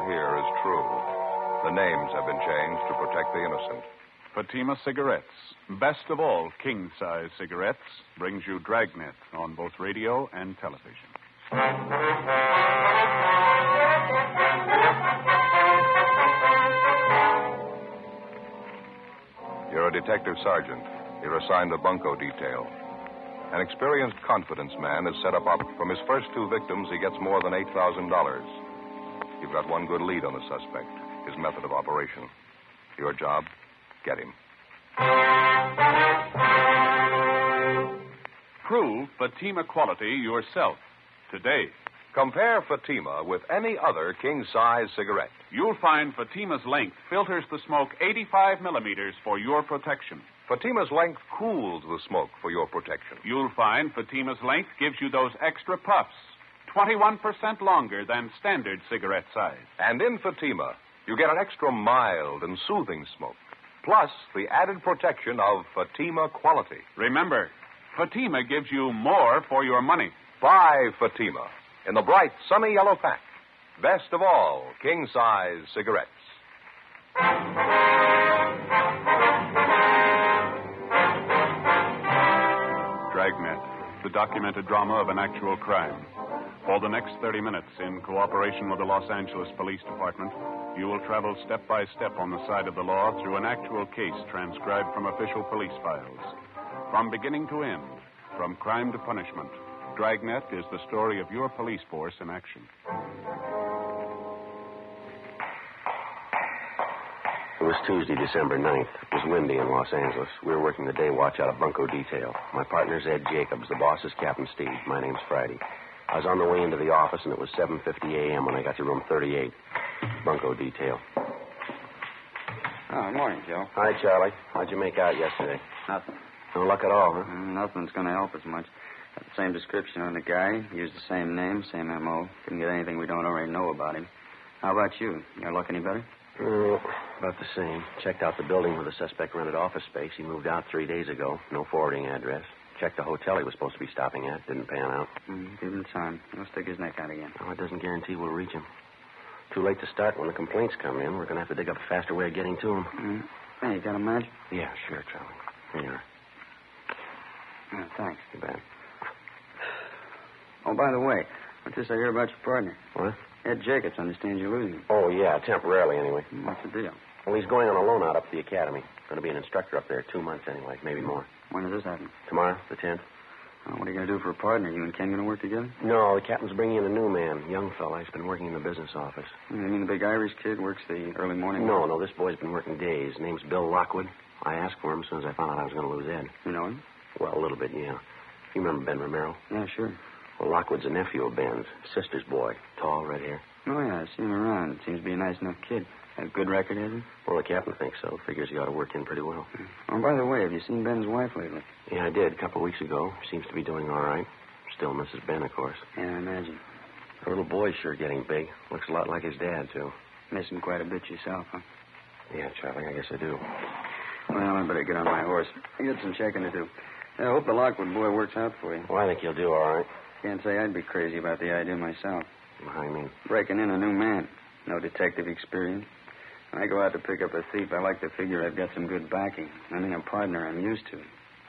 hear is true. The names have been changed to protect the innocent. Fatima Cigarettes, best of all king-size cigarettes, brings you Dragnet on both radio and television. You're a detective sergeant. You're assigned a bunco detail. An experienced confidence man is set up. From his first two victims, he gets more than $8,000. You've got one good lead on the suspect, his method of operation. Your job, get him. Prove Fatima quality yourself today. Compare Fatima with any other king-size cigarette. You'll find Fatima's length filters the smoke 85 millimeters for your protection. Fatima's length cools the smoke for your protection. You'll find Fatima's length gives you those extra puffs, 21% longer than standard cigarette size. And in Fatima, you get an extra mild and soothing smoke, plus the added protection of Fatima quality. Remember, Fatima gives you more for your money. Buy Fatima in the bright, sunny yellow pack. Best of all, king-size cigarettes. Dragnet, the documented drama of an actual crime. For the next 30 minutes, in cooperation with the Los Angeles Police Department, you will travel step by step on the side of the law through an actual case transcribed from official police files. From beginning to end, from crime to punishment, Dragnet is the story of your police force in action. It was Tuesday, December 9th. It was windy in Los Angeles. We were working the day watch out of bunco detail. My partner's Ed Jacobs. The boss is Captain Steve. My name's Friday. I was on the way into the office, and it was 7:50 a.m. when I got to room 38. Bunco detail. Oh, morning, Joe. Hi, Charlie. How'd you make out yesterday? Nothing. No luck at all, huh? Nothing's going to help us much. Got the same description on the guy. Used the same name, same M.O. Couldn't get anything we don't already know about him. How about you? Your luck any better? About the same. Checked out the building where the suspect rented office space. He moved out 3 days ago. No forwarding address. Checked the hotel he was supposed to be stopping at. Didn't pan out. Give him time. He'll stick his neck out again. Oh, it doesn't guarantee we'll reach him. Too late to start when the complaints come in. We're going to have to dig up a faster way of getting to him. Hey, you got a match? Yeah, sure, Charlie. Here you are. Thanks. Too bad. Oh, by the way, what's this I hear about your partner? What? Ed Jacobs understands you're losing him. Oh, yeah, temporarily anyway. What's the deal? Well, he's going on a loan out up to the academy. Going to be an instructor up there 2 months anyway, maybe more. When does this happen? Tomorrow, the 10th. What are you going to do for a partner? You and Ken going to work together? No, the captain's bringing in a new man, young fella. He's been working in the business office. You mean the big Irish kid works the early morning? No, this boy's been working days. Name's Bill Lockwood. I asked for him as soon as I found out I was going to lose Ed. You know him? Well, a little bit, yeah. You remember Ben Romero? Yeah, sure. Well, Lockwood's a nephew of Ben's. Sister's boy. Tall, red hair. Oh, yeah, I've seen him around. Seems to be a nice enough kid. Have a good record, has he? Well, the captain thinks so. Figures he ought to work in pretty well. Oh, by the way, have you seen Ben's wife lately? Yeah, I did a couple of weeks ago. Seems to be doing all right. Still misses Ben, of course. Yeah, I imagine. The little boy's sure getting big. Looks a lot like his dad, too. Miss him quite a bit yourself, huh? Yeah, Charlie, I guess I do. Well, I better get on my horse. I got some checking to do. I hope the Lockwood boy works out for you. Well, I think he'll do all right. Can't say I'd be crazy about the idea myself. How do you mean? Breaking in a new man. No detective experience. When I go out to pick up a thief, I like to figure I've got some good backing. I mean, a partner I'm used to.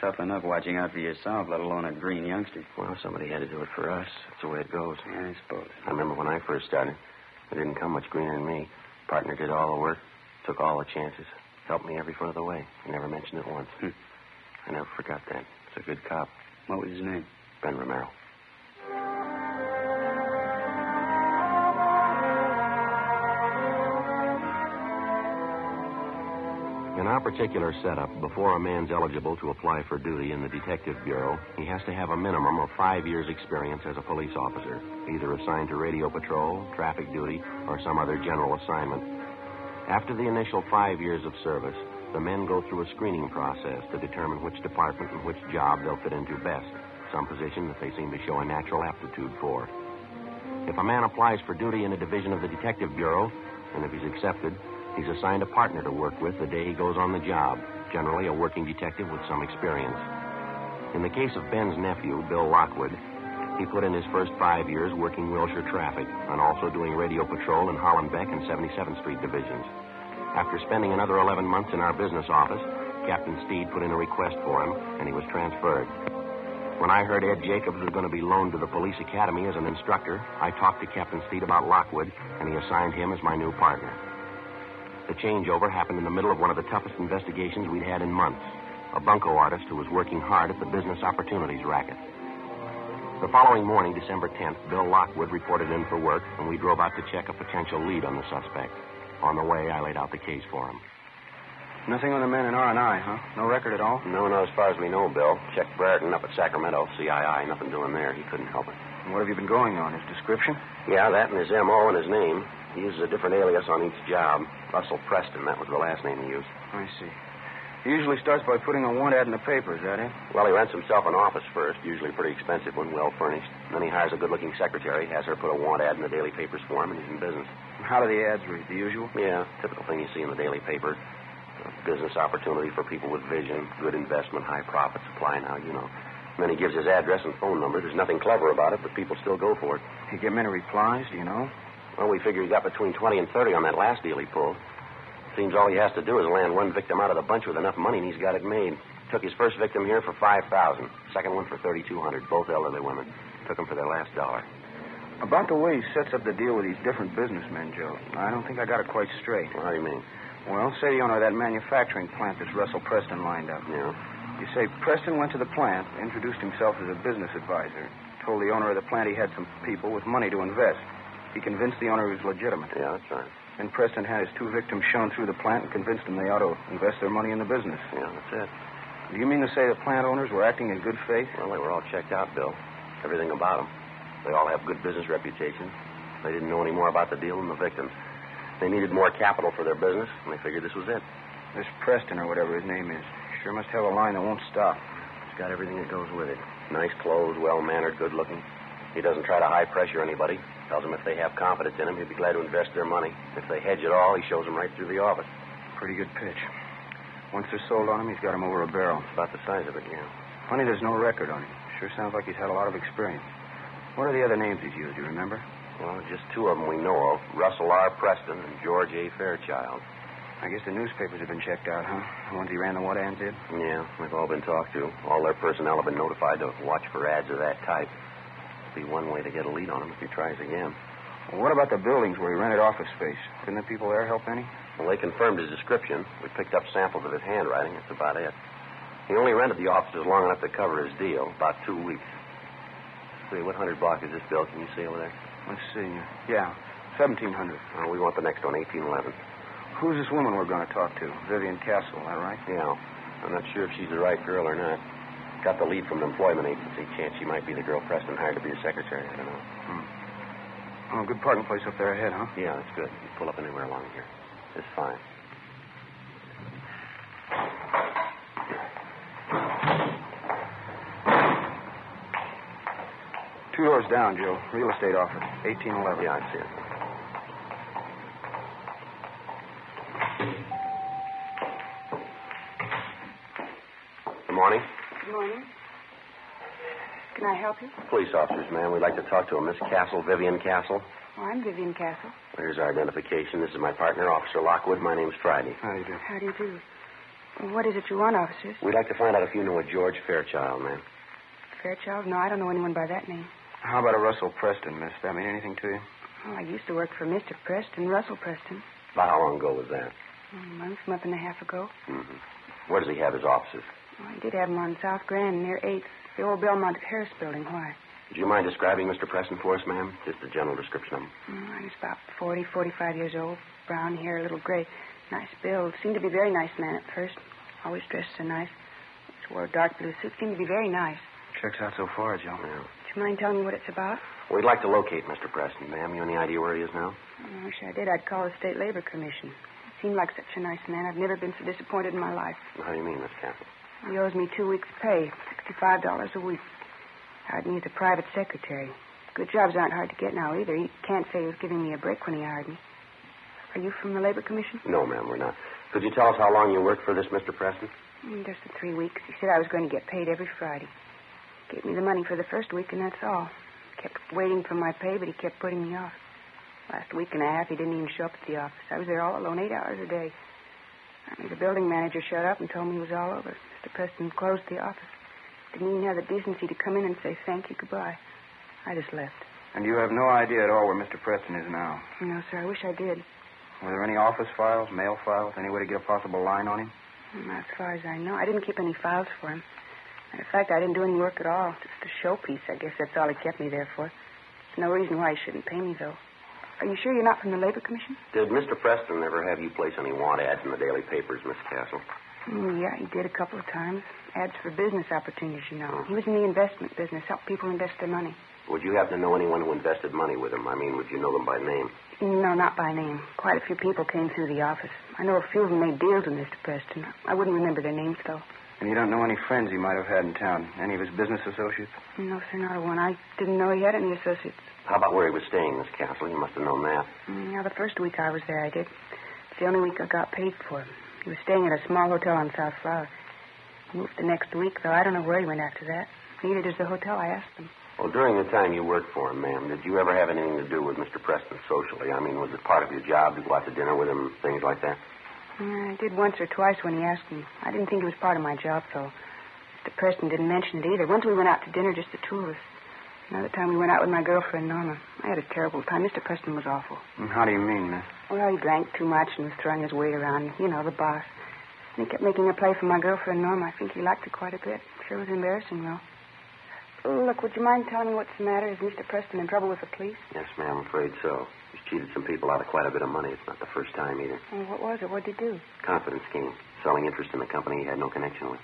Tough enough watching out for yourself, let alone a green youngster. Well, somebody had to do it for us. That's the way it goes. Yeah, I suppose. I remember when I first started. There didn't come much greener than me. Partner did all the work, took all the chances, helped me every foot of the way. He never mentioned it once. I never forgot that. He's a good cop. What was his name? Ben Romero. In our particular setup, before a man's eligible to apply for duty in the Detective Bureau, he has to have a minimum of 5 years' experience as a police officer, either assigned to radio patrol, traffic duty, or some other general assignment. After the initial 5 years of service, the men go through a screening process to determine which department and which job they'll fit into best, some position that they seem to show a natural aptitude for. If a man applies for duty in a division of the Detective Bureau, and if he's accepted, he's assigned a partner to work with the day he goes on the job, generally a working detective with some experience. In the case of Ben's nephew, Bill Lockwood, He put in his first 5 years working Wilshire traffic and also doing radio patrol in Hollenbeck and 77th Street divisions. After spending another 11 months in our business office, Captain Steed put in a request for him, and he was transferred. When I heard Ed Jacobs was going to be loaned to the police academy as an instructor, I talked to Captain Steed about Lockwood, and he assigned him as my new partner. The changeover happened in the middle of one of the toughest investigations we'd had in months. A bunco artist who was working hard at the business opportunities racket. The following morning, December 10th, Bill Lockwood reported in for work, and we drove out to check a potential lead on the suspect. On the way, I laid out the case for him. Nothing on the man in R&I, huh? No record at all? No, as far as we know, Bill. Checked Brereton up at Sacramento, CII. Nothing doing there. He couldn't help it. And what have you been going on? His description? Yeah, that and his M.O. and his name. He uses a different alias on each job. Russell Preston, that was the last name he used. I see. He usually starts by putting a want ad in the paper, is that it? Well, he rents himself an office first, usually a pretty expensive one, well furnished. Then he hires a good-looking secretary, has her put a want ad in the daily papers for him, and he's in business. How do the ads read? The usual? Yeah, typical thing you see in the daily paper. A business opportunity for people with vision, good investment, high profits. Apply now, you know. And then he gives his address and phone number. There's nothing clever about it, but people still go for it. He get many replies, do you know? Well, we figure he got between 20 and 30 on that last deal he pulled. Seems all he has to do is land one victim out of the bunch with enough money, and he's got it made. Took his first victim here for $5,000. Second one for $3,200. Both elderly women. Took them for their last dollar. About the way he sets up the deal with these different businessmen, Joe, I don't think I got it quite straight. Well, how do you mean? Well, say the owner of that manufacturing plant that's Russell Preston lined up. Yeah. You say Preston went to the plant, introduced himself as a business advisor, told the owner of the plant he had some people with money to invest. He convinced the owner he was legitimate. Yeah, that's right. Then Preston had his two victims shown through the plant and convinced them they ought to invest their money in the business. Yeah, that's it. Do you mean to say the plant owners were acting in good faith? Well, they were all checked out, Bill. Everything about them. They all have good business reputations. They didn't know any more about the deal than the victims. They needed more capital for their business, and they figured this was it. This Preston, or whatever his name is, sure must have a line that won't stop. He's got everything that goes with it. Nice clothes, well-mannered, good-looking. He doesn't try to high-pressure anybody. Tells them if they have confidence in him, he'd be glad to invest their money. If they hedge it all, he shows them right through the office. Pretty good pitch. Once they're sold on him, he's got him over a barrel. About the size of it, yeah. Funny there's no record on him. Sure sounds like he's had a lot of experience. What are the other names he's used, you remember? Well, just two of them we know of. Russell R. Preston and George A. Fairchild. I guess the newspapers have been checked out, huh? The ones he ran the what ads in? Yeah, they've all been talked to. All their personnel have been notified to watch for ads of that type. Be one way to get a lead on him if he tries again. Well, what about the buildings where he rented office space? Couldn't the people there help any? Well, they confirmed his description. We picked up samples of his handwriting. That's about it. He only rented the offices long enough to cover his deal, about 2 weeks. See, what 100 block is this, Bill? Can you see over there? Let's see. Yeah, 1,700. Oh, we want the next one, 1811. Who's this woman we're going to talk to? Vivian Castle, is that right? Yeah. I'm not sure if she's the right girl or not. Got the lead from an employment agency. Chance she might be the girl Preston hired to be his secretary. I don't know. Oh, good parking place up there ahead, huh? Yeah, that's good. You pull up anywhere along here. It's fine. Two doors down, Joe. Real estate office, 1811. Yeah, I see it. Good morning. Good morning. Can I help you? Police officers, ma'am. We'd like to talk to a Miss Castle, Vivian Castle. Oh, I'm Vivian Castle. Here's our identification. This is my partner, Officer Lockwood. My name's Friday. How do you do? How do you do? Well, what is it you want, officers? We'd like to find out if you know a George Fairchild, ma'am. Fairchild? No, I don't know anyone by that name. How about a Russell Preston, miss? That mean anything to you? Oh, I used to work for Mr. Preston, Russell Preston. About how long ago was that? A month and a half ago. Mm-hmm. Where does he have his offices? Oh, I did have him on South Grand near 8th, the old Belmont Harris building. Why? Do you mind describing Mr. Preston for us, ma'am? Just a general description of him. He's about 40, 45 years old. Brown hair, a little gray. Nice build. Seemed to be a very nice man at first. Always dressed so nice. Just wore a dark blue suit. Seemed to be very nice. Checks out so far, Joe. Yeah. Do you mind telling me what it's about? We'd like to locate Mr. Preston, ma'am. You any idea where he is now? I wish I did. I'd call the State Labor Commission. He seemed like such a nice man. I've never been so disappointed in my life. How do you mean, Miss Castle? He owes me 2 weeks' pay, $65 a week. Hired me as a private secretary. Good jobs aren't hard to get now either. He can't say he was giving me a break when he hired me. Are you from the Labor Commission? No, ma'am, we're not. Could you tell us how long you worked for this Mr. Preston? Just for 3 weeks. He said I was going to get paid every Friday. Gave me the money for the first week, and that's all. Kept waiting for my pay, but he kept putting me off. Last week and a half, he didn't even show up at the office. I was there all alone, 8 hours a day. Finally, the building manager showed up and told me he was all over. Mr. Preston closed the office. Didn't even have the decency to come in and say thank you, goodbye. I just left. And you have no idea at all where Mr. Preston is now? No, sir, I wish I did. Were there any office files, mail files, any way to get a possible line on him? Not as far as I know. I didn't keep any files for him. Matter of fact, I didn't do any work at all. Just a showpiece. I guess that's all he kept me there for. There's no reason why he shouldn't pay me, though. Are you sure you're not from the Labor Commission? Did Mr. Preston ever have you place any want ads in the daily papers, Miss Castle? Yeah, he did a couple of times. Ads for business opportunities, you know. He was in the investment business, helped people invest their money. Would you happen to know anyone who invested money with him? I mean, would you know them by name? No, not by name. Quite a few people came through the office. I know a few of them made deals with Mr. Preston. I wouldn't remember their names, though. And you don't know any friends he might have had in town? Any of his business associates? No, sir, not a one. I didn't know he had any associates. How about where he was staying, Miss Castle? You must have known that. Yeah, the first week I was there, I did. It's the only week I got paid for. He was staying at a small hotel on South Flower. He moved the next week, though I don't know where he went after that. Neither does the hotel. I asked him. Well, during the time you worked for him, ma'am, did you ever have anything to do with Mr. Preston socially? I mean, was it part of your job to go out to dinner with him, things like that? Yeah, I did once or twice when he asked me. I didn't think it was part of my job, though. Mr. Preston didn't mention it either. Once we went out to dinner, just the two of us. Another time we went out with my girlfriend, Norma. I had a terrible time. Mr. Preston was awful. And how do you mean, miss? Well, he drank too much and was throwing his weight around. You know, the boss. And he kept making a play for my girlfriend, Norma. I think he liked her quite a bit. Sure was embarrassing, though. Oh, look, would you mind telling me what's the matter? Is Mr. Preston in trouble with the police? Yes, ma'am, I'm afraid so. He's cheated some people out of quite a bit of money. It's not the first time either. Oh, what was it? What did he do? Confidence scheme. Selling interest in a company he had no connection with.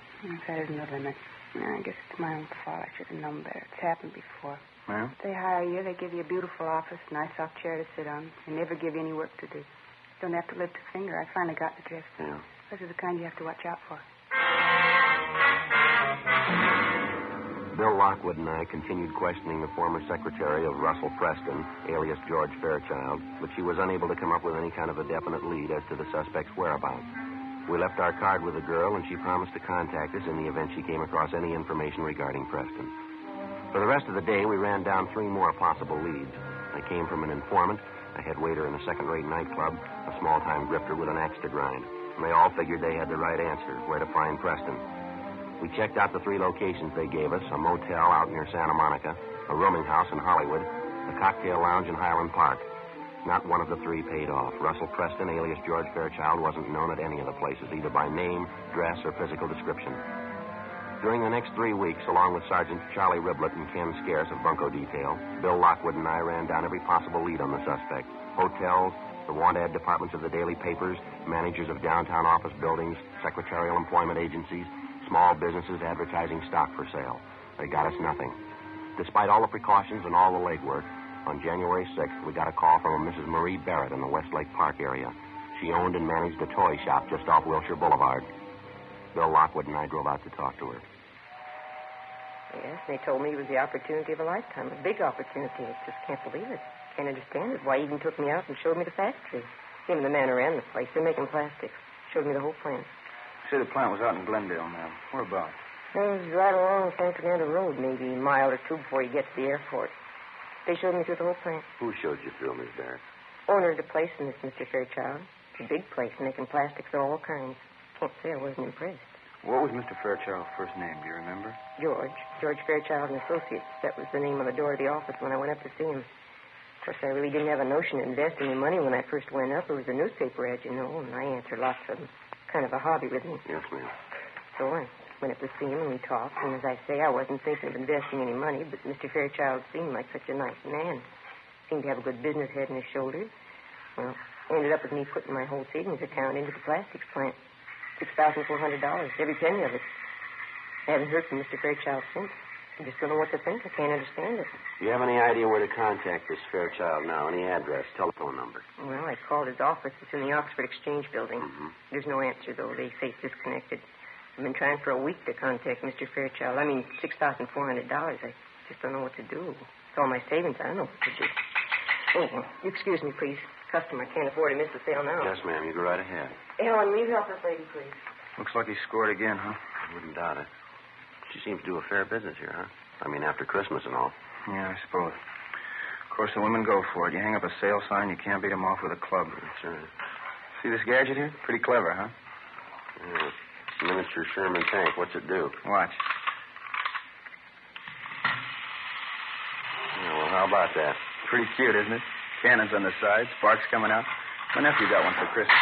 That isn't the limit. I guess it's my own fault. I should have known better. It's happened before. Well? They hire you. They give you a beautiful office, a nice soft chair to sit on. They never give you any work to do. You don't have to lift a finger. I finally got the drift. Yeah. Those are the kind you have to watch out for. Bill Lockwood and I continued questioning the former secretary of Russell Preston, alias George Fairchild, but she was unable to come up with any kind of a definite lead as to the suspect's whereabouts. We left our card with the girl, and she promised to contact us in the event she came across any information regarding Preston. For the rest of the day, we ran down 3 more possible leads. They came from an informant, a head waiter in a second-rate nightclub, a small-time grifter with an axe to grind. And they all figured they had the right answer, where to find Preston. We checked out the 3 locations they gave us, a motel out near Santa Monica, a rooming house in Hollywood, a cocktail lounge in Highland Park. Not one of the 3 paid off. Russell Preston, alias George Fairchild, wasn't known at any of the places, either by name, dress, or physical description. During the next 3 weeks, along with Sergeant Charlie Riblett and Ken Scarce of Bunko Detail, Bill Lockwood and I ran down every possible lead on the suspect. Hotels, the want ad departments of the daily papers, managers of downtown office buildings, secretarial employment agencies, small businesses advertising stock for sale. They got us nothing. Despite all the precautions and all the legwork, on January 6th, we got a call from a Mrs. Marie Barrett in the Westlake Park area. She owned and managed a toy shop just off Wilshire Boulevard. Bill Lockwood and I drove out to talk to her. Yes, they told me it was the opportunity of a lifetime, a big opportunity. I just can't believe it. Can't understand it. Why, he even took me out and showed me the factory. Him and the man who ran the place. They're making plastics. Showed me the whole plant. You say the plant was out in Glendale, ma'am. Whereabouts? It was right along San Fernando Road, maybe a mile or 2 before you get to the airport. They showed me through the whole plant. Who showed you through, Miss Barrett? Owner of the place, and it's Mr. Fairchild. It's a big place, making plastics of all kinds. Can't say I wasn't impressed. What was Mr. Fairchild's first name? Do you remember? George Fairchild and Associates. That was the name on the door of the office when I went up to see him. Of course, I really didn't have a notion of investing any money when I first went up. It was a newspaper ad, you know, and I answered lots of them. Kind of a hobby with me. Yes, ma'am. So I went up to see him, and we talked. And as I say, I wasn't thinking of investing any money, but Mr. Fairchild seemed like such a nice man. Seemed to have a good business head on his shoulders. Well, ended up with me putting my whole savings account into the plastics plant. $6,400, every penny of it. I haven't heard from Mr. Fairchild since. I just don't know what to think. I can't understand it. Do you have any idea where to contact this Fairchild now? Any address, telephone number? Well, I called his office. It's in the Oxford Exchange building. Mm-hmm. There's no answer, though. They say it's disconnected. I've been trying for a week to contact Mr. Fairchild. I mean, $6,400. I just don't know what to do. It's all my savings. I don't know what to do. Oh, well, you excuse me, please. Customer can't afford to miss the sale now. Yes, ma'am. You go right ahead. Helen, will you help this lady, please? Looks like he scored again, huh? I wouldn't doubt it. She seems to do a fair business here, huh? I mean, after Christmas and all. Yeah, I suppose. Of course, the women go for it. You hang up a sale sign, you can't beat them off with a club. That's right. See this gadget here? Pretty clever, huh? Yeah. It's a miniature Sherman tank. What's it do? Watch. Yeah, well, how about that? Pretty cute, isn't it? Cannons on the side, sparks coming out. My nephew got one for Christmas.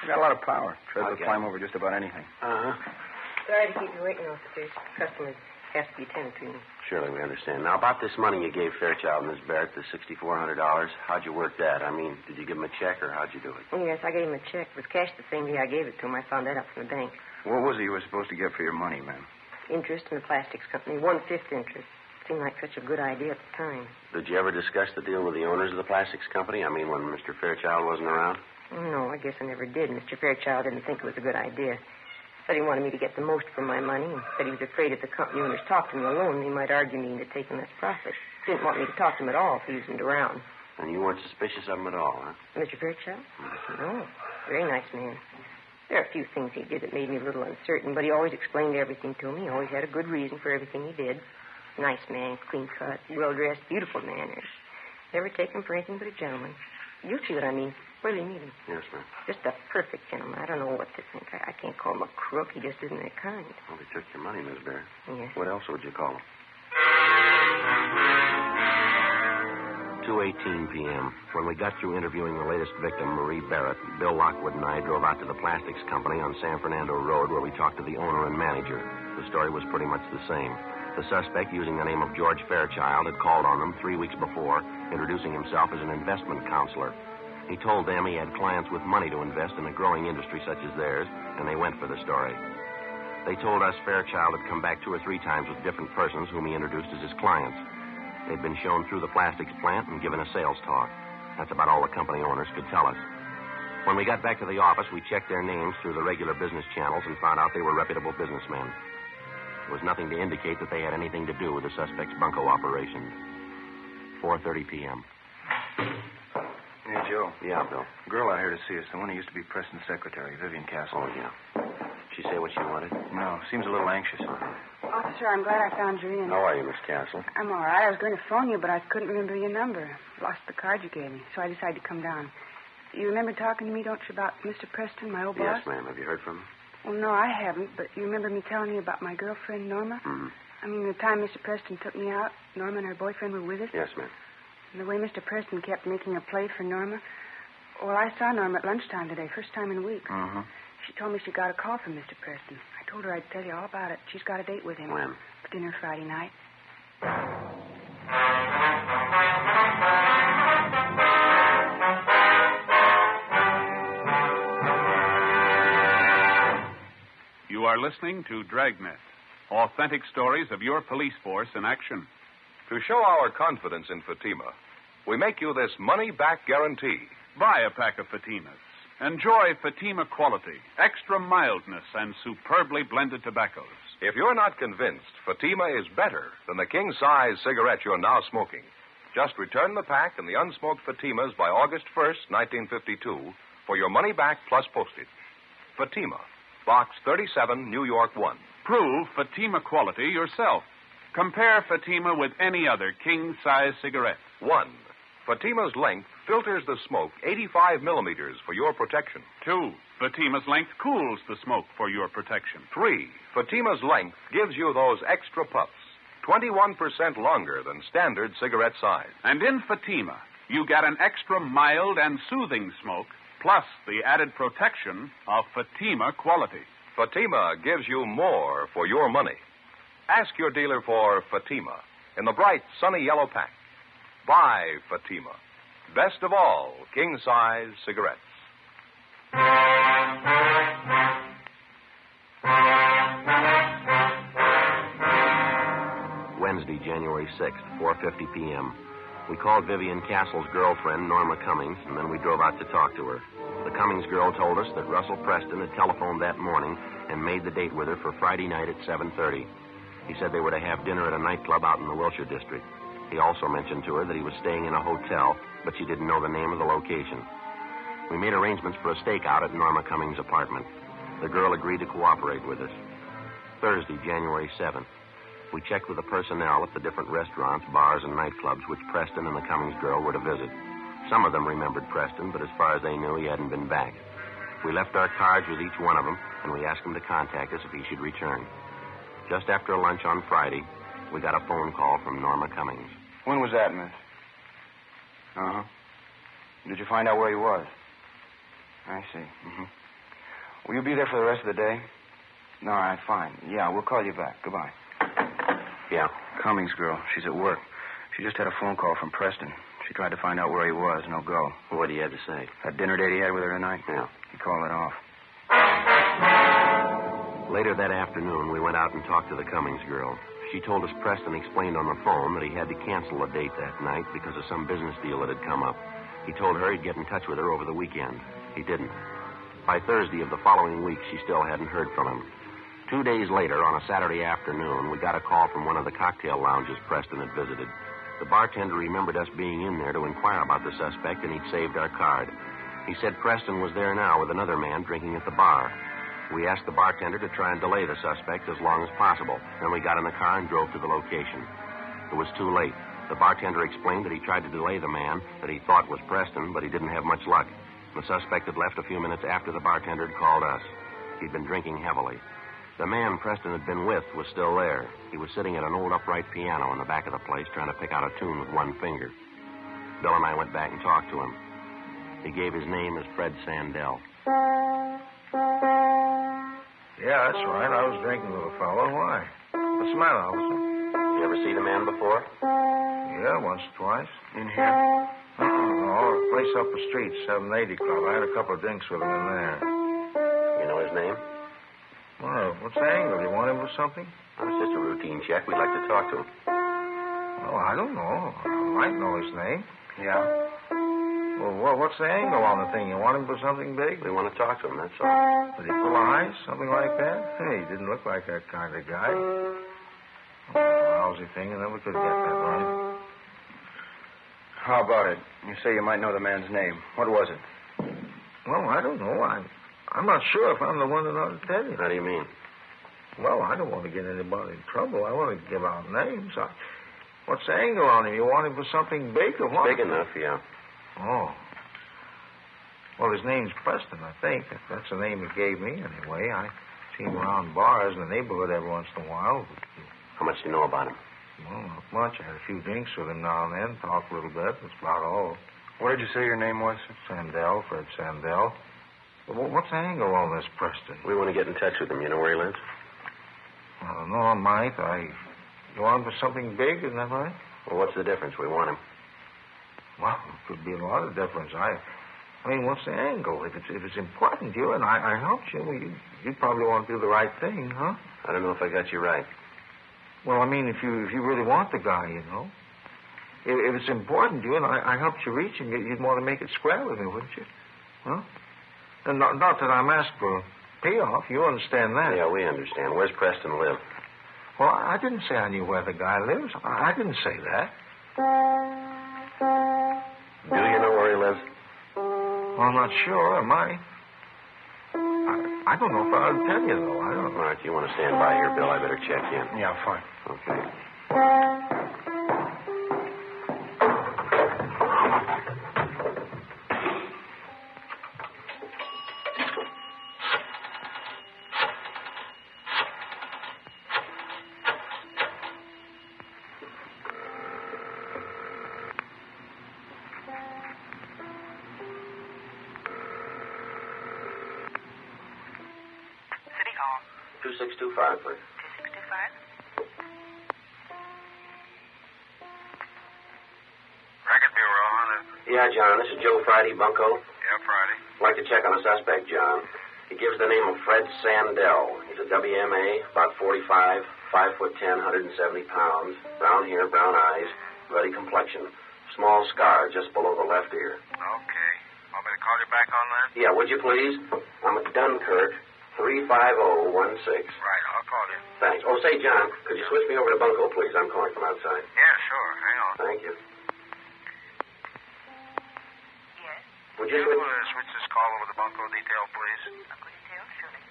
It got a lot of power. Tries to climb over just about anything. Uh-huh. Sorry to keep you waiting, officers. Customers have to be attended to. Surely we understand. Now, about this money you gave Fairchild and Miss Barrett, the $6,400, how'd you work that? I mean, did you give him a check, or how'd you do it? Yes, I gave him a check. It was cashed the same day I gave it to him. I found that out from the bank. What was it you were supposed to get for your money, ma'am? Interest in the plastics company, 1/5 interest. Seemed like such a good idea at the time. Did you ever discuss the deal with the owners of the plastics company? I mean, when Mr. Fairchild wasn't around? No, I guess I never did. Mr. Fairchild didn't think it was a good idea. Said he wanted me to get the most for my money, and said he was afraid if the company owners talked to me alone, they might argue me into taking less profit. Didn't want me to talk to him at all if he wasn't around. And you weren't suspicious of him at all, huh? Mr. Fairchild? No. Very nice man. There are a few things he did that made me a little uncertain, but he always explained everything to me. He always had a good reason for everything he did. Nice man, clean cut, well-dressed, beautiful manners. Never taken him for anything but a gentleman. You see what I mean. Where do you meet him? Yes, ma'am. Just a perfect gentleman. I don't know what to think. I can't call him a crook. He just isn't that kind. Well, he took your money, Miss Barrett. Yes. What else would you call him? 2:18 p.m. When we got through interviewing the latest victim, Marie Barrett, Bill Lockwood and I drove out to the plastics company on San Fernando Road where we talked to the owner and manager. The story was pretty much the same. The suspect, using the name of George Fairchild, had called on them 3 weeks before, introducing himself as an investment counselor. He told them he had clients with money to invest in a growing industry such as theirs, and they went for the story. They told us Fairchild had come back 2 or 3 times with different persons whom he introduced as his clients. They'd been shown through the plastics plant and given a sales talk. That's about all the company owners could tell us. When we got back to the office, we checked their names through the regular business channels and found out they were reputable businessmen. There was nothing to indicate that they had anything to do with the suspect's bunco operation. 4:30 p.m. Hey, Joe. Yeah, Bill. A girl out here to see us, the one who used to be Preston's secretary, Vivian Castle. Oh, yeah. She say what she wanted? No, seems a little anxious. Officer, I'm glad I found you in. How are you, Miss Castle? I'm all right. I was going to phone you, but I couldn't remember your number. Lost the card you gave me, so I decided to come down. You remember talking to me, don't you, about Mr. Preston, my old boss? Yes, ma'am. Have you heard from him? Well, no, I haven't, but you remember me telling you about my girlfriend, Norma? Mm-hmm. I mean, the time Mr. Preston took me out, Norma and her boyfriend were with us. Yes, ma'am. And the way Mr. Preston kept making a play for Norma. Well, I saw Norma at lunchtime today, first time in weeks. Mm-hmm. She told me she got a call from Mr. Preston. I told her I'd tell you all about it. She's got a date with him. When? For dinner Friday night. You are listening to Dragnet, authentic stories of your police force in action. To show our confidence in Fatima, we make you this money-back guarantee. Buy a pack of Fatimas. Enjoy Fatima quality, extra mildness, and superbly blended tobaccos. If you're not convinced Fatima is better than the king-size cigarette you're now smoking, just return the pack and the unsmoked Fatimas by August 1st, 1952, for your money back plus postage. Fatima, Box 37, New York 1. Prove Fatima quality yourself. Compare Fatima with any other king-size cigarette. 1. Fatima's length filters the smoke 85 millimeters for your protection. 2. Fatima's length cools the smoke for your protection. 3. Fatima's length gives you those extra puffs, 21% longer than standard cigarette size. And in Fatima, you get an extra mild and soothing smoke, plus the added protection of Fatima quality. Fatima gives you more for your money. Ask your dealer for Fatima in the bright, sunny yellow pack. Buy Fatima. Best of all, king-size cigarettes. Wednesday, January 6th, 4:50 p.m. We called Vivian Castle's girlfriend, Norma Cummings, and then we drove out to talk to her. The Cummings girl told us that Russell Preston had telephoned that morning and made the date with her for Friday night at 7:30. He said they were to have dinner at a nightclub out in the Wilshire district. He also mentioned to her that he was staying in a hotel, but she didn't know the name of the location. We made arrangements for a stakeout at Norma Cummings' apartment. The girl agreed to cooperate with us. Thursday, January 7th. We checked with the personnel at the different restaurants, bars, and nightclubs which Preston and the Cummings girl were to visit. Some of them remembered Preston, but as far as they knew, he hadn't been back. We left our cards with each one of them, and we asked him to contact us if he should return. Just after lunch on Friday, we got a phone call from Norma Cummings. When was that, miss? Uh-huh. Did you find out where he was? I see. Mm-hmm. Will you be there for the rest of the day? All right, fine. Yeah, we'll call you back. Goodbye. Yeah. Cummings girl. She's at work. She just had a phone call from Preston. She tried to find out where he was. No go. What did he have to say? That dinner date he had with her tonight? Yeah. He called it off. Later that afternoon, we went out and talked to the Cummings girl. She told us Preston explained on the phone that he had to cancel a date that night because of some business deal that had come up. He told her he'd get in touch with her over the weekend. He didn't. By Thursday of the following week, she still hadn't heard from him. 2 days later, on a Saturday afternoon, we got a call from one of the cocktail lounges Preston had visited. The bartender remembered us being in there to inquire about the suspect, and he'd saved our card. He said Preston was there now with another man drinking at the bar. We asked the bartender to try and delay the suspect as long as possible. Then we got in the car and drove to the location. It was too late. The bartender explained that he tried to delay the man that he thought was Preston, but he didn't have much luck. The suspect had left a few minutes after the bartender had called us. He'd been drinking heavily. The man Preston had been with was still there. He was sitting at an old upright piano in the back of the place trying to pick out a tune with one finger. Bill and I went back and talked to him. He gave his name as Fred Sandell. Yeah, that's right. I was drinking with a fellow. Why? What's the matter, officer? You ever see the man before? Yeah, once or twice. In here? No, a place up the street, 780 Club. I had a couple of drinks with him in there. You know his name? Well, what's the angle? You want him for something? Oh, it's just a routine check. We'd like to talk to him. Oh, I don't know. I might know his name. Yeah? Well, what's the angle on the thing? You want him for something big? We want to talk to him, that's all. Was he full of ice? Something like that? Hey, he didn't look like that kind of guy. Oh, a lousy thing, and then we could get that, right? How about it? You say you might know the man's name. What was it? Well, I don't know. I'm not sure if I'm the one that ought to tell you. How do you mean? Well, I don't want to get anybody in trouble. I want to give out names. What's the angle on him? You want him for something big or what? Big enough, yeah. Oh. Well, his name's Preston, I think. That's the name he gave me, anyway. I see him around bars in the neighborhood every once in a while. How much do you know about him? Well, not much. I had a few drinks with him now and then, talked a little bit. That's about all. What did you say your name was? Sandell, Fred Sandell. Well, what's the angle on this, Preston? We want to get in touch with him. You know where he lives? I don't know. I might. You want him for something big, isn't that right? Well, what's the difference? We want him. Well, it could be a lot of difference. I mean, what's the angle? If it's important to you and I helped you, well, you'd probably want to do the right thing, huh? I don't know if I got you right. Well, I mean, if you really want the guy, you know. If it's important to you and I helped you reach him, you'd want to make it square with me, wouldn't you? Huh? And not that I'm asking for a payoff. You understand that? Yeah, we understand. Where's Preston live? Well, I didn't say I knew where the guy lives. I didn't say that. Do you know where he lives? Well, I'm not sure. Am I? I don't know if I'll tell you, though. I don't know. All right, you want to stand by here, Bill? I better check in. Yeah, fine. Okay. City Hall. 2625, please. 2625. Record Bureau, huh? Yeah, John, this is Joe Friday, Bunko. Yeah, Friday. I'd like to check on a suspect, John. He gives the name of Fred Sandell. He's a WMA, about 45, 5'10", 170 pounds, brown hair, brown eyes, ruddy complexion, small scar just below the left ear. Okay. Want me to call you back on that? Yeah, would you please? I'm at Dunkirk, 35016. Right, I'll call you. Thanks. Oh, say, John, could you switch me over to Bunko, please? I'm calling from outside. Yeah, sure. Hang on. Thank you. Yes. Would You you switch? switch this call over to Bunko detail, please? Bunko detail, surely.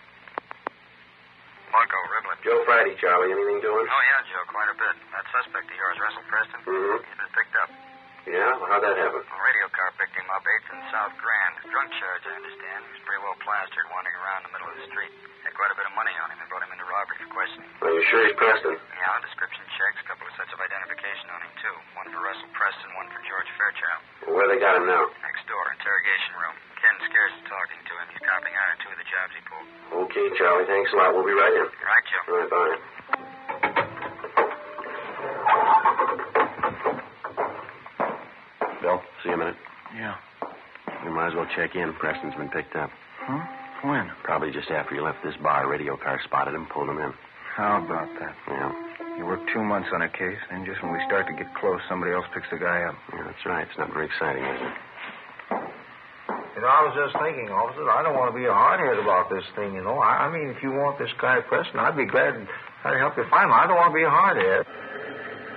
Bunko, Riblin. Joe Friday, Charlie. Anything doing? Oh, yeah, Joe. That suspect of yours, Russell Preston, Mm-hmm. he's been picked up. Yeah? Well, how'd that happen? A radio car picked him up, 8th and South Grand. Drunk charge, I understand. He was pretty well plastered, wandering around in the middle of the street. Had quite a bit of money on him and brought him into robbery for questioning. Are you sure he's Preston? Yeah, description checks. A couple of sets of identification on him, too. One for Russell Preston, one for George Fairchild. Well, where they got him now? Next door, interrogation room. Ken Scarce is talking to him. He's copying out on 2 of the jobs he pulled. Okay, Charlie. Thanks a lot. We'll be right in. Right, Joe. All right, bye. Bill, see you a minute. Yeah. We might as well check in. Preston's been picked up. Huh? When? Probably just after you left this bar. A radio car spotted him, pulled him in. How about that? Yeah. You work 2 months on a case, then just when we start to get close, somebody else picks the guy up. Yeah, that's right. It's not very exciting, is it? You know, I was just thinking, officer, I don't want to be a hardhead about this thing, you know. I mean, if you want this guy Preston, I'd be glad to help you find him. I don't want to be a hardhead.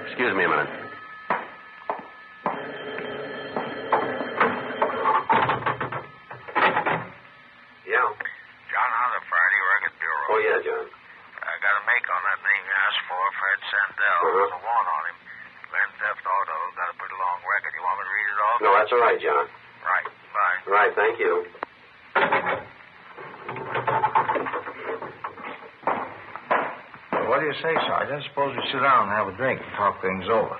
Excuse me a minute. Yeah. John Hunter, you work at Bureau. Oh, yeah, John. I got a make on that name you asked for, Fred Sandell. There's a warrant on him. Grand theft auto. Got a pretty long record. You want me to read it off? No, that's all right, John. Right. Bye. Right, thank you. What do you say, Sergeant? Suppose we sit down and have a drink and talk things over.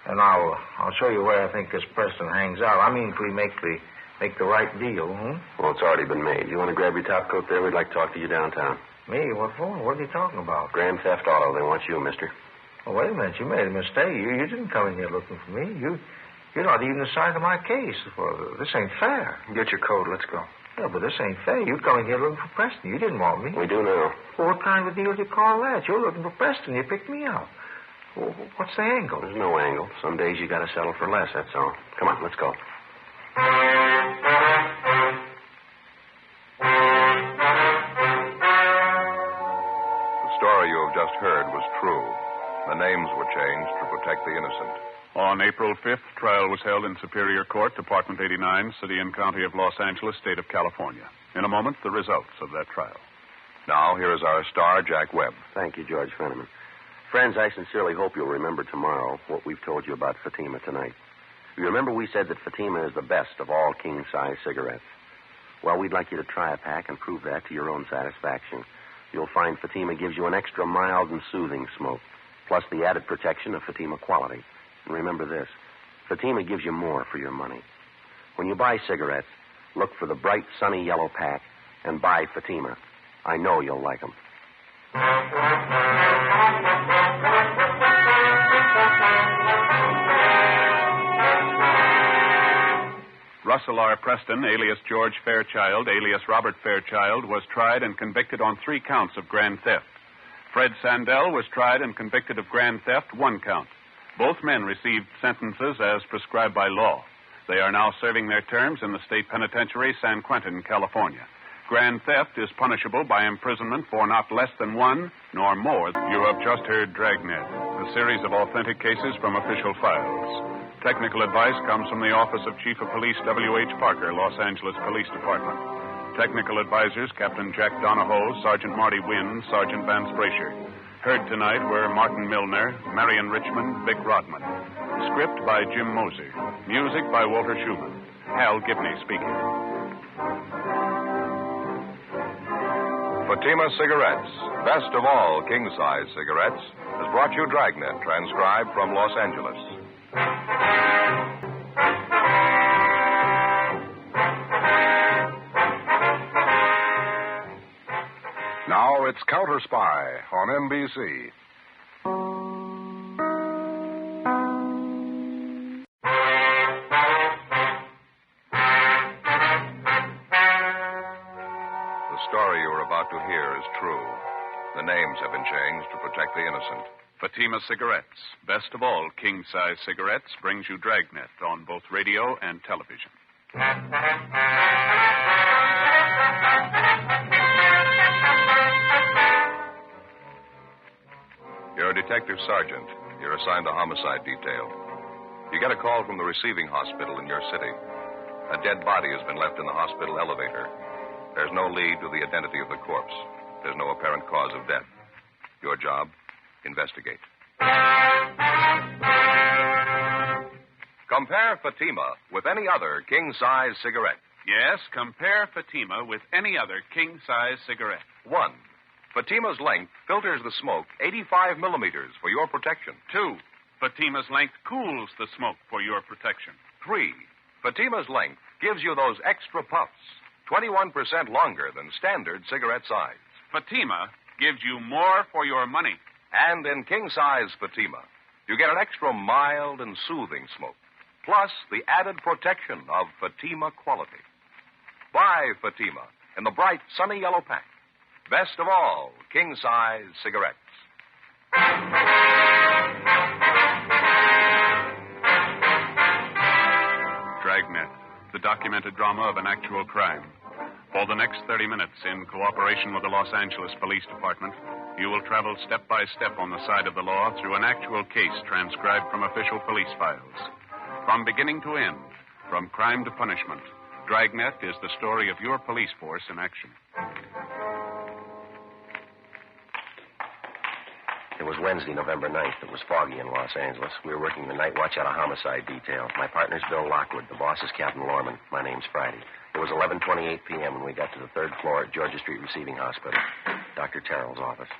And I'll show you where I think this Preston hangs out. I mean, if we make the right deal, Well, it's already been made. You want to grab your top coat there? We'd like to talk to you downtown. Me? What for? What are you talking about? Grand Theft Auto. They want you, mister. Oh, wait a minute. You made a mistake. You didn't come in here looking for me. You're not even the side of my case. Well, this ain't fair. Get your coat. Let's go. Yeah, but this ain't fair. You come in here looking for Preston. You didn't want me. We do now. Well, what kind of a deal do you call that? You're looking for Preston. You picked me up. Well, what's the angle? There's no angle. Some days you got to settle for less, that's all. Come on, let's go. The story you have just heard was true. The names were changed to protect the innocent. On April 5th, trial was held in Superior Court, Department 89, City and County of Los Angeles, State of California. In a moment, the results of that trial. Now, here is our star, Jack Webb. Thank you, George Fenneman. Friends, I sincerely hope you'll remember tomorrow what we've told you about Fatima tonight. You remember we said that Fatima is the best of all king-size cigarettes. Well, we'd like you to try a pack and prove that to your own satisfaction. You'll find Fatima gives you an extra mild and soothing smoke, plus the added protection of Fatima quality. And remember this, Fatima gives you more for your money. When you buy cigarettes, look for the bright, sunny yellow pack and buy Fatima. I know you'll like them. Russell R. Preston, alias George Fairchild, alias Robert Fairchild, was tried and convicted on 3 counts of grand theft. Fred Sandell was tried and convicted of grand theft, 1 count. Both men received sentences as prescribed by law. They are now serving their terms in the state penitentiary, San Quentin, California. Grand theft is punishable by imprisonment for not less than 1 nor more. You have just heard Dragnet, a series of authentic cases from official files. Technical advice comes from the Office of Chief of Police W.H. Parker, Los Angeles Police Department. Technical advisors Captain Jack Donahoe, Sergeant Marty Wynn, Sergeant Vance Brasher. Heard tonight were Martin Milner, Marion Richmond, Vic Rodman. Script by Jim Moser. Music by Walter Schumann. Hal Gibney speaking. Fatima Cigarettes, best of all king-size cigarettes, has brought you Dragnet, transcribed from Los Angeles. Now it's Counter Spy on NBC. The story you are about to hear is true. The names have been changed to protect the innocent. Fatima Cigarettes, best of all king-size cigarettes, brings you Dragnet on both radio and television. You're a detective sergeant. You're assigned the homicide detail. You get a call from the receiving hospital in your city. A dead body has been left in the hospital elevator. There's no lead to the identity of the corpse. There's no apparent cause of death. Your job, investigate. Compare Fatima with any other king-size cigarette. Yes, compare Fatima with any other king-size cigarette. 1. Fatima's length filters the smoke 85 millimeters for your protection. 2. Fatima's length cools the smoke for your protection. 3. Fatima's length gives you those extra puffs, 21% longer than standard cigarette size. Fatima gives you more for your money. And in king-size Fatima, you get an extra mild and soothing smoke, plus the added protection of Fatima quality. Buy Fatima in the bright, sunny yellow pack. Best of all, king-size cigarettes. Dragnet, the documented drama of an actual crime. For the next 30 minutes, in cooperation with the Los Angeles Police Department, you will travel step by step on the side of the law through an actual case transcribed from official police files. From beginning to end, from crime to punishment, Dragnet is the story of your police force in action. It was Wednesday, November 9th. It was foggy in Los Angeles. We were working the night watch out of homicide detail. My partner's Bill Lockwood. The boss is Captain Lorman. My name's Friday. It was 11:28 p.m. when we got to the third floor at Georgia Street Receiving Hospital, Dr. Terrell's office.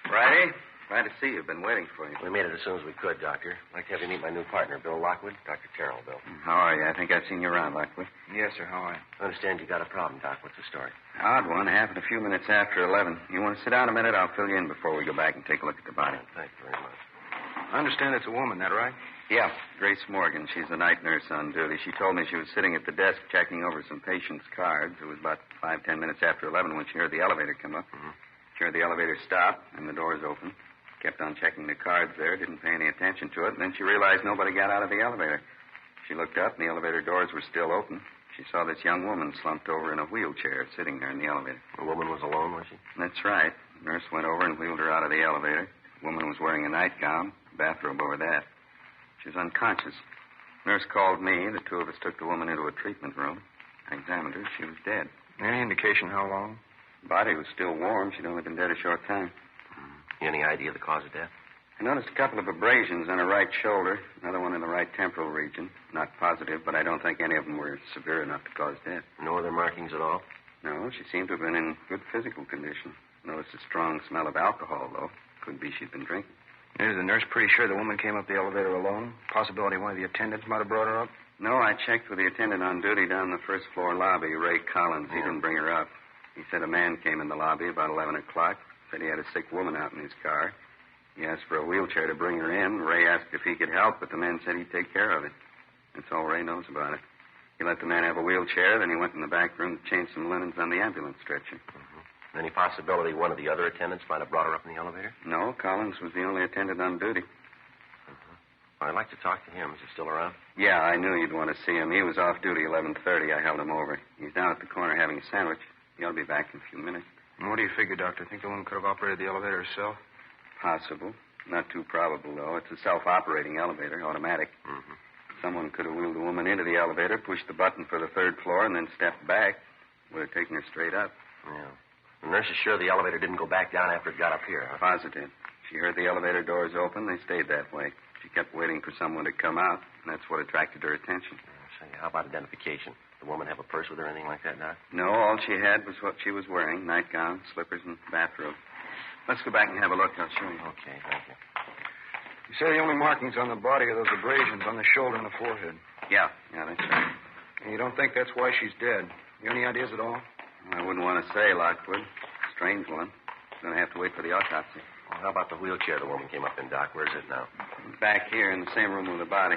Friday, glad to see you. Been waiting for you. We made it as soon as we could, Doctor. I'd like to have you meet my new partner, Bill Lockwood. Dr. Terrell, Bill. How are you? I think I've seen you around, Lockwood. Yes, sir. How are you? I understand you got a problem, Doc. What's the story? Odd one. Happened a few minutes after 11. You want to sit down a minute? I'll fill you in before we go back and take a look at the body. Thank you very much. I understand it's a woman, that right? Yeah, Grace Morgan. She's the night nurse on duty. She told me she was sitting at the desk checking over some patients' cards. It was about 5-10 minutes after 11 when she heard the elevator come up. Mm-hmm. She heard the elevator stop and the doors open. Kept on checking the cards there, didn't pay any attention to it, and then she realized nobody got out of the elevator. She looked up, and the elevator doors were still open. She saw this young woman slumped over in a wheelchair sitting there in the elevator. The woman was alone, was she? That's right. The nurse went over and wheeled her out of the elevator. The woman was wearing a nightgown, a bathrobe over that. She was unconscious. Nurse called me. The two of us took the woman into a treatment room. I examined her. She was dead. Any indication how long? Body was still warm. She'd only been dead a short time. Any idea of the cause of death? I noticed a couple of abrasions on her right shoulder, another one in the right temporal region. Not positive, but I don't think any of them were severe enough to cause death. No other markings at all? No, she seemed to have been in good physical condition. Noticed a strong smell of alcohol, though. Could be she'd been drinking. Is the nurse pretty sure the woman came up the elevator alone? Possibility one of the attendants might have brought her up? No, I checked with the attendant on duty down in the first floor lobby, Ray Collins. He didn't bring her up. He said a man came in the lobby about 11 o'clock. Said he had a sick woman out in his car. He asked for a wheelchair to bring her in. Ray asked if he could help, but the man said he'd take care of it. That's all Ray knows about it. He let the man have a wheelchair, then he went in the back room to change some linens on the ambulance stretcher. Mm-hmm. Any possibility one of the other attendants might have brought her up in the elevator? No, Collins was the only attendant on duty. Well, I'd like to talk to him. Is he still around? Yeah, I knew you'd want to see him. He was off duty 11:30. I held him over. He's down at the corner having a sandwich. He ought to be back in a few minutes. And what do you figure, Doctor? Think the woman could have operated the elevator herself? Possible. Not too probable, though. It's a self-operating elevator, automatic. Mm-hmm. Someone could have wheeled the woman into the elevator, pushed the button for the third floor, and then stepped back. Would have taken her straight up. Yeah. The nurse is sure the elevator didn't go back down after it got up here, huh? Positive. She heard the elevator doors open. They stayed that way. She kept waiting for someone to come out, and that's what attracted her attention. Say, how about identification? Did the woman have a purse with her or anything like that, Doc? No, all she had was what she was wearing, nightgown, slippers, and bathrobe. Let's go back and have a look. I'll show you. Okay, thank you. You say the only markings on the body are those abrasions on the shoulder and the forehead. Yeah, that's right. And you don't think that's why she's dead? You any ideas at all? I wouldn't want to say, Lockwood. Strange one. Going to have to wait for the autopsy. Well, how about the wheelchair the woman came up in, Doc? Where's it now? Back here in the same room with the body.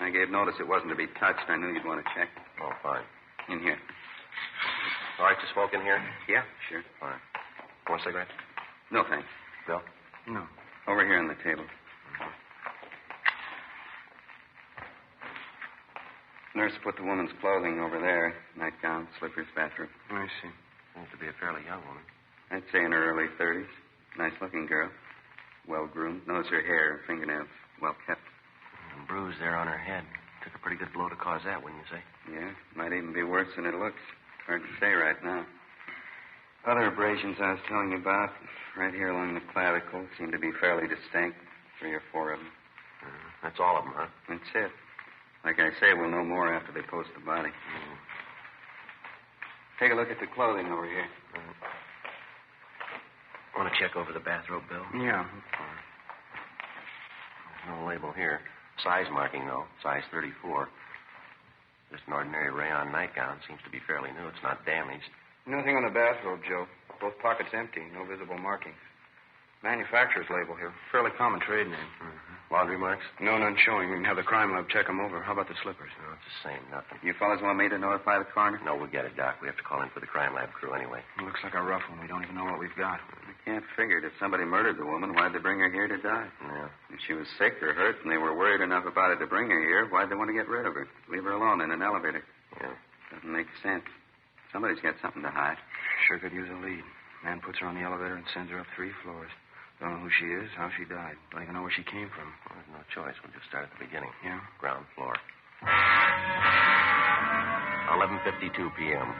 I gave notice it wasn't to be touched. I knew you'd want to check. Oh, fine. In here. All right to smoke in here? Yeah, sure. Fine. Want a cigarette? No, thanks. Bill? No. Over here on the table. Nurse put the woman's clothing over there. Nightgown, slippers, bathrobe. I see. Seems to be a fairly young woman. I'd say in her early 30s. Nice-looking girl. Well-groomed. Notice her hair, her fingernails, well-kept. And bruise there on her head. Took a pretty good blow to cause that, wouldn't you say? Yeah, might even be worse than it looks. Hard to say right now. Other abrasions I was telling you about, right here along the clavicle, seem to be fairly distinct. 3 or 4 of them. That's all of them, huh? That's it. Like I say, we'll know more after they post the body. Take a look at the clothing over here. Want to check over the bathrobe, Bill? Yeah. There's no label here. Size marking, though. Size 34. Just an ordinary rayon nightgown. Seems to be fairly new. It's not damaged. Nothing on the bathrobe, Joe. Both pockets empty. No visible markings. Manufacturer's label here. Fairly common trade name. Laundry marks? No, none showing. We can have the crime lab check them over. How about the slippers? No, it's the same. Nothing. You fellas want me to notify the coroner? No, we'll get it, Doc. We have to call in for the crime lab crew anyway. Looks like a rough one. We don't even know what we've got. I can't figure it. If somebody murdered the woman, why'd they bring her here to die? Yeah. If she was sick or hurt and they were worried enough about it to bring her here, why'd they want to get rid of her? Leave her alone in an elevator. Yeah. Doesn't make sense. Somebody's got something to hide. Sure could use a lead. Man puts her on the elevator and sends her up 3 floors. Don't know who she is, how she died. Don't even know where she came from. Well, there's no choice. We'll just start at the beginning. Yeah? Ground floor. 11:52 p.m.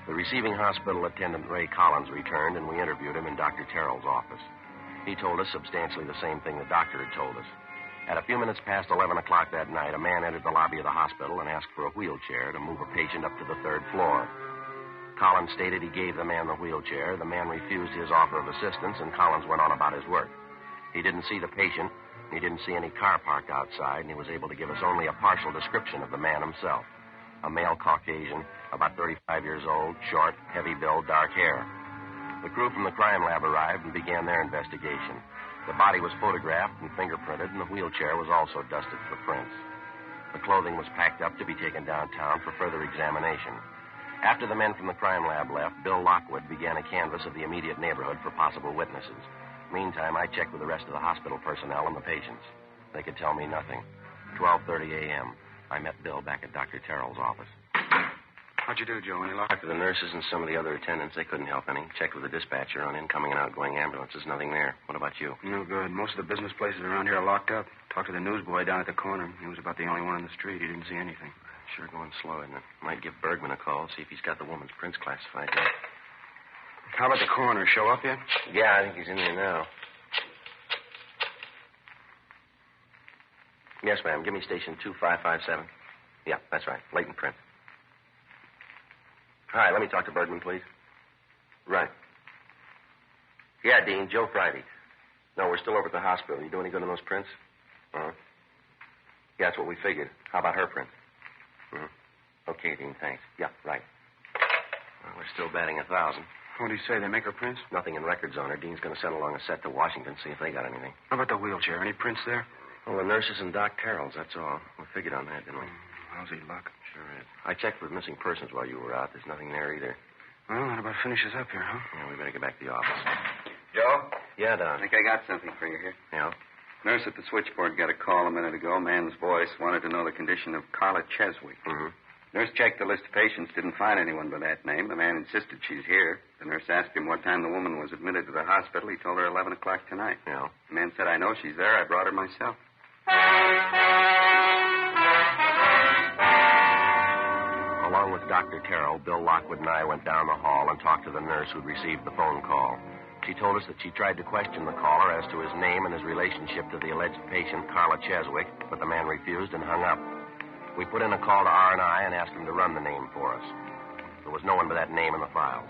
The receiving hospital attendant, Ray Collins, returned, and we interviewed him in Dr. Terrell's office. He told us substantially the same thing the doctor had told us. At a few minutes past 11 o'clock that night, a man entered the lobby of the hospital and asked for a wheelchair to move a patient up to the 3rd floor. Collins stated he gave the man the wheelchair. The man refused his offer of assistance, and Collins went on about his work. He didn't see the patient. He didn't see any car parked outside, and he was able to give us only a partial description of the man himself. A male Caucasian, about 35 years old, short, heavy-build, dark hair. The crew from the crime lab arrived and began their investigation. The body was photographed and fingerprinted, and the wheelchair was also dusted for prints. The clothing was packed up to be taken downtown for further examination. After the men from the crime lab left, Bill Lockwood began a canvass of the immediate neighborhood for possible witnesses. Meantime, I checked with the rest of the hospital personnel and the patients. They could tell me nothing. 12:30 a.m., I met Bill back at Dr. Terrell's office. How'd you do, Joe? Any luck? Talked to the nurses and some of the other attendants. They couldn't help any. Checked with the dispatcher on incoming and outgoing ambulances. Nothing there. What about you? No good. Most of the business places around here are locked up. Talked to the newsboy down at the corner. He was about the only one on the street. He didn't see anything. Sure going slow, isn't it? Might give Bergman a call, see if he's got the woman's prints classified yet. How about the coroner? Show up yet? Yeah, I think he's in there now. Yes, ma'am. Give me station 2557. Yeah, that's right. Latent print. Hi, let me talk to Bergman, please. Right. Yeah, Dean, Joe Friday. No, we're still over at the hospital. You do any good on those prints? Uh-huh. Yeah, that's what we figured. How about her print? Okay, Dean, thanks. Yeah, right. Well, we're still batting 1,000. What do you say? They make her prints? Nothing in records on her. Dean's going to send along a set to Washington, see if they got anything. How about the wheelchair? Any prints there? Well, the nurses and Doc Terrell's, that's all. We figured on that, didn't we? Lousy luck. Sure is. I checked with missing persons while you were out. There's nothing there either. Well, that about finishes up here, huh? Yeah, we better get back to the office. Joe? Yeah, I Don. think I got something for you here. Yeah? Nurse at the switchboard got a call a minute ago. Man's voice wanted to know the condition of Carla Cheswick. Mm-hmm. Nurse checked the list of patients, didn't find anyone by that name. The man insisted she's here. The nurse asked him what time the woman was admitted to the hospital. He told her 11 o'clock tonight. Yeah. The man said, I know she's there. I brought her myself. Along with Dr. Terrell, Bill Lockwood and I went down the hall and talked to the nurse who'd received the phone call. She told us that she tried to question the caller as to his name and his relationship to the alleged patient, Carla Cheswick, but the man refused and hung up. We put in a call to R&I and asked him to run the name for us. There was no one with that name in the files.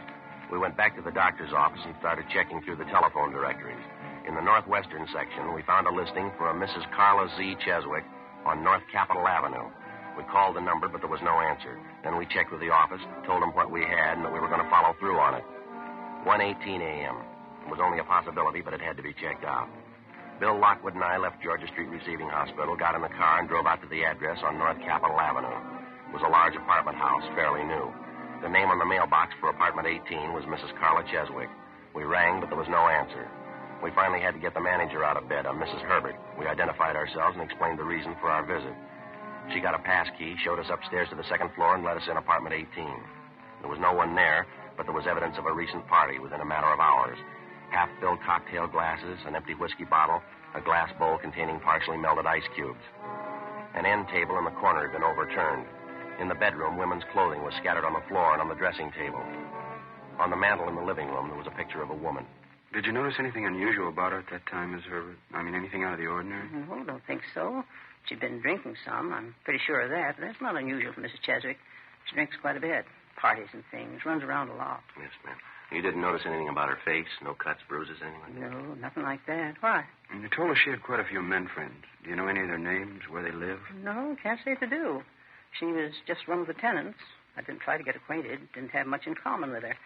We went back to the doctor's office and started checking through the telephone directories. In the northwestern section, we found a listing for a Mrs. Carla Z. Cheswick on North Capitol Avenue. We called the number, but there was no answer. Then we checked with the office, told them what we had, and that we were going to follow through on it. 1:18 a.m. It was only a possibility, but it had to be checked out. Bill Lockwood and I left Georgia Street Receiving Hospital, got in the car, and drove out to the address on North Capitol Avenue. It was a large apartment house, fairly new. The name on the mailbox for apartment 18 was Mrs. Carla Cheswick. We rang, but there was no answer. We finally had to get the manager out of bed, a Mrs. Herbert. We identified ourselves and explained the reason for our visit. She got a pass key, showed us upstairs to the second floor, and let us in apartment 18. There was no one there, but there was evidence of a recent party within a matter of hours. Half-filled cocktail glasses, an empty whiskey bottle, a glass bowl containing partially melted ice cubes. An end table in the corner had been overturned. In the bedroom, women's clothing was scattered on the floor and on the dressing table. On the mantel in the living room, there was a picture of a woman. Did you notice anything unusual about her at that time, Miss Herbert? I mean, anything out of the ordinary? No, don't think so. She'd been drinking some. I'm pretty sure of that. But that's not unusual for Mrs. Cheswick. She drinks quite a bit. Parties and things. Runs around a lot. Yes, ma'am. You didn't notice anything about her face? No cuts, bruises, anything like that? No, nothing like that. Why? And you told us she had quite a few men friends. Do you know any of their names, where they live? No, can't say to do. She was just one of the tenants. I didn't try to get acquainted. Didn't have much in common with her.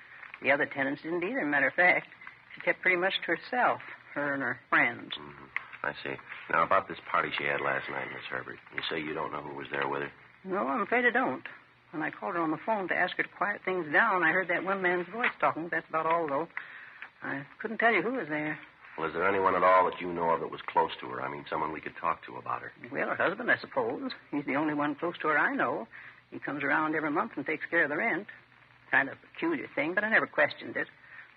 The other tenants didn't either, matter of fact. She kept pretty much to herself, her and her friends. Mm-hmm. I see. Now, about this party she had last night, Miss Herbert. You say you don't know who was there with her? No, I'm afraid I don't. When I called her on the phone to ask her to quiet things down, I heard that one man's voice talking. That's about all, though. I couldn't tell you who was there. Well, is there anyone at all that you know of that was close to her? I mean, someone we could talk to about her. Well, her husband, I suppose. He's the only one close to her I know. He comes around every month and takes care of the rent. Kind of a peculiar thing, but I never questioned it.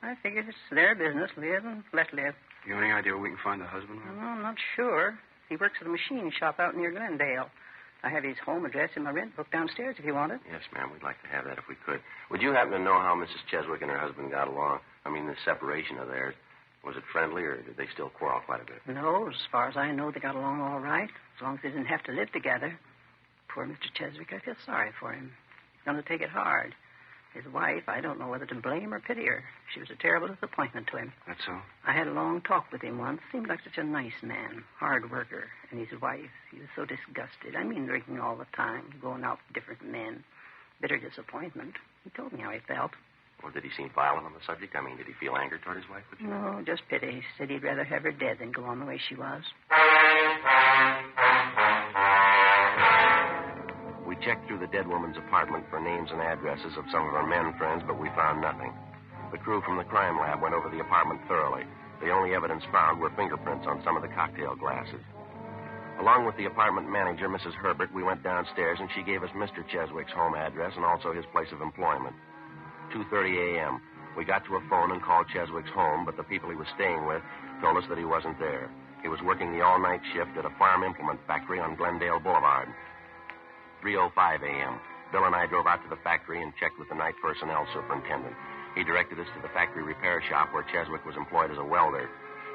I figured it's their business, live and let live. You have any idea where we can find the husband? No, I'm not sure. He works at a machine shop out near Glendale. I have his home address in my rent book downstairs if you want it. Yes, ma'am. We'd like to have that if we could. Would you happen to know how Mrs. Cheswick and her husband got along? I mean, the separation of theirs. Was it friendly, or did they still quarrel quite a bit? No, as far as I know, they got along all right, as long as they didn't have to live together. Poor Mr. Cheswick, I feel sorry for him. He's going to take it hard. His wife, I don't know whether to blame or pity her. She was a terrible disappointment to him. That's so? I had a long talk with him once. Seemed like such a nice man, hard worker. And his wife, he was so disgusted. I mean, drinking all the time, going out with different men. Bitter disappointment. He told me how he felt. Well, did he seem violent on the subject? I mean, did he feel anger toward his wife? No, just pity. He said he'd rather have her dead than go on the way she was. We checked through the dead woman's apartment for names and addresses of some of her men friends, but we found nothing. The crew from the crime lab went over the apartment thoroughly. The only evidence found were fingerprints on some of the cocktail glasses. Along with the apartment manager, Mrs. Herbert, we went downstairs, and she gave us Mr. Cheswick's home address and also his place of employment. 2:30 a.m. We got to a phone and called Cheswick's home, but the people he was staying with told us that he wasn't there. He was working the all-night shift at a farm implement factory on Glendale Boulevard. 3:05 a.m. Bill and I drove out to the factory and checked with the night personnel superintendent. He directed us to the factory repair shop where Cheswick was employed as a welder.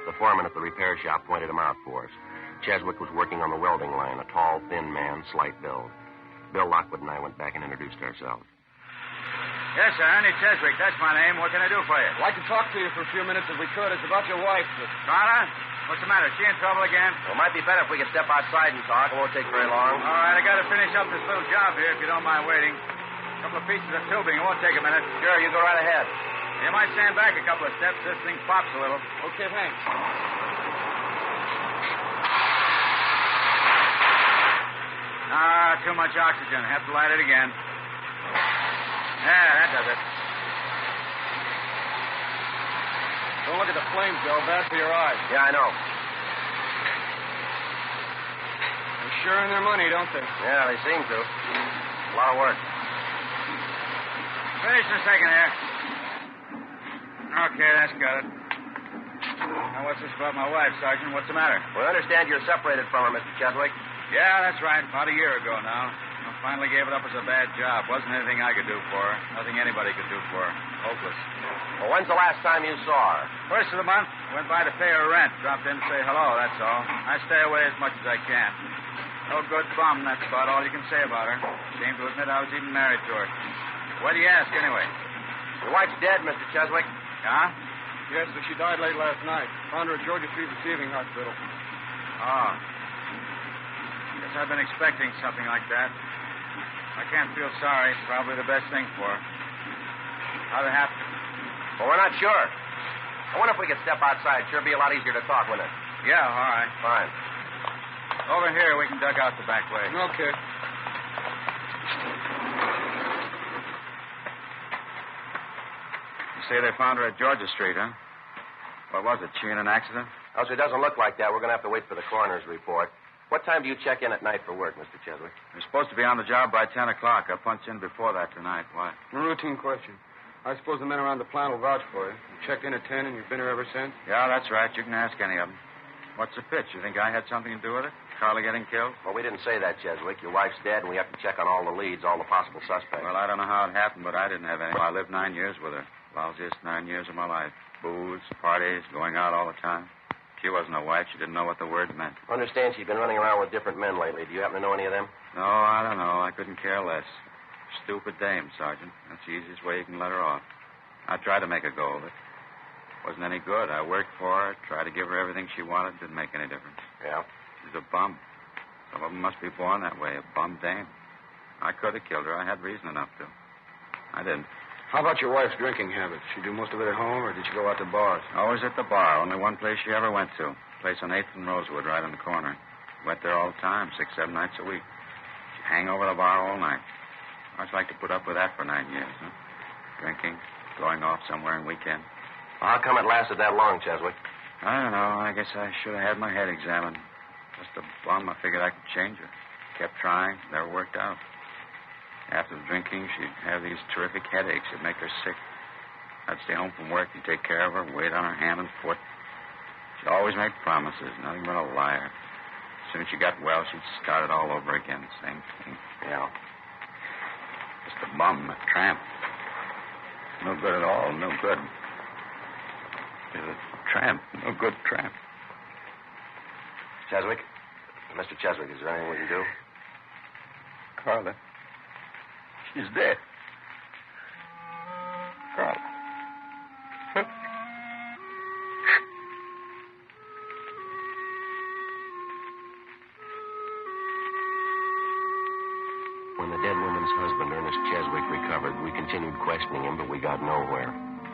The foreman at the repair shop pointed him out for us. Cheswick was working on the welding line, a tall, thin man, slight build. Bill Lockwood and I went back and introduced ourselves. Yes, sir, Andy Cheswick. That's my name. What can I do for you? I'd like to talk to you for a few minutes if we could. It's about your wife. Carla? What's the matter? She in trouble again? Well, it might be better if we could step outside and talk. It won't take very long. All right, I got to finish up this little job here if you don't mind waiting. A couple of pieces of tubing. It won't take a minute. Sure, you go right ahead. You might stand back a couple of steps. This thing pops a little. Okay, thanks. Too much oxygen. Have to light it again. Yeah, that does it. Don't look at the flames, Joe. Bad for your eyes. Yeah, I know. They're sure earn their money, don't they? Yeah, they seem to. A lot of work. Finish in a second here. Okay, that's got it. Now, what's this about my wife, Sergeant? What's the matter? We understand you're separated from her, Mr. Cheswick. Yeah, that's right. About a year ago now. I finally gave it up as a bad job. Wasn't anything I could do for her. Nothing anybody could do for her. Hopeless. Well, when's the last time you saw her? First of the month. Went by to pay her rent. Dropped in to say hello, that's all. I stay away as much as I can. No good bum, that's about all you can say about her. Ashamed to admit I was even married to her. Why do you ask, anyway? Your wife's dead, Mr. Cheswick. Huh? Yes, but she died late last night. Found her at Georgia Street Receiving Hospital. Oh. Guess I've been expecting something like that. I can't feel sorry. It's probably the best thing for her. How'd it happen? Well, we're not sure. I wonder if we could step outside. Sure be a lot easier to talk, wouldn't it? Yeah, all right. Fine. Over here, we can duck out the back way. Okay. You say they found her at Georgia Street, huh? What was it? She in an accident? Oh, so it doesn't look like that. We're going to have to wait for the coroner's report. What time do you check in at night for work, Mr. Cheswick? You're supposed to be on the job by 10 o'clock. I punched in before that tonight. Why? A routine question. I suppose the men around the plant will vouch for you. You checked in at 10 and you've been here ever since? Yeah, that's right. You can ask any of them. What's the pitch? You think I had something to do with it? Carla getting killed? Well, we didn't say that, Cheswick. Your wife's dead, and we have to check on all the leads, all the possible suspects. Well, I don't know how it happened, but I didn't have any. I lived 9 years with her. Lousiest 9 years of my life. Booze, parties, going out all the time. She wasn't a wife. She didn't know what the word meant. I understand she's been running around with different men lately. Do you happen to know any of them? No, I don't know. I couldn't care less. Stupid dame, Sergeant. That's the easiest way you can let her off. I tried to make a go of it. Wasn't any good. I worked for her, tried to give her everything she wanted. Didn't make any difference. Yeah? She's a bum. Some of them must be born that way, a bum dame. I could have killed her. I had reason enough to. I didn't. How about your wife's drinking habits? She do most of it at home, or did she go out to bars? Always at the bar. Only one place she ever went to. A place on 8th and Rosewood, right on the corner. Went there all the time, 6, 7 nights a week. She'd hang over the bar all night. How'd you like to put up with that for 9 years, huh? Drinking, going off somewhere on weekend. How come it lasted that long, Cheswick? I don't know. I guess I should have had my head examined. Just a bum. I figured I could change her. Kept trying. Never worked out. After the drinking, she'd have these terrific headaches. It'd make her sick. I'd stay home from work and take care of her, wait on her hand and foot. She'd always make promises, nothing but a liar. As soon as she got well, she'd start it all over again. Same thing. Yeah. Just a bum, a tramp. No good at all, no good. She's a tramp, no good tramp. Cheswick? Mr. Cheswick, is there anything we can do? Carla. She's dead. Carla. When the dead woman's husband, Ernest Cheswick, recovered, we continued questioning him, but we got nowhere.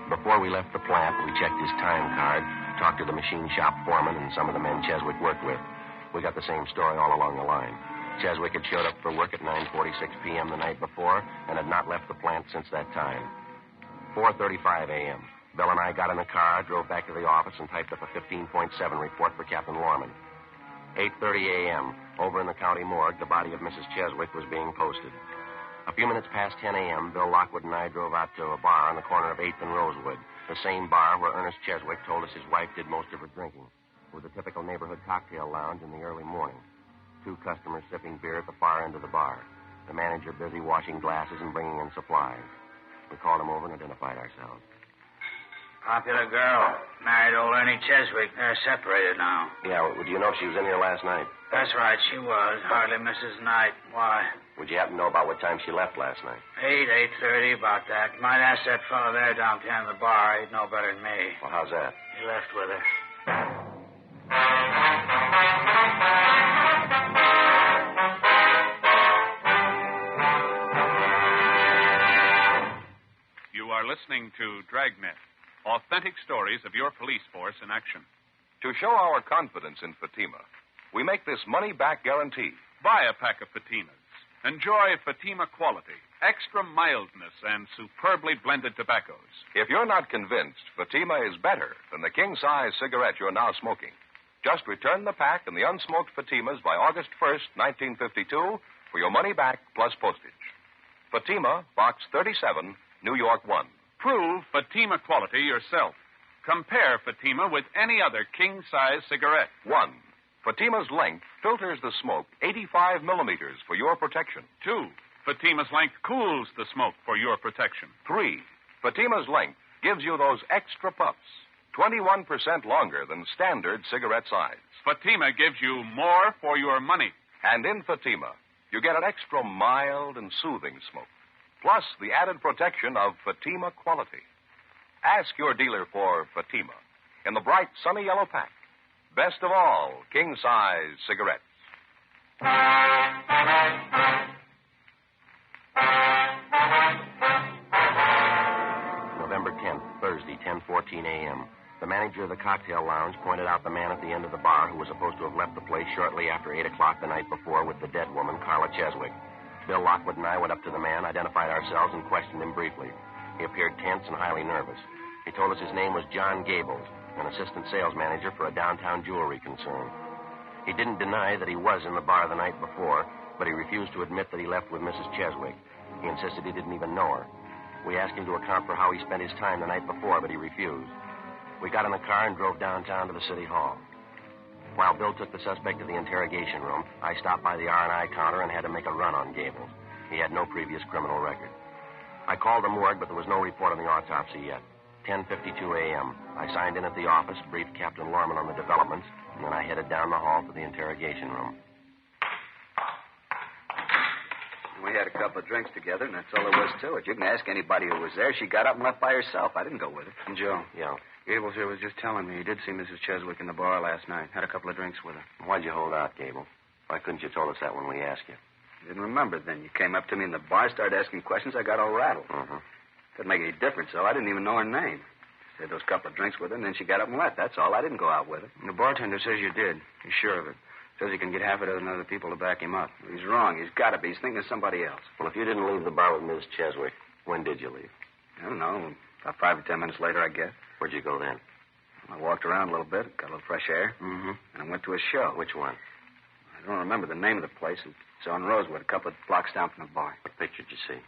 Before we left the plant, we checked his time card, talked to the machine shop foreman and some of the men Cheswick worked with. We got the same story all along the line. Cheswick had showed up for work at 9:46 p.m. the night before and had not left the plant since that time. 4:35 a.m. Bill and I got in the car, drove back to the office, and typed up a 15.7 report for Captain Lorman. 8:30 a.m. Over in the county morgue, the body of Mrs. Cheswick was being posted. A few minutes past 10 a.m., Bill Lockwood and I drove out to a bar on the corner of 8th and Rosewood, the same bar where Ernest Cheswick told us his wife did most of her drinking. It was a typical neighborhood cocktail lounge in the early morning. 2 customers sipping beer at the far end of the bar. The manager busy washing glasses and bringing in supplies. We called him over and identified ourselves. Popular girl. Married old Ernie Cheswick. They're separated now. Yeah, well, do you know if she was in here last night? That's right, she was. Hardly misses night. Why? Would you happen to know about what time she left last night? 8:30, about that. Might ask that fellow there down behind the bar. He'd know better than me. Well, how's that? He left with her. You are listening to Dragnet, authentic stories of your police force in action. To show our confidence in Fatima, we make this money-back guarantee. Buy a pack of Fatimas. Enjoy Fatima quality, extra mildness, and superbly blended tobaccos. If you're not convinced Fatima is better than the king-size cigarette you're now smoking, just return the pack and the unsmoked Fatimas by August 1st, 1952, for your money back plus postage. Fatima, Box 37, New York 1. Prove Fatima quality yourself. Compare Fatima with any other king-size cigarette. 1. Fatima's length filters the smoke 85 millimeters for your protection. 2. Fatima's length cools the smoke for your protection. 3. Fatima's length gives you those extra puffs, 21% longer than standard cigarette size. Fatima gives you more for your money. And in Fatima, you get an extra mild and soothing smoke, plus the added protection of Fatima quality. Ask your dealer for Fatima in the bright, sunny yellow pack. Best of all, king-size cigarettes. November 10th, Thursday, 10:14 a.m. The manager of the cocktail lounge pointed out the man at the end of the bar who was supposed to have left the place shortly after 8 o'clock the night before with the dead woman, Carla Cheswick. Bill Lockwood and I went up to the man, identified ourselves, and questioned him briefly. He appeared tense and highly nervous. He told us his name was John Gables, an assistant sales manager for a downtown jewelry concern. He didn't deny that he was in the bar the night before, but he refused to admit that he left with Mrs. Cheswick. He insisted he didn't even know her. We asked him to account for how he spent his time the night before, but he refused. We got in the car and drove downtown to the city hall. While Bill took the suspect to the interrogation room, I stopped by the R&I counter and had to make a run on Gables. He had no previous criminal record. I called the morgue, but there was no report on the autopsy yet. 10:52 a.m. I signed in at the office, briefed Captain Lorman on the developments, and then I headed down the hall to the interrogation room. We had a couple of drinks together, and that's all there was to it. You can ask anybody who was there. She got up and left by herself. I didn't go with her. Joe. Yeah. Gables here was just telling me he did see Mrs. Cheswick in the bar last night. Had a couple of drinks with her. Why'd you hold out, Gable? Why couldn't you told us that when we asked you? You didn't remember then. You came up to me in the bar, started asking questions. I got all rattled. Mm-hmm. Couldn't make any difference, though. I didn't even know her name. She had those couple of drinks with her, and then she got up and left. That's all. I didn't go out with her. And the bartender says you did. He's sure of it. Says he can get half a dozen other people to back him up. He's wrong. He's got to be. He's thinking of somebody else. Well, if you didn't leave the bar with Miss Cheswick, when did you leave? I don't know. About 5 or 10 minutes later, I guess. Where'd you go then? I walked around a little bit, got a little fresh air, Mm-hmm. and I went to a show. Which one? I don't remember the name of the place. It's on Rosewood, a couple of blocks down from the bar. What picture did you see?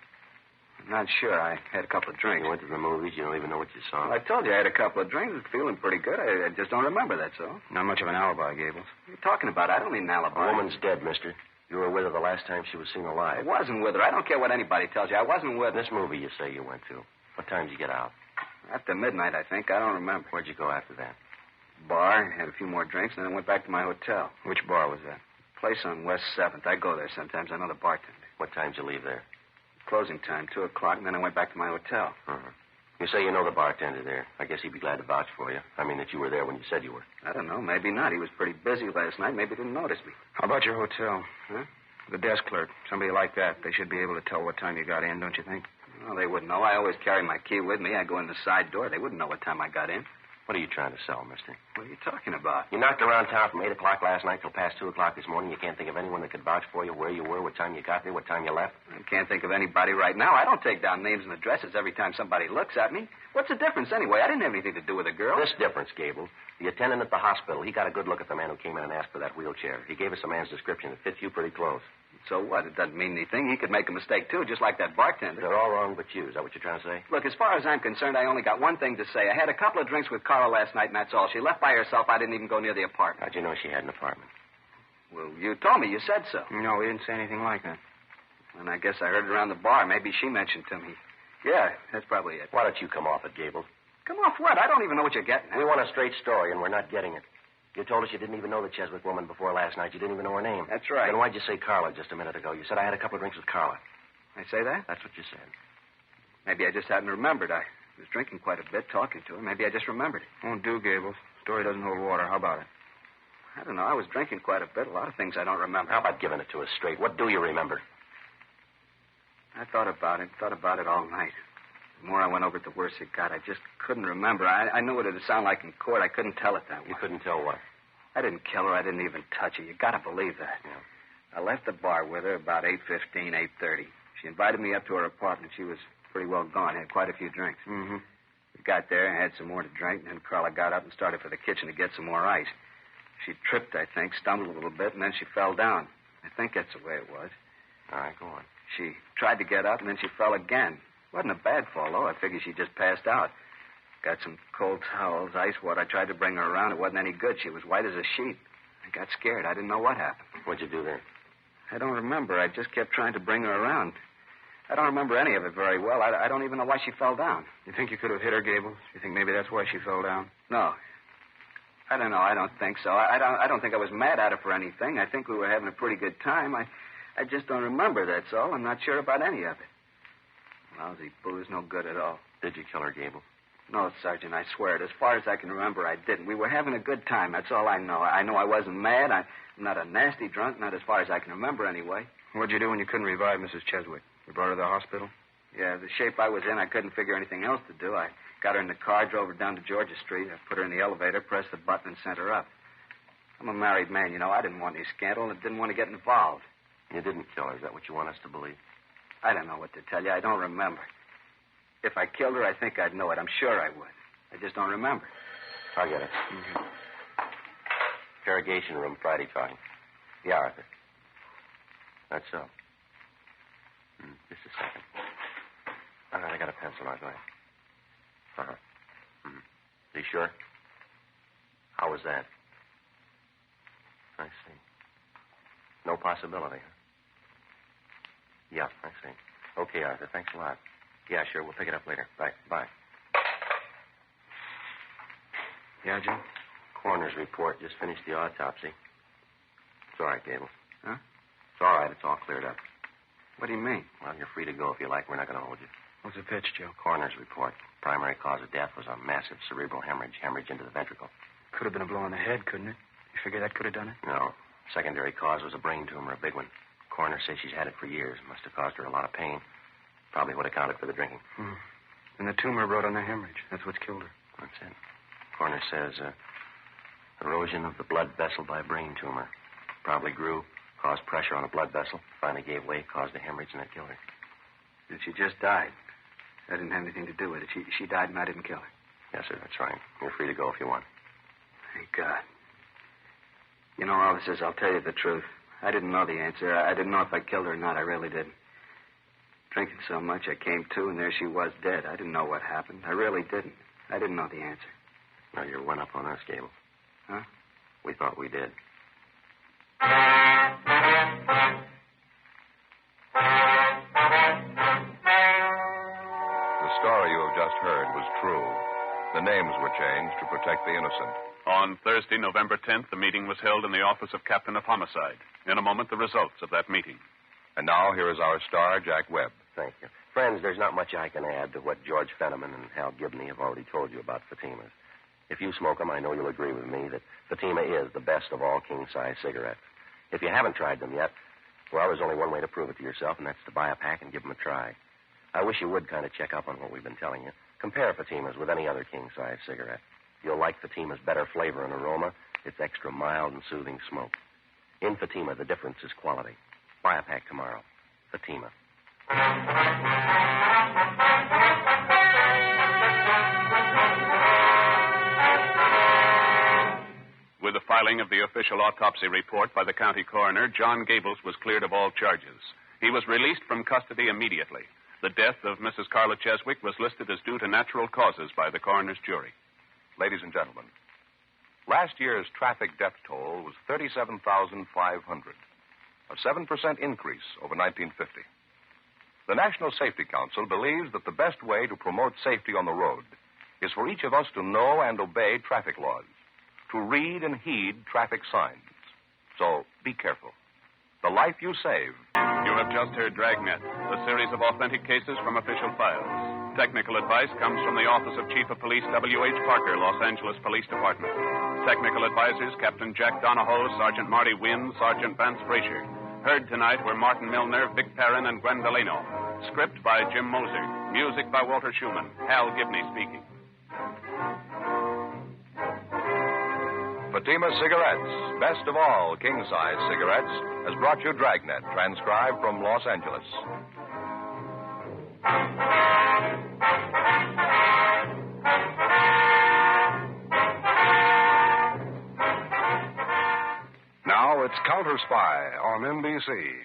I'm not sure. I had a couple of drinks. You went to the movies. You don't even know what you saw. Well, I told you I had a couple of drinks. I was feeling pretty good. I just don't remember, that's all. Not much of an alibi, Gables. What are you talking about? I don't need an alibi. A woman's dead, mister. You were with her the last time she was seen I alive. wasn't with her. I don't care what anybody tells you. I wasn't with her. This movie you say you went to. What time did you get out? After midnight, I think. I don't remember. Where'd you go after that? Bar, had a few more drinks, and then I went back to my hotel. Which bar was that? Place on West 7th. I go there sometimes. I know the bartender. What time did you leave there? Closing time, 2 o'clock, and then I went back to my hotel. Uh-huh. You say you know the bartender there. I guess he'd be glad to vouch for you. I mean, that you were there when you said you were. I don't know. Maybe not. He was pretty busy last night. Maybe he didn't notice me. How about your hotel? Huh? The desk clerk. Somebody like that. They should be able to tell what time you got in, don't you think? Well, they wouldn't know. I always carry my key with me. I go in the side door. They wouldn't know what time I got in. What are you trying to sell, mister? What are you talking about? You knocked around town from 8 o'clock last night till past 2 o'clock this morning. You can't think of anyone that could vouch for you, where you were, what time you got there, what time you left? I can't think of anybody right now. I don't take down names and addresses every time somebody looks at me. What's the difference anyway? I didn't have anything to do with the girl. This difference, Gable. The attendant at the hospital, he got a good look at the man who came in and asked for that wheelchair. He gave us a man's description. It fits you pretty close. So what? It doesn't mean anything. He could make a mistake, too, just like that bartender. They're all wrong but you. Is that what you're trying to say? Look, as far as I'm concerned, I only got one thing to say. I had a couple of drinks with Carla last night, and that's all. She left by herself. I didn't even go near the apartment. How'd you know she had an apartment? Well, you told me. You said so. No, we didn't say anything like that. And I guess I heard it around the bar. Maybe she mentioned to me. Yeah, that's probably it. Why don't you come off it, Gable? Come off what? I don't even know what you're getting at. We want a straight story, and we're not getting it. You told us you didn't even know the Cheswick woman before last night. You didn't even know her name. That's right. Then why'd you say Carla just a minute ago? You said I had a couple of drinks with Carla. I say that? That's what you said. Maybe I just hadn't remembered. I was drinking quite a bit, talking to her. Maybe I just remembered it. Won't do, Gables. Story doesn't hold water. How about it? I don't know. I was drinking quite a bit. A lot of things I don't remember. How about giving it to us straight? What do you remember? I thought about it all night. The more I went over it, the worse it got. I just couldn't remember. I knew what it would sound like in court. I couldn't tell it that way. You couldn't tell what? I didn't kill her. I didn't even touch her. You got to believe that. Yeah. I left the bar with her about 8:15, 8:30. She invited me up to her apartment. She was pretty well gone. Had quite a few drinks. Mm-hmm. We got there and had some more to drink, and then Carla got up and started for the kitchen to get some more ice. She tripped, I think, stumbled a little bit, and then she fell down. I think that's the way it was. All right, go on. She tried to get up, and then she fell again. Wasn't a bad fall, though. I figured she just passed out. Got some cold towels, ice water. I tried to bring her around. It wasn't any good. She was white as a sheet. I got scared. I didn't know what happened. What'd you do then? I don't remember. I just kept trying to bring her around. I don't remember any of it very well. I don't even know why she fell down. You think you could have hit her, Gables? You think maybe that's why she fell down? No. I don't know. I don't think so. I don't think I was mad at her for anything. I think we were having a pretty good time. I just don't remember, that's all. I'm not sure about any of it. Lousy booze, no good at all. Did you kill her, Gable? No, Sergeant, I swear it. As far as I can remember, I didn't. We were having a good time. That's all I know. I know I wasn't mad. I'm not a nasty drunk, not as far as I can remember anyway. What'd you do when you couldn't revive Mrs. Cheswick? You brought her to the hospital? Yeah, the shape I was in, I couldn't figure anything else to do. I got her in the car, drove her down to Georgia Street. I put her in the elevator, pressed the button, and sent her up. I'm a married man, you know. I didn't want any scandal and didn't want to get involved. You didn't kill her. Is that what you want us to believe? I don't know what to tell you. I don't remember. If I killed her, I think I'd know it. I'm sure I would. I just don't remember. I'll get it. Mm-hmm. Interrogation room, Friday talking. Yeah, Arthur. That's so. Just a second. All right, I got a pencil. Now, go ahead. Uh-huh. Mm-hmm. Are you sure? How was that? I see. No possibility, huh? Yeah, I see. Okay, Arthur. Thanks a lot. Yeah, sure. We'll pick it up later. Bye. Bye. Yeah, Jim? Coroner's report. Just finished the autopsy. It's all right, Gable. Huh? It's all right. It's all cleared up. What do you mean? Well, you're free to go if you like. We're not going to hold you. What's the pitch, Joe? Coroner's report. Primary cause of death was a massive cerebral hemorrhage into the ventricle. Could have been a blow on the head, couldn't it? You figure that could have done it? No. Secondary cause was a brain tumor, a big one. Coroner says she's had it for years. Must have caused her a lot of pain. Probably would have accounted for the drinking. And the tumor brought on the hemorrhage. That's what's killed her. That's it. Coroner says erosion of the blood vessel by brain tumor. Probably grew, caused pressure on a blood vessel, finally gave way, caused a hemorrhage, and it killed her. And she just died. That didn't have anything to do with it. She died and I didn't kill her. Yes, sir, that's right. You're free to go if you want. Thank God. You know, officers, I'll tell you the truth. I didn't know the answer. I didn't know if I killed her or not. I really didn't. Drinking so much, I came to, and there she was dead. I didn't know what happened. I really didn't. I didn't know the answer. No, you're one up on us, Gable. Huh? We thought we did. The story you have just heard was true. The names were changed to protect the innocent. On Thursday, November 10th, the meeting was held in the office of Captain of Homicide. In a moment, the results of that meeting. And now, here is our star, Jack Webb. Thank you. Friends, there's not much I can add to what George Fenneman and Hal Gibney have already told you about Fatima's. If you smoke them, I know you'll agree with me that Fatima is the best of all king-size cigarettes. If you haven't tried them yet, well, there's only one way to prove it to yourself, and that's to buy a pack and give them a try. I wish you would kind of check up on what we've been telling you. Compare Fatima's with any other king-size cigarette. You'll like Fatima's better flavor and aroma. It's extra mild and soothing smoke. In Fatima, the difference is quality. Buy a pack tomorrow. Fatima. With the filing of the official autopsy report by the county coroner, John Gables was cleared of all charges. He was released from custody immediately. The death of Mrs. Carla Cheswick was listed as due to natural causes by the coroner's jury. Ladies and gentlemen, last year's traffic death toll was 37,500, a 7% increase over 1950. The National Safety Council believes that the best way to promote safety on the road is for each of us to know and obey traffic laws, to read and heed traffic signs. So be careful. The life you save. You have just heard Dragnet, a series of authentic cases from official files. Technical advice comes from the Office of Chief of Police W.H. Parker, Los Angeles Police Department. Technical advisors Captain Jack Donahoe, Sergeant Marty Wynn, Sergeant Vance Frazier. Heard tonight were Martin Milner, Vic Perrin, and Gwen Delano. Script by Jim Moser. Music by Walter Schumann. Hal Gibney speaking. Fatima Cigarettes, best of all king-size cigarettes, has brought you Dragnet, transcribed from Los Angeles. Now it's Counter Spy on NBC.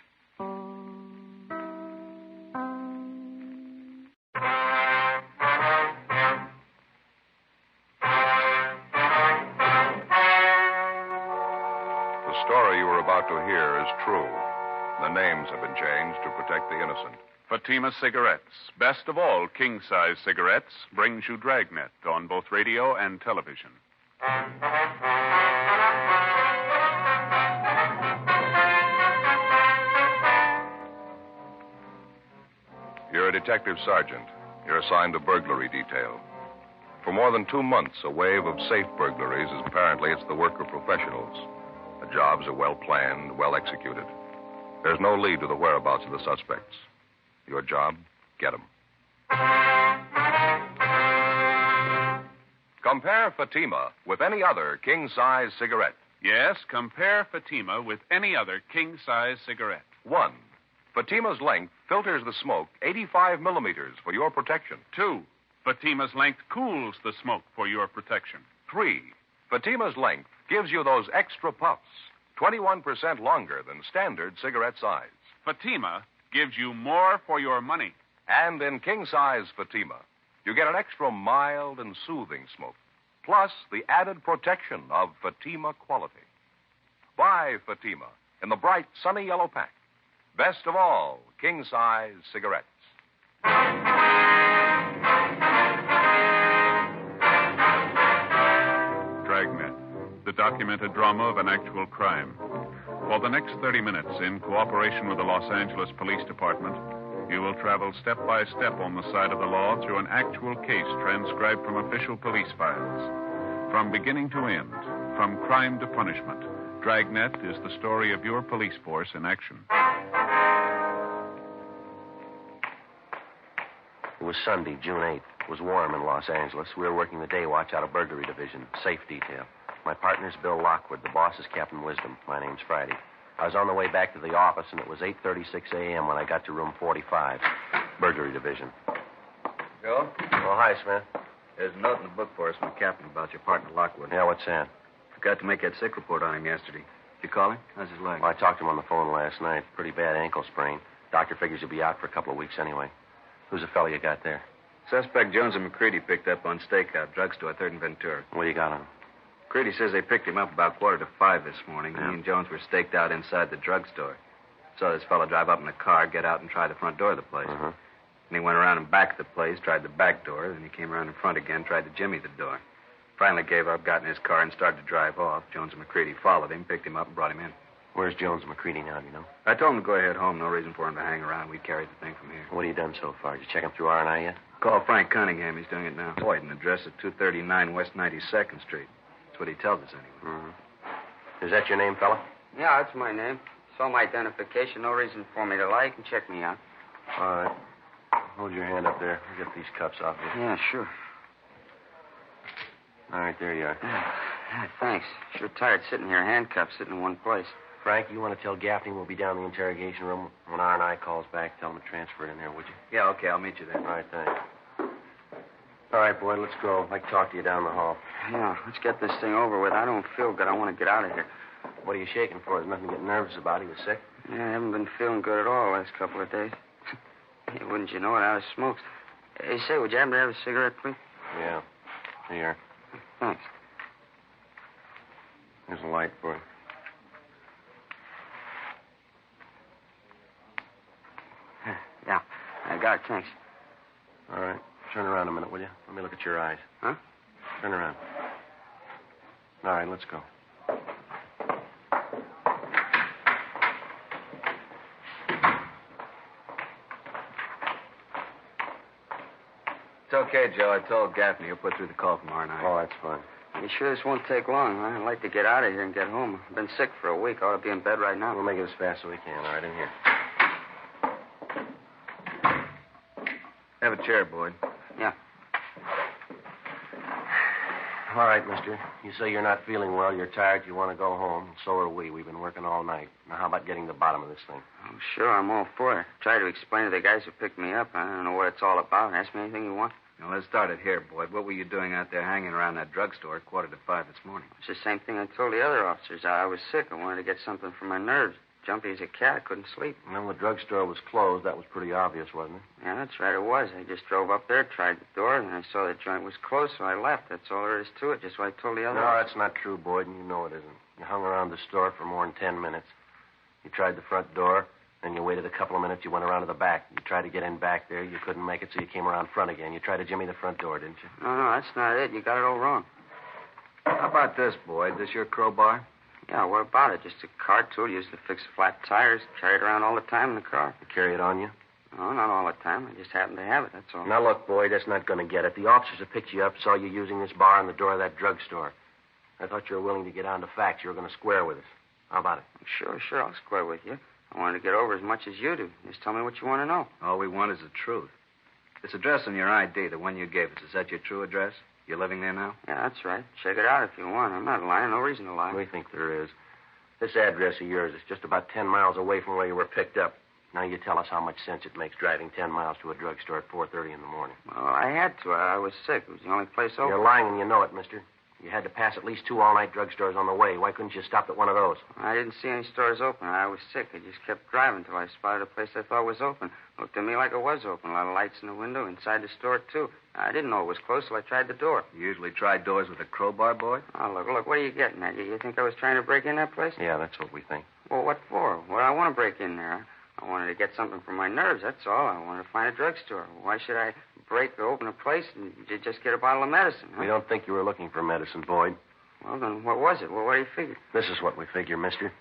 The story you are about to hear is true. The names have been changed to protect the innocent. Fatima Cigarettes, best of all king-size cigarettes, brings you Dragnet on both radio and television. You're a detective sergeant. You're assigned to burglary detail. For more than 2 months, a wave of safe burglaries is apparently it's the work of professionals. The jobs are well planned, well executed. There's no lead to the whereabouts of the suspects. Your job, get them. Compare Fatima with any other king-size cigarette. Yes, compare Fatima with any other king-size cigarette. 1. Fatima's length filters the smoke 85 millimeters for your protection. 2. Fatima's length cools the smoke for your protection. 3. Fatima's length gives you those extra puffs, 21% longer than standard cigarette size. Fatima gives you more for your money. And in king-size Fatima, you get an extra mild and soothing smoke, plus the added protection of Fatima quality. Buy Fatima in the bright, sunny yellow pack. Best of all, king-size cigarettes. the documented drama of an actual crime. For the next 30 minutes, in cooperation with the Los Angeles Police Department, you will travel step by step on the side of the law through an actual case transcribed from official police files. From beginning to end, from crime to punishment, Dragnet is the story of your police force in action. It was Sunday, June 8th. It was warm in Los Angeles. We were working the day watch out of burglary division, safe detail. My partner's Bill Lockwood. The boss is Captain Wisdom. My name's Friday. I was on the way back to the office, and it was 8:36 a.m. when I got to room 45, burglary division. Bill? Oh, hi, Smith. There's a note in the book for us from the captain about your partner, Lockwood. Yeah, what's that? Forgot to make that sick report on him yesterday. Did you call him? How's his leg? Well, I talked to him on the phone last night. Pretty bad ankle sprain. Doctor figures he'll be out for a couple of weeks anyway. Who's the fellow you got there? Suspect Jones and McCready picked up on stakeout, drugstore, 3rd and Ventura. What do you got on him? McCready says they picked him up about 4:45 this morning. Yeah. He and Jones were staked out inside the drugstore. Saw this fellow drive up in a car, get out, and try the front door of the place. Uh-huh. And he went around and back of the place, tried the back door, then he came around in front again, tried to jimmy the door. Finally gave up, got in his car, and started to drive off. Jones and McCready followed him, picked him up, and brought him in. Where's Jones and McCready now, do you know? I told him to go ahead home. No reason for him to hang around. We carried the thing from here. What have you done so far? Did you check him through R&I yet? Call Frank Cunningham. He's doing it now. Boyd, an address at 239 West 92nd Street. That's what he tells us, anyway. Mm-hmm. Is that your name, fella? Yeah, that's my name. Saw my identification. No reason for me to lie. You can check me out. All right. Hold your hand up there. I'll get these cuffs off you. Yeah, sure. All right, there you are. Yeah, thanks. Sure tired sitting here handcuffed, sitting in one place. Frank, you want to tell Gaffney we'll be down in the interrogation room when R&I calls back? Tell him to transfer it in there, would you? Yeah, okay. I'll meet you there. All right, thanks. All right, Boyd, let's go. I'd like to talk to you down the hall. Yeah, let's get this thing over with. I don't feel good. I want to get out of here. What are you shaking for? There's nothing to get nervous about. He was sick. Yeah, I haven't been feeling good at all the last couple of days. Hey, wouldn't you know it? I was smoked. Hey, say, would you happen to have a cigarette, please? Yeah. Here. Thanks. There's a light for you. Yeah, I got it. Thanks. All right. Turn around a minute, will you? Let me look at your eyes. Huh? Turn around. All right, let's go. It's okay, Joe. I told Gaffney he'll put through the call from R&I. Oh, that's fine. You sure this won't take long? Huh? I'd like to get out of here and get home. I've been sick for a week. I ought to be in bed right now. We'll make it as fast as we can. All right, in here. Have a chair, Boyd. Yeah. All right, mister. You say you're not feeling well, you're tired, you want to go home. So are we. We've been working all night. Now, how about getting to the bottom of this thing? Oh, sure, I'm all for it. Try to explain to the guys who picked me up. I don't know what it's all about. Ask me anything you want. Now, let's start it here, Boyd. What were you doing out there hanging around that drugstore at 4:45 this morning? It's the same thing I told the other officers. I was sick. I wanted to get something for my nerves. Jumpy as a cat. I couldn't sleep. Well, the drugstore was closed. That was pretty obvious, wasn't it? Yeah, that's right. It was. I just drove up there, tried the door, and I saw the joint was closed, so I left. That's all there is to it. Just what I told the other No, officers. that's not true, Boyd, and you know it isn't. You hung around the store for more than 10 minutes. You tried the front door, then you waited a couple of minutes. You went around to the back. You tried to get in back there. You couldn't make it, so you came around front again. You tried to jimmy the front door, didn't you? No, that's not it. You got it all wrong. How about this, Boyd? This your crowbar? Yeah, what about it? Just a car tool used to fix flat tires. Carry it around all the time in the car. You carry it on you? No, not all the time. I just happen to have it, that's all. Now, look, Boyd, that's not going to get it. The officers that picked you up saw you using this bar on the door of that drugstore. I thought you were willing to get down to facts. You were going to square with us. How about it? Sure, I'll square with you. I wanted to get over as much as you do. Just tell me what you want to know. All we want is the truth. This address on your ID, the one you gave us, is that your true address? You're living there now? Yeah, that's right. Check it out if you want. I'm not lying. No reason to lie. We think there is. This address of yours is just about 10 miles away from where you were picked up. Now you tell us how much sense it makes driving 10 miles to a drugstore at 4:30 in the morning. Well, I had to. I was sick. It was the only place open. You're lying and you know it, mister. You had to pass at least 2 all-night drugstores on the way. Why couldn't you stop at one of those? I didn't see any stores open. I was sick. I just kept driving till I spotted a place I thought was open. Looked to me like it was open. A lot of lights in the window. Inside the store, too. I didn't know it was closed, so I tried the door. You usually try doors with a crowbar, Boyd? Oh, look, what are you getting at? You think I was trying to break in that place? Yeah, that's what we think. Well, what for? Well, I want to break in there. I wanted to get something for my nerves, that's all. I wanted to find a drugstore. Why should I break or open a place and just get a bottle of medicine? Huh? We don't think you were looking for medicine, Boyd. Well, then what was it? Well, what do you figure? This is what we figure, mister.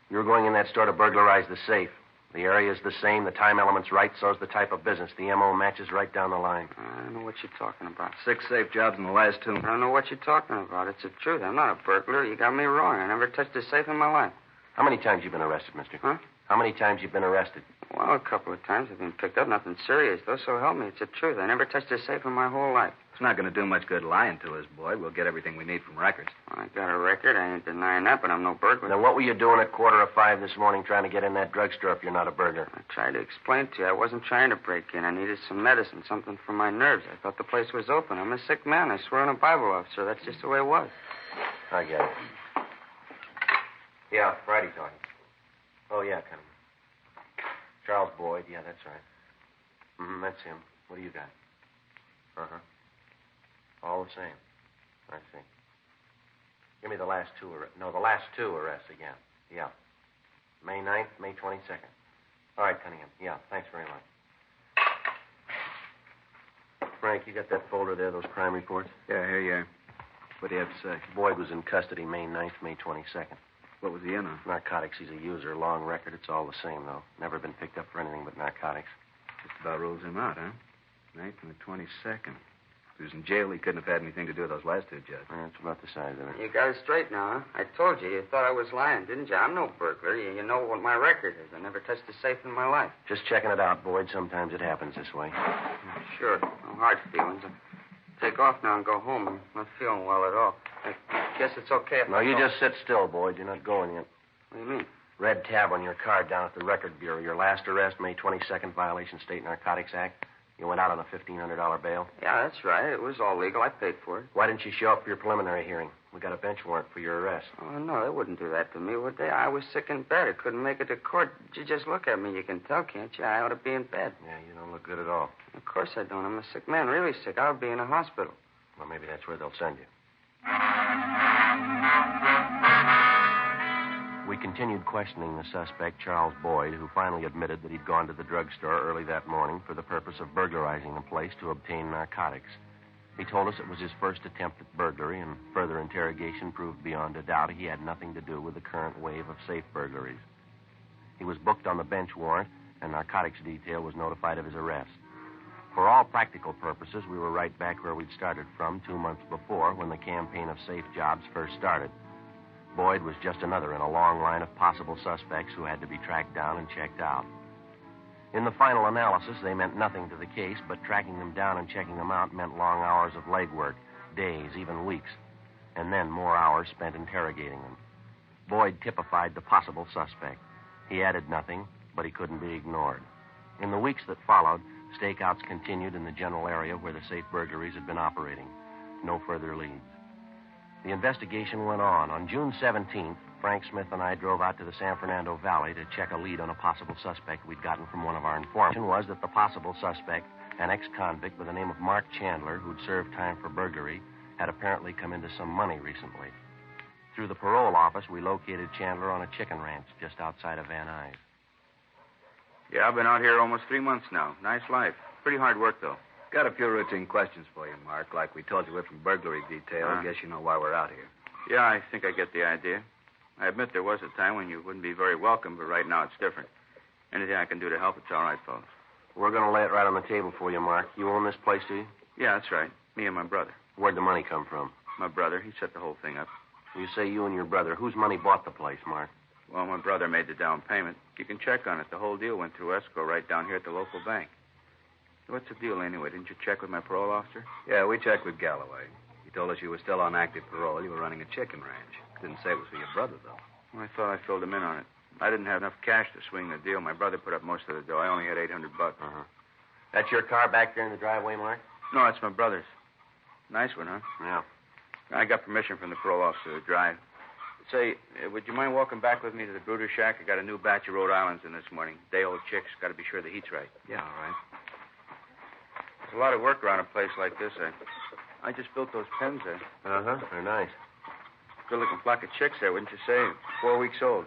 You were going in that store to burglarize the safe. The area's the same, the time element's right, so's the type of business. The M.O. matches right down the line. I don't know what you're talking about. 6 safe jobs in the last 2. I don't know what you're talking about. It's the truth. I'm not a burglar. You got me wrong. I never touched a safe in my life. How many times you been arrested, mister? Huh? How many times you been arrested? Well, a couple of times I've been picked up. Nothing serious, though, so help me. It's the truth. I never touched a safe in my whole life. It's not going to do much good lying to us, Boyd. We'll get everything we need from records. Well, I got a record. I ain't denying that, but I'm no burglar. Then what were you doing at 4:45 this morning trying to get in that drugstore if you're not a burglar? I tried to explain to you. I wasn't trying to break in. I needed some medicine, something for my nerves. I thought the place was open. I'm a sick man. I swear on a Bible officer. That's just the way it was. I get it. Yeah, Friday talking. Oh, yeah, Cunningham. Charles Boyd. Yeah, that's right. That's him. What do you got? Uh-huh. All the same. I see. Give me the last 2 arrests. No, the last 2 arrests again. Yeah. May 9th, May 22nd. All right, Cunningham. Yeah, thanks very much. Frank, you got that folder there, those crime reports? Yeah, here you are. What do you have to say? Boyd was in custody May 9th, May 22nd. What was he in on? Narcotics. He's a user. Long record. It's all the same, though. Never been picked up for anything but narcotics. Just about rules him out, huh? 9th and the 22nd. If he was in jail, he couldn't have had anything to do with those last 2 judges. That's about the size of it. You got it straight now, huh? I told you. You thought I was lying, didn't you? I'm no burglar. You know what my record is. I never touched a safe in my life. Just checking it out, Boyd. Sometimes it happens this way. Sure. No hard feelings. I'll take off now and go home. I'm not feeling well at all. I guess it's okay if No, you just sit still, Boyd. You're not going yet. What do you mean? Red tab on your card down at the Record Bureau. Your last arrest, May 22nd, violation State Narcotics Act. You went out on a $1,500 bail. Yeah, that's right. It was all legal. I paid for it. Why didn't you show up for your preliminary hearing? We got a bench warrant for your arrest. Oh, no, they wouldn't do that to me, would they? I was sick in bed. I couldn't make it to court. You just look at me. You can tell, can't you? I ought to be in bed. Yeah, you don't look good at all. Of course I don't. I'm a sick man, really sick. I'll be in a hospital. Well, maybe that's where they'll send you. We continued questioning the suspect, Charles Boyd, who finally admitted that he'd gone to the drugstore early that morning for the purpose of burglarizing the place to obtain narcotics. He told us it was his first attempt at burglary, and further interrogation proved beyond a doubt he had nothing to do with the current wave of safe burglaries. He was booked on the bench warrant, and narcotics detail was notified of his arrest. For all practical purposes, we were right back where we'd started from 2 months before, when the campaign of safe jobs first started. Boyd was just another in a long line of possible suspects who had to be tracked down and checked out. In the final analysis, they meant nothing to the case, but tracking them down and checking them out meant long hours of legwork, days, even weeks, and then more hours spent interrogating them. Boyd typified the possible suspect. He added nothing, but he couldn't be ignored. In the weeks that followed, stakeouts continued in the general area where the safe burglaries had been operating. No further leads. The investigation went on. On June 17th, Frank Smith and I drove out to the San Fernando Valley to check a lead on a possible suspect we'd gotten from one of our informants. The was that the possible suspect, an ex-convict by the name of Mark Chandler, who'd served time for burglary, had apparently come into some money recently. Through the parole office, we located Chandler on a chicken ranch just outside of Van Nuys. Yeah, I've been out here almost 3 months now. Nice life. Pretty hard work, though. Got a few routine questions for you, Mark. Like we told you, we're from burglary detail. I guess you know why we're out here. Yeah, I think I get the idea. I admit there was a time when you wouldn't be very welcome, but right now it's different. Anything I can do to help, it's all right, fellas. We're going to lay it right on the table for you, Mark. You own this place, do you? Yeah, that's right. Me and my brother. Where'd the money come from? My brother. He set the whole thing up. You say you and your brother. Whose money bought the place, Mark? Well, my brother made the down payment. You can check on it. The whole deal went through escrow right down here at the local bank. What's the deal, anyway? Didn't you check with my parole officer? Yeah, we checked with Galloway. He told us you were still on active parole. You were running a chicken ranch. Didn't say it was for your brother, though. Well, I thought I filled him in on it. I didn't have enough cash to swing the deal. My brother put up most of the dough. I only had $800. Uh-huh. That's your car back there in the driveway, Mark? No, it's my brother's. Nice one, huh? Yeah. I got permission from the parole officer to drive. Say, would you mind walking back with me to the Brooder Shack? I got a new batch of Rhode Islands in this morning. Day-old chicks. Got to be sure the heat's right. Yeah, all right. There's a lot of work around a place like this. I just built those pens there. Uh-huh. They're nice. Good-looking flock of chicks there, wouldn't you say? 4 weeks old.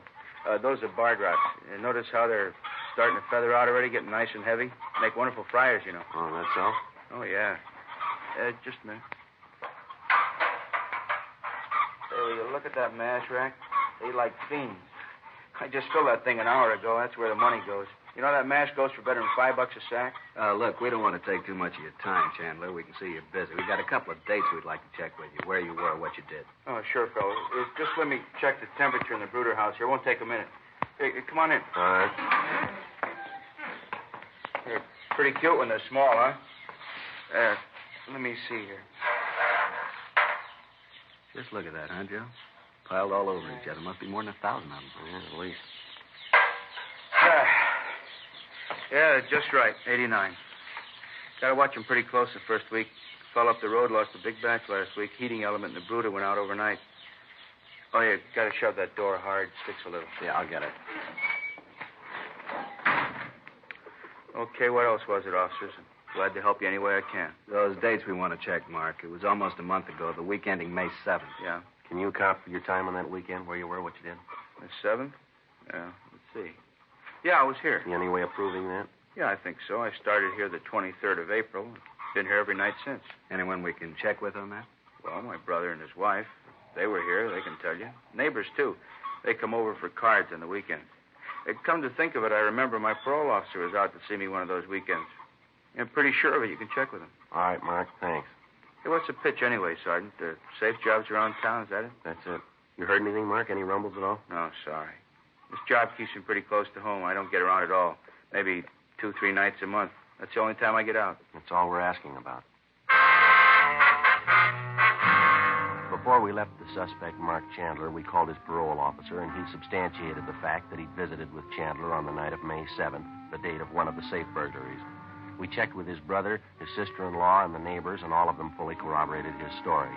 Those are barred rocks. Notice how they're starting to feather out already, getting nice and heavy? Make wonderful fryers, you know. Oh, that's all? Oh, yeah. Just a minute. will you look at that mash rack? They like fiends. I just filled that thing an hour ago. That's where the money goes. You know that mash goes for better than $5 a sack? Look, we don't want to take too much of your time, Chandler. We can see you're busy. We've got a couple of dates we'd like to check with you. Where you were, what you did. Oh, sure, fellas. Just let me check the temperature in the brooder house here. It won't take a minute. Hey, come on in. All right. They're pretty cute when they're small, huh? Let me see here. Just look at that, huh, Joe? Piled all over each other. Must be more than 1,000 of them. Yeah, at least. Yeah, just right. 89. Got to watch them pretty close the first week. Fell up the road, lost a big batch last week. Heating element in the brooder went out overnight. Oh, you got to shove that door hard. Sticks a little. Yeah, I'll get it. Okay, what else was it, officers? Glad to help you any way I can. Those dates we want to check, Mark. It was almost a month ago, the week ending May 7th. Yeah. Can you account for your time on that weekend, where you were, what you did? The 7th? Yeah, let's see. Yeah, I was here. Any way of proving that? Yeah, I think so. I started here the 23rd of April. Been here every night since. Anyone we can check with on that? Well, my brother and his wife. They were here, they can tell you. Neighbors, too. They come over for cards on the weekend. Come to think of it, I remember my parole officer was out to see me one of those weekends. I'm pretty sure of it. You can check with him. All right, Mark, thanks. Hey, what's the pitch anyway, Sergeant? Safe jobs around town, is that it? That's it. You heard anything, Mark? Any rumbles at all? No, sorry. This job keeps me pretty close to home. I don't get around at all. Maybe 2-3 nights a month. That's the only time I get out. That's all we're asking about. Before we left the suspect, Mark Chandler, we called his parole officer, and he substantiated the fact that he'd visited with Chandler on the night of May 7th, the date of one of the safe burglaries. We checked with his brother, his sister-in-law, and the neighbors, and all of them fully corroborated his story.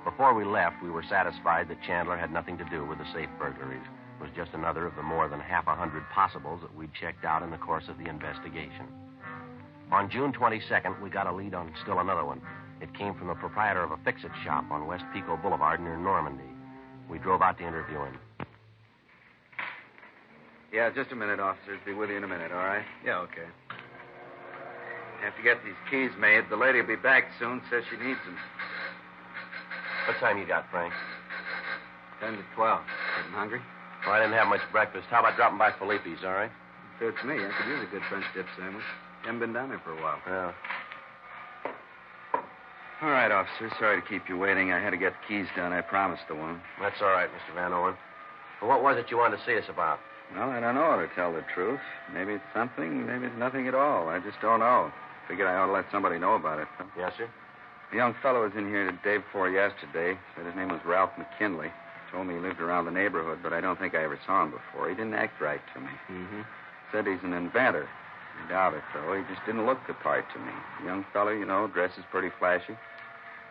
Before we left, we were satisfied that Chandler had nothing to do with the safe burglaries. It was just another of the more than 100 possibles that we'd checked out in the course of the investigation. On June 22nd, we got a lead on still another one. It came from the proprietor of a fix-it shop on West Pico Boulevard near Normandy. We drove out to interview him. Yeah, just a minute, officers. Be with you in a minute, all right? Yeah, okay. Have to get these keys made. The lady will be back soon. Says she needs them. What time you got, Frank? 10 to 12. Getting hungry? Well, I didn't have much breakfast. How about dropping by Felipe's, all right? Suits me. I could use a good French dip sandwich. Haven't been down there for a while. Yeah. All right, officer. Sorry to keep you waiting. I had to get the keys done. I promised the woman. That's all right, Mr. Van Owen. Well, what was it you wanted to see us about? Well, I don't know, to tell the truth. Maybe it's something, maybe it's nothing at all. I just don't know. Figured I ought to let somebody know about it. Yes, sir? A young fellow was in here the day before yesterday. Said his name was Ralph McKinley. Told me he lived around the neighborhood, but I don't think I ever saw him before. He didn't act right to me. Mm-hmm. Said he's an inventor. I doubt it, though. He just didn't look the part to me. A young fellow, you know, dresses pretty flashy.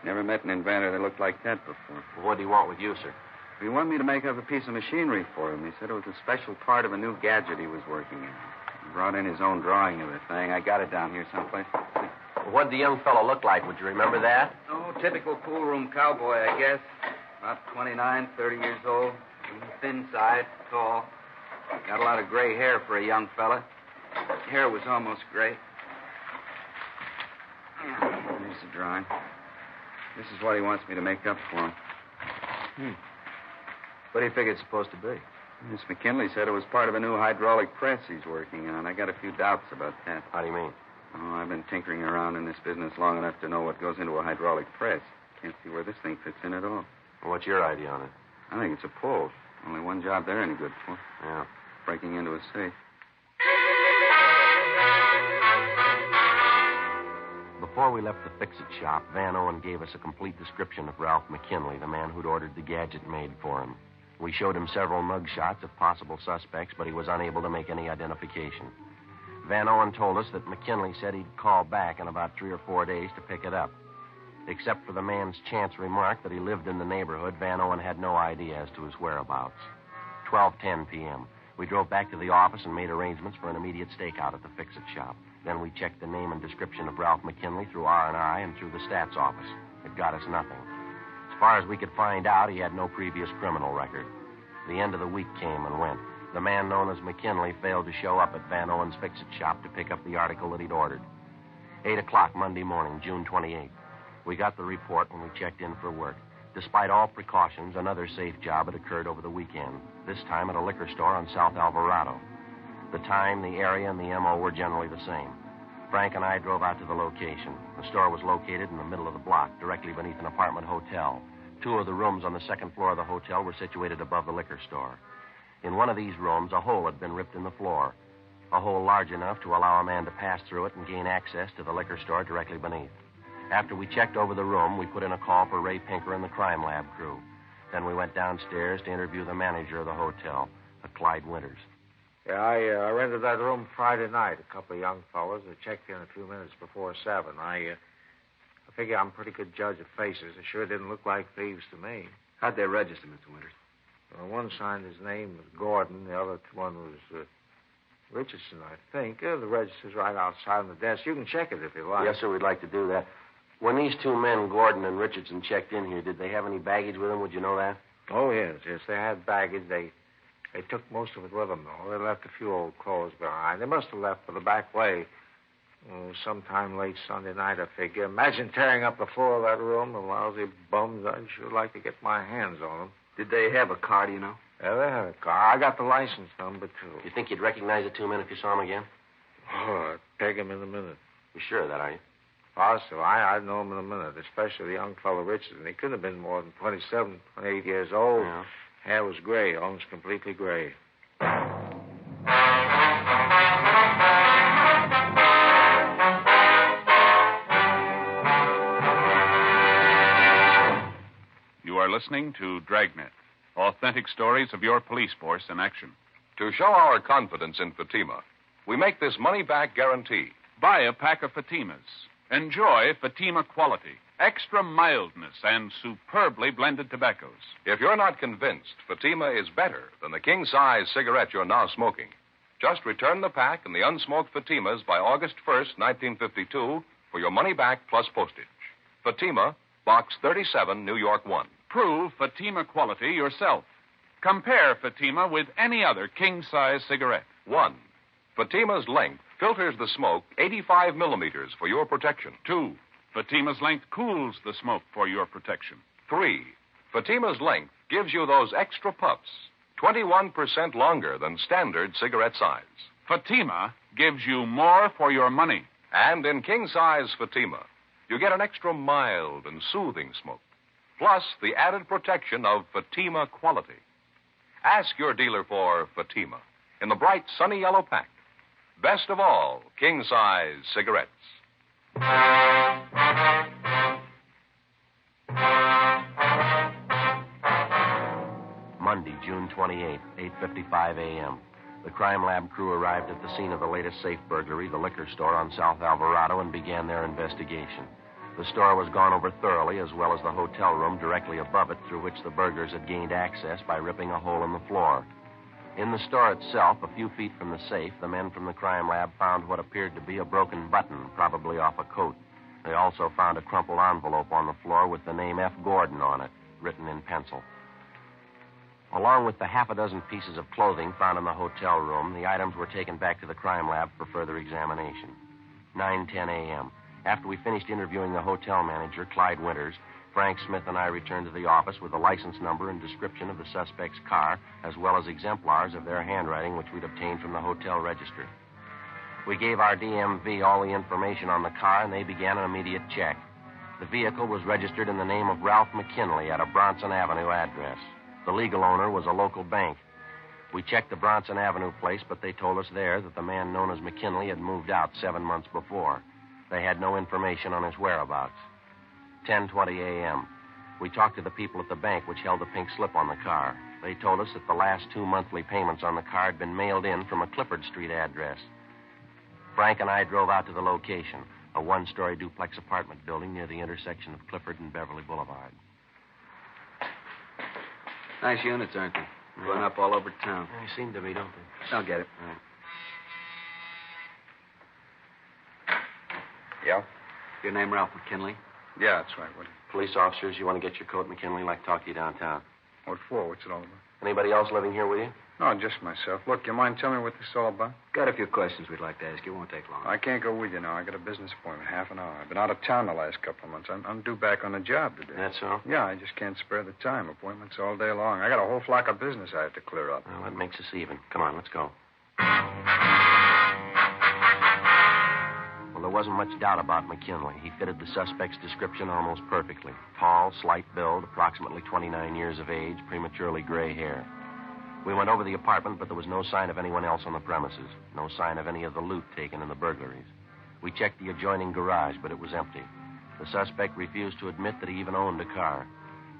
Never met an inventor that looked like that before. Well, what do you want with you, sir? He wanted me to make up a piece of machinery for him. He said it was a special part of a new gadget he was working in. He brought in his own drawing of the thing. I got it down here someplace. Well, what did the young fellow look like? Would you remember that? Oh, typical pool room cowboy, I guess. About 29, 30 years old. Thin side, tall. Got a lot of gray hair for a young fella. Hair was almost gray. Here's the drawing. This is what he wants me to make up for him. What do you figure it's supposed to be? Miss McKinley said it was part of a new hydraulic press he's working on. I got a few doubts about that. How do you mean? Oh, I've been tinkering around in this business long enough to know what goes into a hydraulic press. Can't see where this thing fits in at all. Well, what's your idea on it? I think it's a pull. Only one job they're any good for. Yeah. Breaking into a safe. Before we left the fix-it shop, Van Owen gave us a complete description of Ralph McKinley, the man who'd ordered the gadget made for him. We showed him several mug shots of possible suspects, but he was unable to make any identification. Van Owen told us that McKinley said he'd call back in about 3 or 4 days to pick it up. Except for the man's chance remark that he lived in the neighborhood, Van Owen had no idea as to his whereabouts. 12:10 p.m. We drove back to the office and made arrangements for an immediate stakeout at the fix-it shop. Then we checked the name and description of Ralph McKinley through R&I and through the stats office. It got us nothing. As far as we could find out, he had no previous criminal record. The end of the week came and went. The man known as McKinley failed to show up at Van Owen's fix-it shop to pick up the article that he'd ordered. 8 o'clock Monday morning, June 28th. We got the report when we checked in for work. Despite all precautions, another safe job had occurred over the weekend, this time at a liquor store on South Alvarado. The time, the area, and the MO were generally the same. Frank and I drove out to the location. The store was located in the middle of the block, directly beneath an apartment hotel. 2 of the rooms on the second floor of the hotel were situated above the liquor store. In one of these rooms, a hole had been ripped in the floor, a hole large enough to allow a man to pass through it and gain access to the liquor store directly beneath. After we checked over the room, we put in a call for Ray Pinker and the crime lab crew. Then we went downstairs to interview the manager of the hotel, Clyde Winters. Yeah, I rented that room Friday night. A couple of young fellows. They checked in a few minutes before 7. I figure I'm a pretty good judge of faces. They sure didn't look like thieves to me. How'd they register, Mr. Winters? Well, one signed his name was Gordon. The other one was Richardson, I think. The register's right outside on the desk. You can check it if you like. Yes, sir, we'd like to do that. When these 2 men, Gordon and Richardson, checked in here, did they have any baggage with them? Would you know that? Oh, yes. They had baggage. They took most of it with them, though. They left a few old clothes behind. They must have left for the back way. Sometime late Sunday night, I figure. Imagine tearing up the floor of that room. The lousy bums. I'd sure like to get my hands on them. Did they have a car, do you know? Yeah, they had a car. I got the license number, too. You think you'd recognize the 2 men if you saw them again? Oh, I'd peg them in a minute. You sure of that, are you? Positive. I'd know him in a minute, especially the young fellow Richardson. He couldn't have been more than 27, 28 years old. Yeah. Hair was gray, almost completely gray. You are listening to Dragnet, authentic stories of your police force in action. To show our confidence in Fatima, we make this money-back guarantee. Buy a pack of Fatimas. Enjoy Fatima quality, extra mildness, and superbly blended tobaccos. If you're not convinced Fatima is better than the king-size cigarette you're now smoking, just return the pack and the unsmoked Fatimas by August 1st, 1952, for your money back plus postage. Fatima, Box 37, New York 1. Prove Fatima quality yourself. Compare Fatima with any other king-size cigarette. 1. Fatima's length filters the smoke 85 millimeters for your protection. 2. Fatima's length cools the smoke for your protection. 3. Fatima's length gives you those extra puffs, 21% longer than standard cigarette size. Fatima gives you more for your money. And in king-size Fatima, you get an extra mild and soothing smoke, plus the added protection of Fatima quality. Ask your dealer for Fatima in the bright sunny yellow pack. Best of all, king-size cigarettes. Monday, June 28th, 8:55 a.m. The crime lab crew arrived at the scene of the latest safe burglary, the liquor store on South Alvarado, and began their investigation. The store was gone over thoroughly, as well as the hotel room directly above it, through which the burglars had gained access by ripping a hole in the floor. In the store itself, a few feet from the safe, the men from the crime lab found what appeared to be a broken button, probably off a coat. They also found a crumpled envelope on the floor with the name F. Gordon on it, written in pencil. Along with the half a dozen pieces of clothing found in the hotel room, the items were taken back to the crime lab for further examination. 9:10 a.m. After we finished interviewing the hotel manager, Clyde Winters, Frank Smith and I returned to the office with the license number and description of the suspect's car, as well as exemplars of their handwriting, which we'd obtained from the hotel register. We gave our DMV all the information on the car, and they began an immediate check. The vehicle was registered in the name of Ralph McKinley at a Bronson Avenue address. The legal owner was a local bank. We checked the Bronson Avenue place, but they told us there that the man known as McKinley had moved out 7 months before. They had no information on his whereabouts. 10:20 a.m. We talked to the people at the bank which held the pink slip on the car. They told us that the last 2 monthly payments on the car had been mailed in from a Clifford Street address. Frank and I drove out to the location, a one-story duplex apartment building near the intersection of Clifford and Beverly Boulevard. Nice units, aren't they? Going up all over town. They seem to be, don't they? I'll get it. All right. Yeah? Your name, Ralph McKinley? Yeah, that's right, Woody. Police officers, you want to get your coat, McKinley? Like to talk to you downtown. What for? What's it all about? Anybody else living here with you? No, just myself. Look, you mind telling me what this is all about? Got a few questions we'd like to ask you. Won't take long. I can't go with you now. I got a business appointment, half an hour. I've been out of town the last couple of months. I'm due back on the job today. That's so? Yeah, I just can't spare the time. Appointments all day long. I got a whole flock of business I have to clear up. Well, that makes us even. Come on, let's go. Well, there wasn't much doubt about McKinley. He fitted the suspect's description almost perfectly. Tall, slight build, approximately 29 years of age, prematurely gray hair. We went over the apartment, but there was no sign of anyone else on the premises. No sign of any of the loot taken in the burglaries. We checked the adjoining garage, but it was empty. The suspect refused to admit that he even owned a car.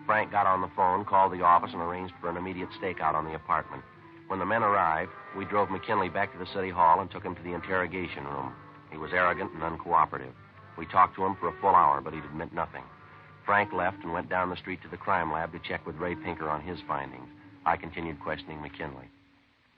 Frank got on the phone, called the office, and arranged for an immediate stakeout on the apartment. When the men arrived, we drove McKinley back to the city hall and took him to the interrogation room. He was arrogant and uncooperative. We talked to him for a full hour, but he'd admit nothing. Frank left and went down the street to the crime lab to check with Ray Pinker on his findings. I continued questioning McKinley.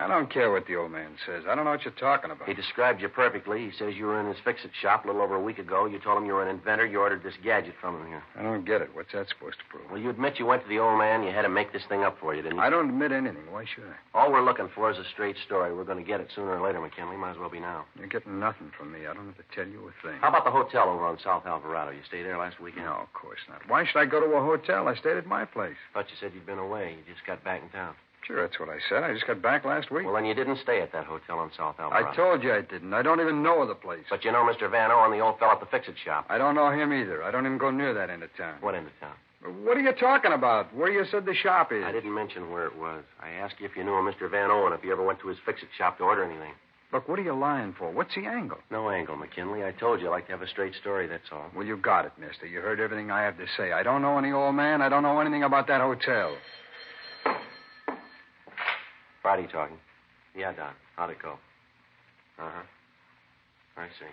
I don't care what the old man says. I don't know what you're talking about. He described you perfectly. He says you were in his fix-it shop a little over a week ago. You told him you were an inventor. You ordered this gadget from him here. I don't get it. What's that supposed to prove? Well, you admit you went to the old man. You had him make this thing up for you, didn't you? I don't admit anything. Why should I? All we're looking for is a straight story. We're going to get it sooner or later, McKinley. Might as well be now. You're getting nothing from me. I don't have to tell you a thing. How about the hotel over on South Alvarado? You stayed there last weekend? No, of course not. Why should I go to a hotel? I stayed at my place. Thought you said you'd been away. You just got back in town. Sure, that's what I said. I just got back last week. Well, then you didn't stay at that hotel on South Alvarado. I told you I didn't. I don't even know the place. But you know Mr. Van O and the old fellow at the fix-it shop. I don't know him either. I don't even go near that end of town. What end of town? What are you talking about? Where you said the shop is? I didn't mention where it was. I asked you if you knew a Mr. Van O and if you ever went to his fix-it shop to order anything. Look, what are you lying for? What's the angle? No angle, McKinley. I told you I like to have a straight story, that's all. Well, you got it, mister. You heard everything I have to say. I don't know any old man. I don't know anything about that hotel. Friday talking. Yeah, Don. How'd it go? Uh-huh. I see.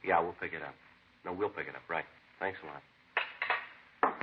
Yeah, we'll pick it up. No, we'll pick it up. Right. Thanks a lot.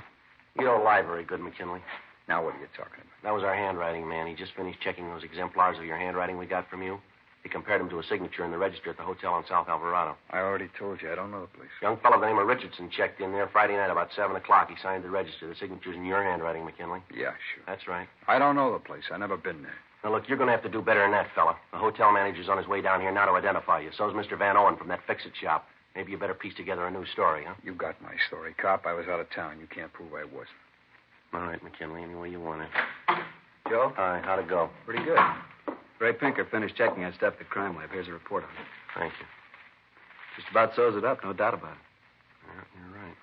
You don't lie very good, McKinley. Now, what are you talking about? That was our handwriting man. He just finished checking those exemplars of your handwriting we got from you. He compared them to a signature in the register at the hotel on South Alvarado. I already told you. I don't know the place. Young fellow by the name of Richardson checked in there Friday night about 7 o'clock. He signed the register. The signature's in your handwriting, McKinley. Yeah, sure. That's right. I don't know the place. I never been there. Now, look, you're going to have to do better than that, fella. The hotel manager's on his way down here now to identify you. So's Mr. Van Owen from that fix-it shop. Maybe you better piece together a new story, huh? You got my story, cop. I was out of town. You can't prove I wasn't. All right, McKinley, any way you want it. Joe? All right, how'd it go? Pretty good. Ray Pinker finished checking that stuff at the crime lab. Here's a report on it. Thank you. Just about sews it up, no doubt about it. Yeah, you're right.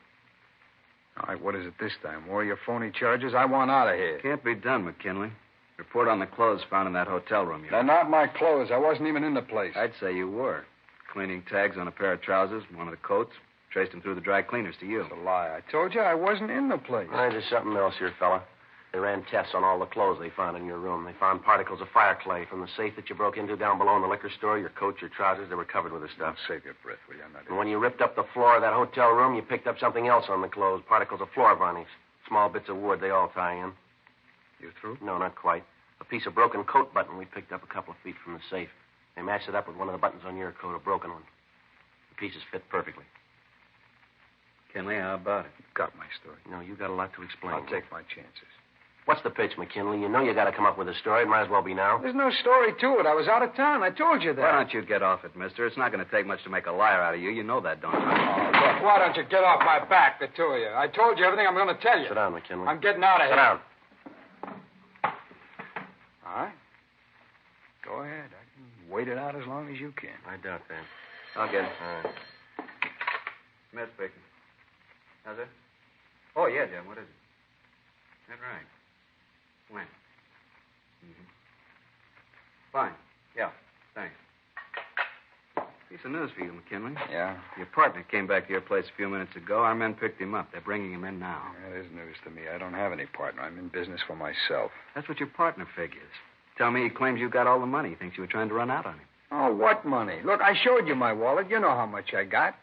All right, what is it this time? More of your phony charges? I want out of here. Can't be done, McKinley. Report on the clothes found in that hotel room. They're not my clothes. I wasn't even in the place. I'd say you were. Cleaning tags on a pair of trousers, one of the coats. Traced them through the dry cleaners to you. It's a lie. I told you I wasn't in the place. All right, there's something else here, fella. They ran tests on all the clothes they found in your room. They found particles of fire clay from the safe that you broke into down below in the liquor store. Your coat, your trousers, they were covered with the stuff. Save your breath, will you? I'm not And when you ripped up the floor of that hotel room, you picked up something else on the clothes. Particles of floor varnish. Small bits of wood, they all tie in. You through? No, not quite. A piece of broken coat button we picked up a couple of feet from the safe. They matched it up with one of the buttons on your coat, a broken one. The pieces fit perfectly. Kinley, how about it? You've got my story. No, you got a lot to explain. I'll take my chances. What's the pitch, McKinley? You know you got to come up with a story. It might as well be now. There's no story to it. I was out of town. I told you that. Why don't you get off it, mister? It's not going to take much to make a liar out of you. You know that, don't you? Oh, look, why don't you get off my back, the two of you? I told you everything I'm going to tell you. Sit down, McKinley. I'm getting out of here. Sit down. All right. Go ahead. I can wait it out as long as you can. I doubt that. I'll get it. All right. Smith speaking. How's it? Oh, yeah, Jim. What is it? That right. When? Mm-hmm. Fine. Yeah. Thanks. Piece of news for you, McKinley. Yeah? Your partner came back to your place a few minutes ago. Our men picked him up. They're bringing him in now. That is news to me. I don't have any partner. I'm in business for myself. That's what your partner figures. Tell me he claims you got all the money. He thinks you were trying to run out on him. Oh, what money? Look, I showed you my wallet. You know how much I got.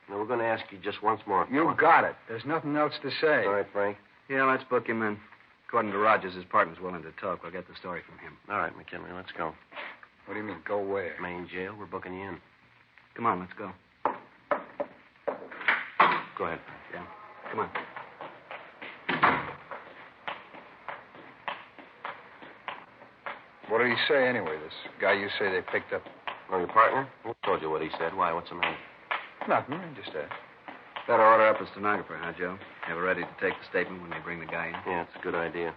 Now, we're going to ask you just once more. You got it. There's nothing else to say. All right, Frank. Yeah, let's book him in. According to Rogers, his partner's willing to talk. We'll get the story from him. All right, McKinley, let's go. What do you mean, go where? Main jail. We're booking you in. Come on, let's go. Go ahead. Yeah. Come on. What did he say anyway, this guy you say they picked up? Oh, your partner? Who told you what he said? Why, what's the matter? Nothing, I just asked. Better order up a stenographer, huh, Joe? Have her ready to take the statement when they bring the guy in. Yeah, it's a good idea.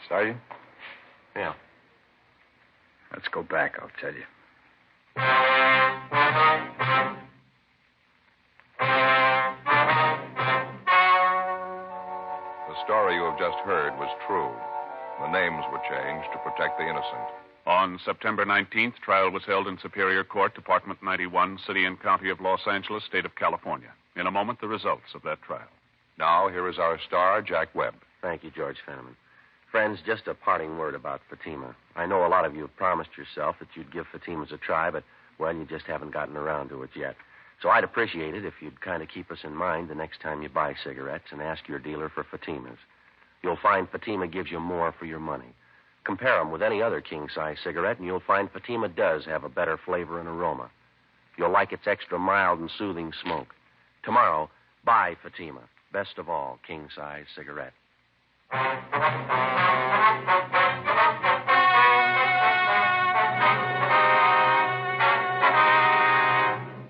Sergeant? Yeah. Let's go back, I'll tell you. The story you have just heard was true. The names were changed to protect the innocent. On September 19th, trial was held in Superior Court, Department 91, City and County of Los Angeles, State of California. In a moment, the results of that trial. Now, here is our star, Jack Webb. Thank you, George Fenneman. Friends, just a parting word about Fatima. I know a lot of you have promised yourself that you'd give Fatima's a try, but, well, you just haven't gotten around to it yet. So I'd appreciate it if you'd kind of keep us in mind the next time you buy cigarettes and ask your dealer for Fatimas. You'll find Fatima gives you more for your money. Compare them with any other king-size cigarette, and you'll find Fatima does have a better flavor and aroma. You'll like its extra mild and soothing smoke. Tomorrow, buy Fatima. Best of all, king-size cigarette.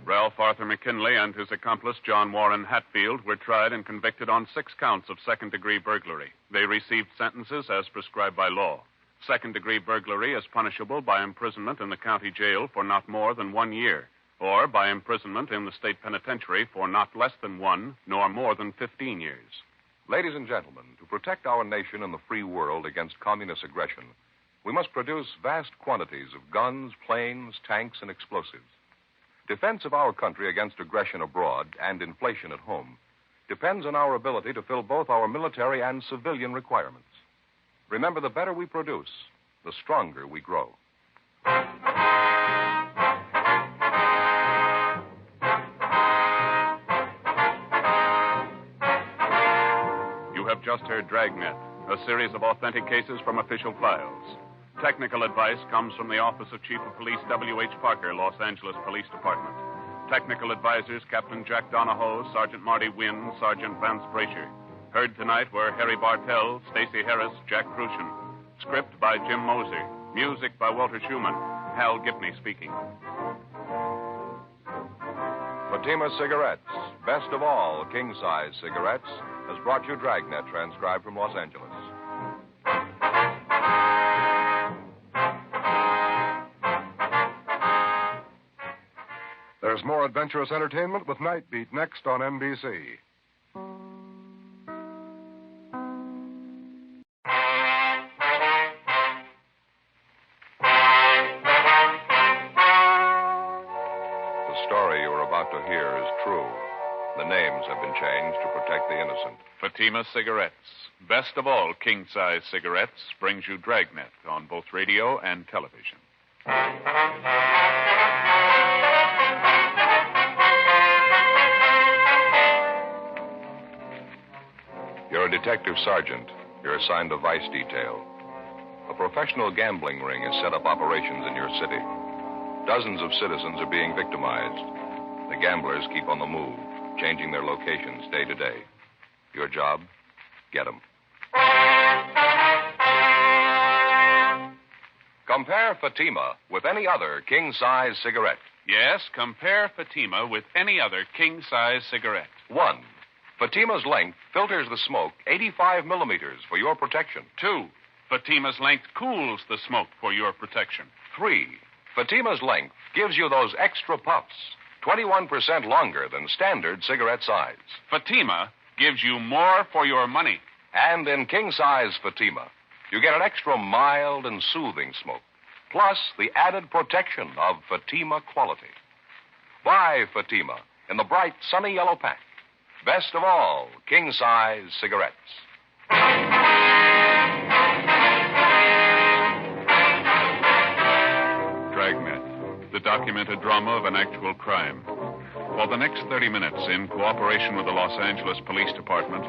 Ralph Arthur McKinley and his accomplice, John Warren Hatfield, were tried and convicted on 6 counts of second-degree burglary. They received sentences as prescribed by law. Second-degree burglary is punishable by imprisonment in the county jail for not more than 1 year, or by imprisonment in the state penitentiary for not less than 1 nor more than 15 years. Ladies and gentlemen, to protect our nation and the free world against communist aggression, we must produce vast quantities of guns, planes, tanks, and explosives. Defense of our country against aggression abroad and inflation at home depends on our ability to fill both our military and civilian requirements. Remember, the better we produce, the stronger we grow. You have just heard Dragnet, a series of authentic cases from official files. Technical advice comes from the Office of Chief of Police W.H. Parker, Los Angeles Police Department. Technical advisors Captain Jack Donahoe, Sergeant Marty Wynn, Sergeant Vance Brasher. Heard tonight were Harry Bartell, Stacey Harris, Jack Crucian. Script by Jim Moser. Music by Walter Schumann. Hal Gibney speaking. Fatima Cigarettes, best of all king-size cigarettes, has brought you Dragnet, transcribed from Los Angeles. There's more adventurous entertainment with Night Beat next on NBC. The story you are about to hear is true. The names have been changed to protect the innocent. Fatima Cigarettes, best of all king-size cigarettes, brings you Dragnet on both radio and television. You're a detective sergeant. You're assigned to vice detail. A professional gambling ring has set up operations in your city. Dozens of citizens are being victimized. The gamblers keep on the move, changing their locations day to day. Your job? Get them. Compare Fatima with any other king-size cigarette. Yes, compare Fatima with any other king-size cigarette. 1. Fatima's length filters the smoke 85 millimeters for your protection. 2. Fatima's length cools the smoke for your protection. 3. Fatima's length gives you those extra puffs, 21% longer than standard cigarette size. Fatima gives you more for your money. And in king-size Fatima, you get an extra mild and soothing smoke, plus the added protection of Fatima quality. Buy Fatima in the bright, sunny yellow pack. Best of all, king-size cigarettes. Dragnet, the documented drama of an actual crime. For the next 30 minutes, in cooperation with the Los Angeles Police Department,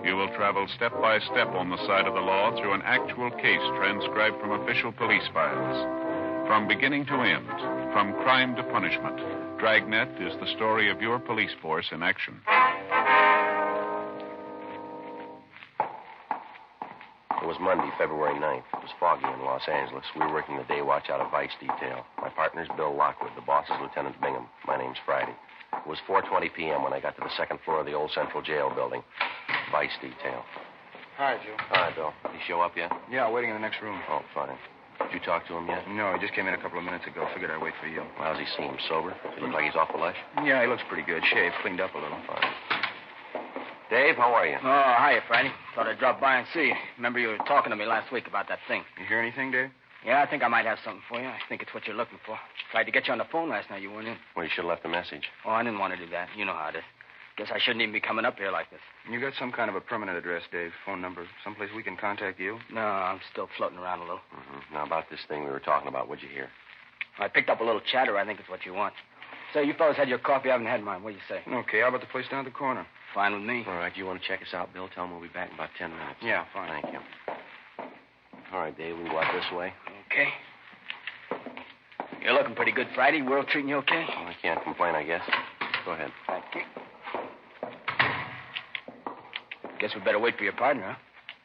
you will travel step by step on the side of the law through an actual case transcribed from official police files. From beginning to end, from crime to punishment, Dragnet is the story of your police force in action. It was Monday, February 9th. It was foggy in Los Angeles. We were working the day watch out of Vice detail. My partner's Bill Lockwood. The boss is Lieutenant Bingham. My name's Friday. It was 4:20 p.m. when I got to the second floor of the old Central Jail building. Vice detail. Hi, Joe. Hi, Bill. Did he show up yet? Yeah, waiting in the next room. Oh, fine. Did you talk to him yet? No, he just came in a couple of minutes ago. Figured I'd wait for you. Well, how's he seem? Sober? Does he look like he's off the lush? Yeah, he looks pretty good. Shaved, cleaned up a little. Fine. Dave, how are you? Oh, hiya, Friday. Thought I'd drop by and see you. Remember you were talking to me last week about that thing. You hear anything, Dave? Yeah, I think I might have something for you. I think it's what you're looking for. Tried to get you on the phone last night. You weren't in. Well, you should have left a message. Oh, I didn't want to do that. You know how it is. Guess I shouldn't even be coming up here like this. You got some kind of a permanent address, Dave? Phone number? Someplace we can contact you? No, I'm still floating around a little. Mm-hmm. Now, about this thing we were talking about, what'd you hear? I picked up a little chatter. I think it's what you want. Say, you fellas had your coffee. I haven't had mine. What do you say? Okay, how about the place down at the corner? Fine with me. All right, you want to check us out, Bill? Tell him we'll be back in about 10 minutes. Yeah, fine. Thank you. All right, Dave, we can go out this way. Okay. You're looking pretty good, Friday. World treating you okay? Well, I can't complain, I guess. Go ahead. Thank you. Guess we better wait for your partner, huh?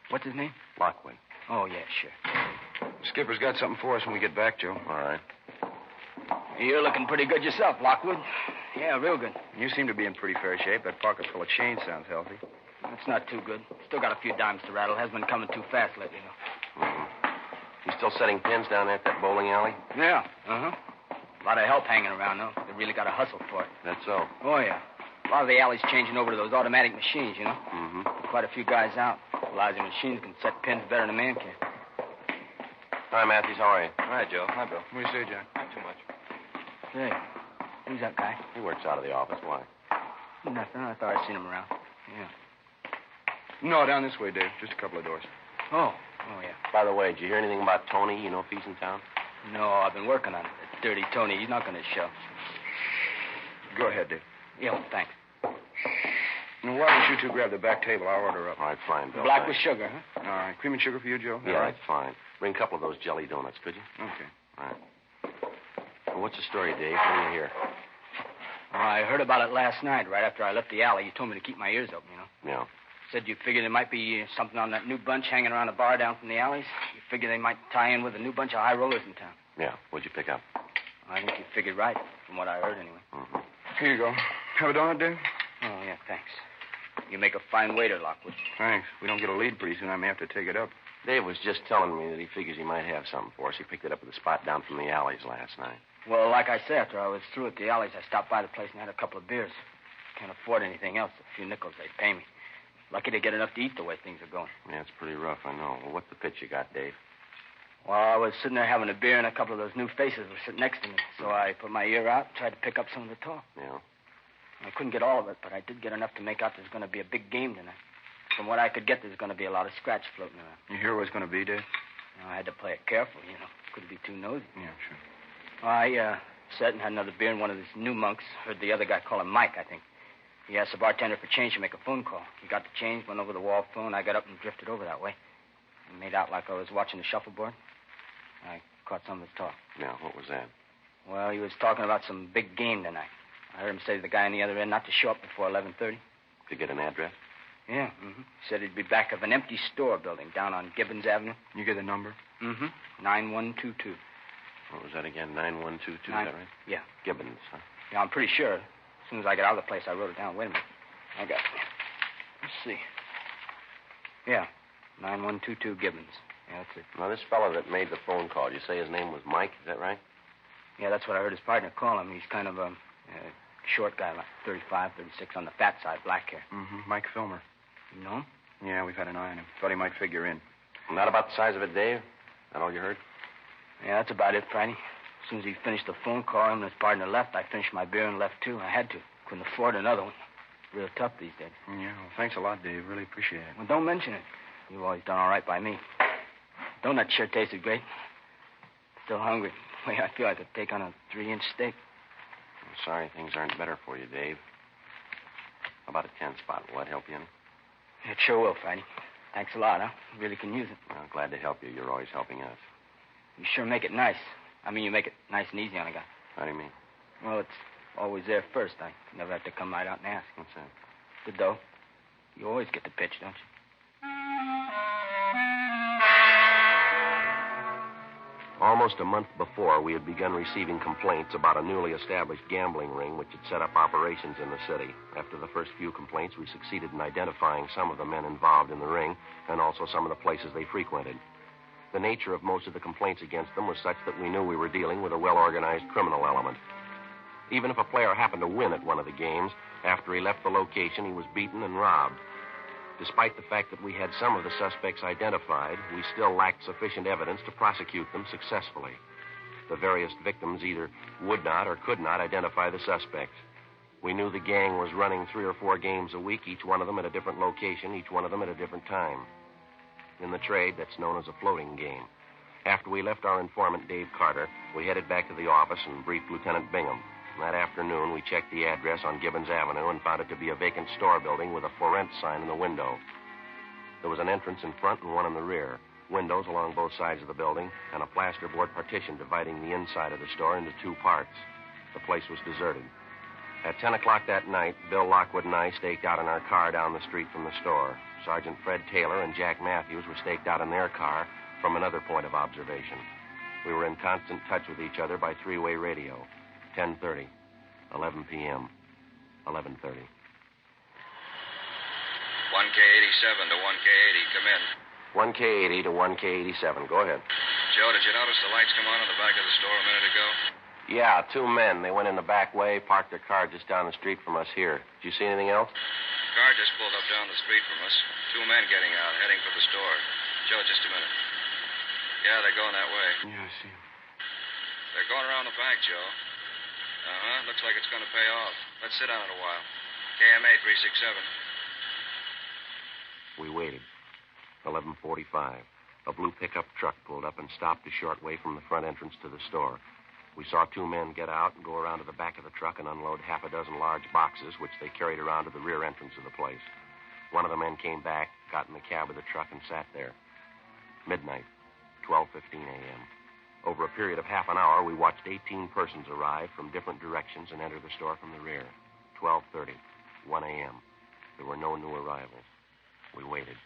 What's his name? Lockwood. Oh, yeah, sure. Skipper's got something for us when we get back, Joe. All right. You're looking pretty good yourself, Lockwood. Yeah, real good. You seem to be in pretty fair shape. That pocket full of change sounds healthy. That's not too good. Still got a few dimes to rattle. Hasn't been coming too fast lately, though. Mm-hmm. You still setting pins down there at that bowling alley? Yeah, uh-huh. A lot of help hanging around, though. They really got to hustle for it. That's so. Oh, yeah. A lot of the alley's changing over to those automatic machines, you know? Mm-hmm. Quite a few guys out. Lousy machines can set pins better than a man can. Hi, Matthews. How are you? Hi, Joe. Hi, Bill. What do you say, John? Not too much. Say, who's that guy? He works out of the office. Why? Nothing. I thought I'd seen him around. Yeah. No, down this way, Dave. Just a couple of doors. Oh, yeah. By the way, did you hear anything about Tony? You know if he's in town? No, I've been working on it. That dirty Tony. He's not going to show. Go ahead, Dave. Yeah, well, thanks. Now, why don't you two grab the back table? I'll order up. All right, fine, Bill. Black thanks. with sugar, huh? All right. Cream and sugar for you, Joe? Yeah, that's fine. Bring a couple of those jelly donuts, could you? Okay. All right. Well, what's the story, Dave? What do you hear? I heard about it last night, right after I left the alley. You told me to keep my ears open, you know? Yeah. Said you figured there might be something on that new bunch hanging around the bar down from the alleys. You figured they might tie in with a new bunch of high rollers in town. Yeah. What'd you pick up? I think you figured right, from what I heard, anyway. Mm-hmm. Here you go. Have a donut, Dave? Oh, yeah, thanks. You make a fine waiter, Lockwood. Thanks. We don't get a lead pretty soon. I may have to take it up. Dave was just telling me that he figures he might have something for us. He picked it up at the spot down from the alleys last night. Well, like I said, after I was through at the alleys, I stopped by the place and had a couple of beers. Can't afford anything else. A few nickels they'd pay me. Lucky to get enough to eat the way things are going. Yeah, it's pretty rough, I know. Well, what's the pitch you got, Dave? Well, I was sitting there having a beer, and a couple of those new faces were sitting next to me. So I put my ear out and tried to pick up some of the talk. Yeah. I couldn't get all of it, but I did get enough to make out there's going to be a big game tonight. From what I could get, there's going to be a lot of scratch floating around. You hear what it's going to be, Dave? I had to play it careful, you know. Couldn't be too nosy. Yeah, sure. I sat and had another beer in one of these new monks. Heard the other guy call him Mike, I think. He asked the bartender for change to make a phone call. He got the change, went over the wall phone. I got up and drifted over that way. And made out like I was watching the shuffleboard. I caught some of his talk. Yeah, what was that? Well, he was talking about some big game tonight. I heard him say to the guy on the other end not to show up before 11:30. To get an address? Yeah, He said he'd be back of an empty store building down on Gibbons Avenue. You get the number? 9122. What was that again? 9122, is that right? Yeah. Gibbons, huh? Yeah, I'm pretty sure. As soon as I got out of the place, I wrote it down. Wait a minute. I got it. Let's see. Yeah, 9122 Gibbons. Yeah, that's it. Now, this fellow that made the phone call, you say his name was Mike, is that right? Yeah, that's what I heard his partner call him. He's kind of a short guy, like 35, 36, on the fat side, black hair. Mike Filmer. You know him? Yeah, we've had an eye on him. Thought he might figure in. Not about the size of it, Dave? That all you heard? Yeah, that's about it, Friday. As soon as he finished the phone call, him and his partner left. I finished my beer and left, too. I had to. Couldn't afford another one. Real tough these days. Yeah, well, thanks a lot, Dave. Really appreciate it. Well, don't mention it. You've always done all right by me. Donut sure tasted great. Still hungry. The way I feel, I could take on a 3-inch steak. I'm sorry things aren't better for you, Dave. How about a 10 spot? Will that help you any? It sure will, Friday. Thanks a lot, huh? Really can use it. Well, glad to help you. You're always helping us. You sure make it nice. I mean, you make it nice and easy on a guy. How do you mean? Well, it's always there first. I never have to come right out and ask. What's that? The dough. You always get the pitch, don't you? Almost a month before, we had begun receiving complaints about a newly established gambling ring which had set up operations in the city. After the first few complaints, we succeeded in identifying some of the men involved in the ring and also some of the places they frequented. The nature of most of the complaints against them was such that we knew we were dealing with a well-organized criminal element. Even if a player happened to win at one of the games, after he left the location, he was beaten and robbed. Despite the fact that we had some of the suspects identified, we still lacked sufficient evidence to prosecute them successfully. The various victims either would not or could not identify the suspects. We knew the gang was running 3 or 4 games a week, each one of them at a different location, each one of them at a different time. In the trade, that's known as a floating game. After we left our informant, Dave Carter, we headed back to the office and briefed Lieutenant Bingham. That afternoon, we checked the address on Gibbons Avenue and found it to be a vacant store building with a for rent sign in the window. There was an entrance in front and one in the rear, windows along both sides of the building, and a plasterboard partition dividing the inside of the store into 2 parts. The place was deserted. At 10 o'clock that night, Bill Lockwood and I staked out in our car down the street from the store. Sergeant Fred Taylor and Jack Matthews were staked out in their car from another point of observation. We were in constant touch with each other by 3-way radio. 10:30, 11 p.m., 11:30. 1K87 to 1K80, come in. 1K80 to 1K87, go ahead. Joe, did you notice the lights come on in the back of the store a minute ago? Yeah, 2 men. They went in the back way, parked their car just down the street from us here. Did you see anything else? The car just pulled up down the street from us. 2 men getting out, heading for the store. Joe, just a minute. Yeah, they're going that way. Yeah, I see them. They're going around the back, Joe. Looks like it's going to pay off. Let's sit on it a while. KMA 367. We waited. 11:45. A blue pickup truck pulled up and stopped a short way from the front entrance to the store. We saw 2 men get out and go around to the back of the truck and unload half a dozen large boxes, which they carried around to the rear entrance of the place. One of the men came back, got in the cab of the truck, and sat there. Midnight, 12:15 a.m. Over a period of half an hour, we watched 18 persons arrive from different directions and enter the store from the rear. 12:30, 1 a.m. There were no new arrivals. We waited.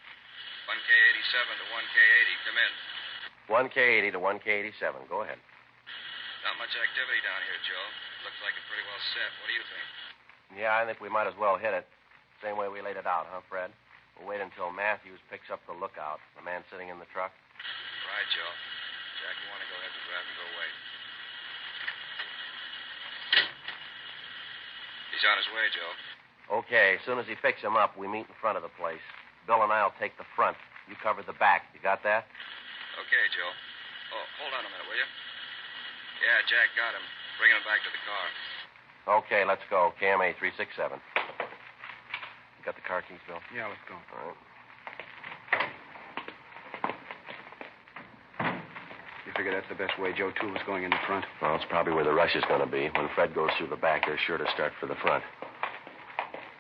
1K87 to 1K80, come in. 1K80 to 1K87, go ahead. Not much activity down here, Joe. Looks like it's pretty well set. What do you think? Yeah, I think we might as well hit it. Same way we laid it out, huh, Fred? We'll wait until Matthews picks up the lookout, the man sitting in the truck. Right, Joe. Jack, you want to go ahead and grab and go wait. He's on his way, Joe. Okay, as soon as he picks him up, we meet in front of the place. Bill and I'll take the front. You cover the back. You got that? Okay, Joe. Oh, hold on a minute, will you? Yeah, Jack got him. Bring him back to the car. Okay, let's go. KMA 367. You got the car keys, Bill? Yeah, let's go. All right. You figure that's the best way, Joe, too, is going in the front? Well, it's probably where the rush is going to be. When Fred goes through the back, they're sure to start for the front.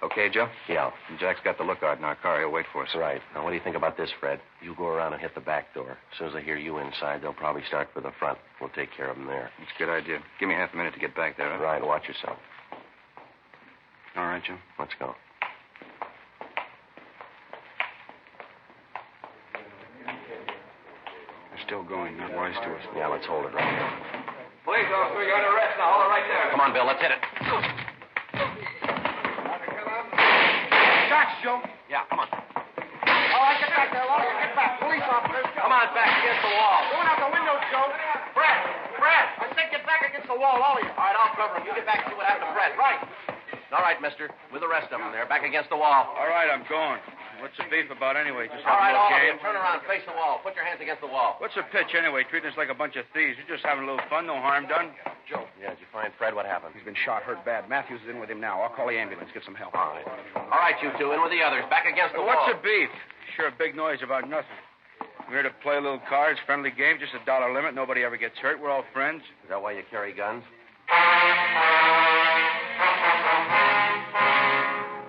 Okay, Joe? Yeah. Jack's got the lookout in our car. He'll wait for us. Right. Now, what do you think about this, Fred? You go around and hit the back door. As soon as they hear you inside, they'll probably start for the front. We'll take care of them there. It's a good idea. Give me half a minute to get back there, huh? Right. Watch yourself. All right, Joe. Let's go. They're still going. Not wise to us. Yeah, let's hold it right here. Police officer, you're under arrest now. Hold it right there. Come on, Bill. Let's hit it. Shots, Joe. Yeah, come on. All right, get back there, Lola. Get back. Police officer. Come on, back against the wall. Going out the window, Joe. Fred. I said get back against the wall, all of you. All right, I'll cover him. You get back and see what happened to Fred. Right. All right, mister. With the rest of them, they're back against the wall. All right, I'm going. What's the beef about anyway? Just All right, having a all little of you. game? Turn around. Face the wall. Put your hands against the wall. What's the pitch anyway? Treating us like a bunch of thieves. You're just having a little fun. No harm done. Joe. Yeah, did you find Fred? What happened? He's been shot, hurt bad. Matthews is in with him now. I'll call the ambulance. Get some help. All right. All right, you two. In with the others. Back against the wall. What's the beef? Sure a big noise about nothing. We're here to play a little cards, friendly game, just $1 limit. Nobody ever gets hurt. We're all friends. Is that why you carry guns?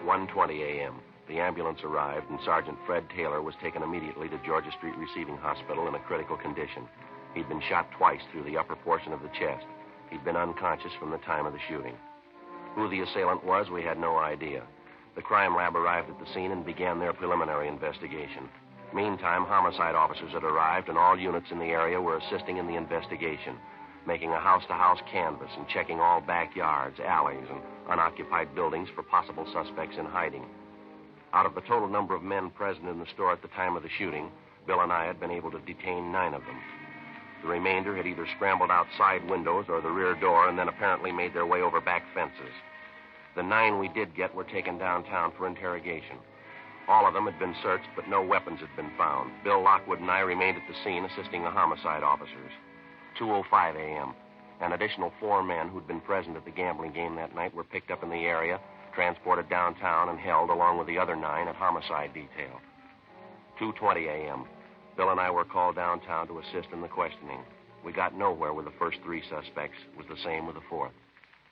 1:20 a.m. The ambulance arrived, and Sergeant Fred Taylor was taken immediately to Georgia Street Receiving Hospital in a critical condition. He'd been shot twice through the upper portion of the chest. He'd been unconscious from the time of the shooting. Who the assailant was, we had no idea. The crime lab arrived at the scene and began their preliminary investigation. Meantime, homicide officers had arrived, and all units in the area were assisting in the investigation, making a house-to-house canvass and checking all backyards, alleys, and unoccupied buildings for possible suspects in hiding. Out of the total number of men present in the store at the time of the shooting, Bill and I had been able to detain 9 of them. The remainder had either scrambled out side windows or the rear door and then apparently made their way over back fences. The 9 we did get were taken downtown for interrogation. All of them had been searched, but no weapons had been found. Bill Lockwood and I remained at the scene assisting the homicide officers. 2:05 a.m. An additional 4 men who'd been present at the gambling game that night were picked up in the area, transported downtown, and held along with the other 9 at homicide detail. 2:20 a.m. Bill and I were called downtown to assist in the questioning. We got nowhere with the first 3 suspects. It was the same with the 4th.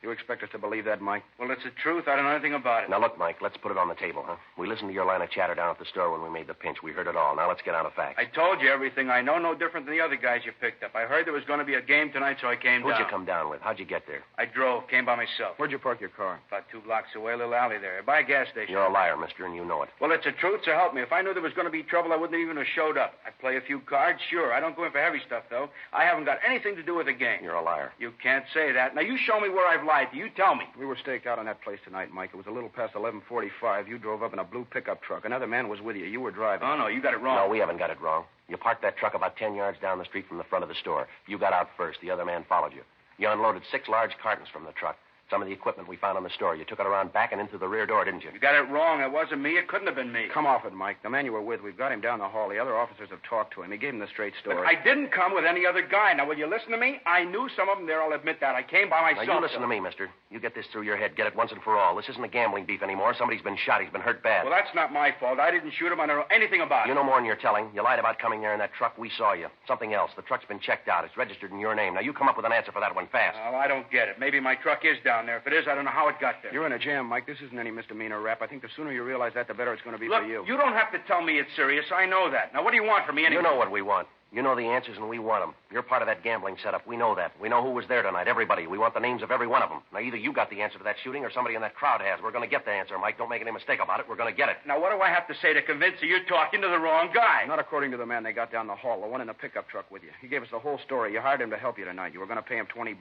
You expect us to believe that, Mike? Well, it's the truth. I don't know anything about it. Now, look, Mike, let's put it on the table, huh? We listened to your line of chatter down at the store when we made the pinch. We heard it all. Now, let's get on to facts. I told you everything I know, no different than the other guys you picked up. I heard there was going to be a game tonight, so I came down. Who'd you come down with? How'd you get there? I drove, came by myself. Where'd you park your car? About 2 blocks away, a little alley there. By a gas station. You're a liar, mister, and you know it. Well, it's the truth, so help me. If I knew there was going to be trouble, I wouldn't even have showed up. I play a few cards, sure. I don't go in for heavy stuff, though. I haven't got anything to do with the game. You're a liar. You can't say that. Now, you show me where I've lied to you. Tell me. We were staked out on that place tonight, Mike. It was a little past 11:45. You drove up in a blue pickup truck. Another man was with you. You were driving. Oh, no, you got it wrong. No, we haven't got it wrong. You parked that truck about 10 yards down the street from the front of the store. You got out first. The other man followed you. You unloaded 6 large cartons from the truck. Some of the equipment we found on the store. You took it around back and into the rear door, didn't you? You got it wrong. It wasn't me. It couldn't have been me. Come off it, Mike. The man you were with, we've got him down the hall. The other officers have talked to him. He gave him the straight story. But I didn't come with any other guy. Now, will you listen to me? I knew some of them there. I'll admit that. I came by myself. Now, you listen to me, mister. You get this through your head. Get it once and for all. This isn't a gambling beef anymore. Somebody's been shot. He's been hurt bad. Well, that's not my fault. I didn't shoot him. I don't know anything about it. You know more than you're telling. You lied about coming there in that truck. We saw you. Something else. The truck's been checked out. It's registered in your name. Now, you come up with an answer for that one fast. Well, I don't get it. Maybe my truck is down there. If it is, I don't know how it got there. You're in a jam, Mike. This isn't any misdemeanor rap. I think the sooner you realize that, the better it's going to be Look, for you. You don't have to tell me it's serious. I know that. Now, what do you want from me anyway? You know what we want. You know the answers, and we want them. You're part of that gambling setup. We know that. We know who was there tonight, everybody. We want the names of every one of them. Now, either you got the answer to that shooting or somebody in that crowd has. We're going to get the answer, Mike. Don't make any mistake about it. We're going to get it. Now, what do I have to say to convince you you're talking to the wrong guy? Not according to the man they got down the hall, the one in the pickup truck with you. He gave us the whole story. You hired him to help you tonight. You were going to pay him $20.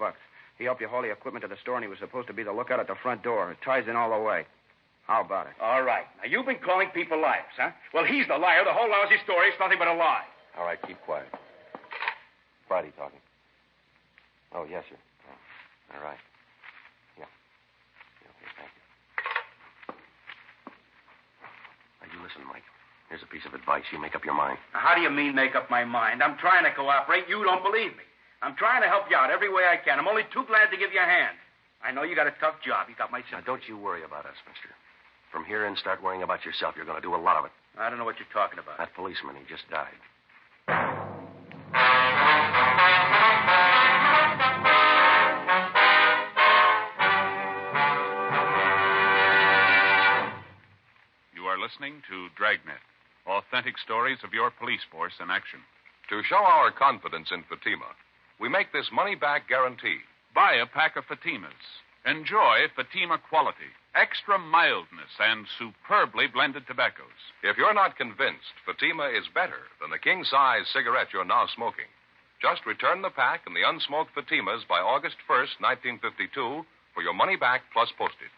He helped you haul the equipment to the store, and he was supposed to be the lookout at the front door. It ties in all the way. How about it? All right. Now, you've been calling people liars, huh? Well, he's the liar. The whole lousy story is nothing but a lie. All right, keep quiet. Friday talking. Oh, yes, sir. Oh, all right. Yeah. Okay, thank you. Now, you listen, Mike. Here's a piece of advice. You make up your mind. Now, how do you mean make up my mind? I'm trying to cooperate. You don't believe me. I'm trying to help you out every way I can. I'm only too glad to give you a hand. I know you got a tough job. You got my sympathy. Now, don't you worry about us, mister. From here in, start worrying about yourself. You're going to do a lot of it. I don't know what you're talking about. That policeman, he just died. You are listening to Dragnet, authentic stories of your police force in action. To show our confidence in Fatima, we make this money-back guarantee. Buy a pack of Fatimas. Enjoy Fatima quality, extra mildness, and superbly blended tobaccos. If you're not convinced Fatima is better than the king-size cigarette you're now smoking, just return the pack and the unsmoked Fatimas by August 1st, 1952, for your money back plus postage.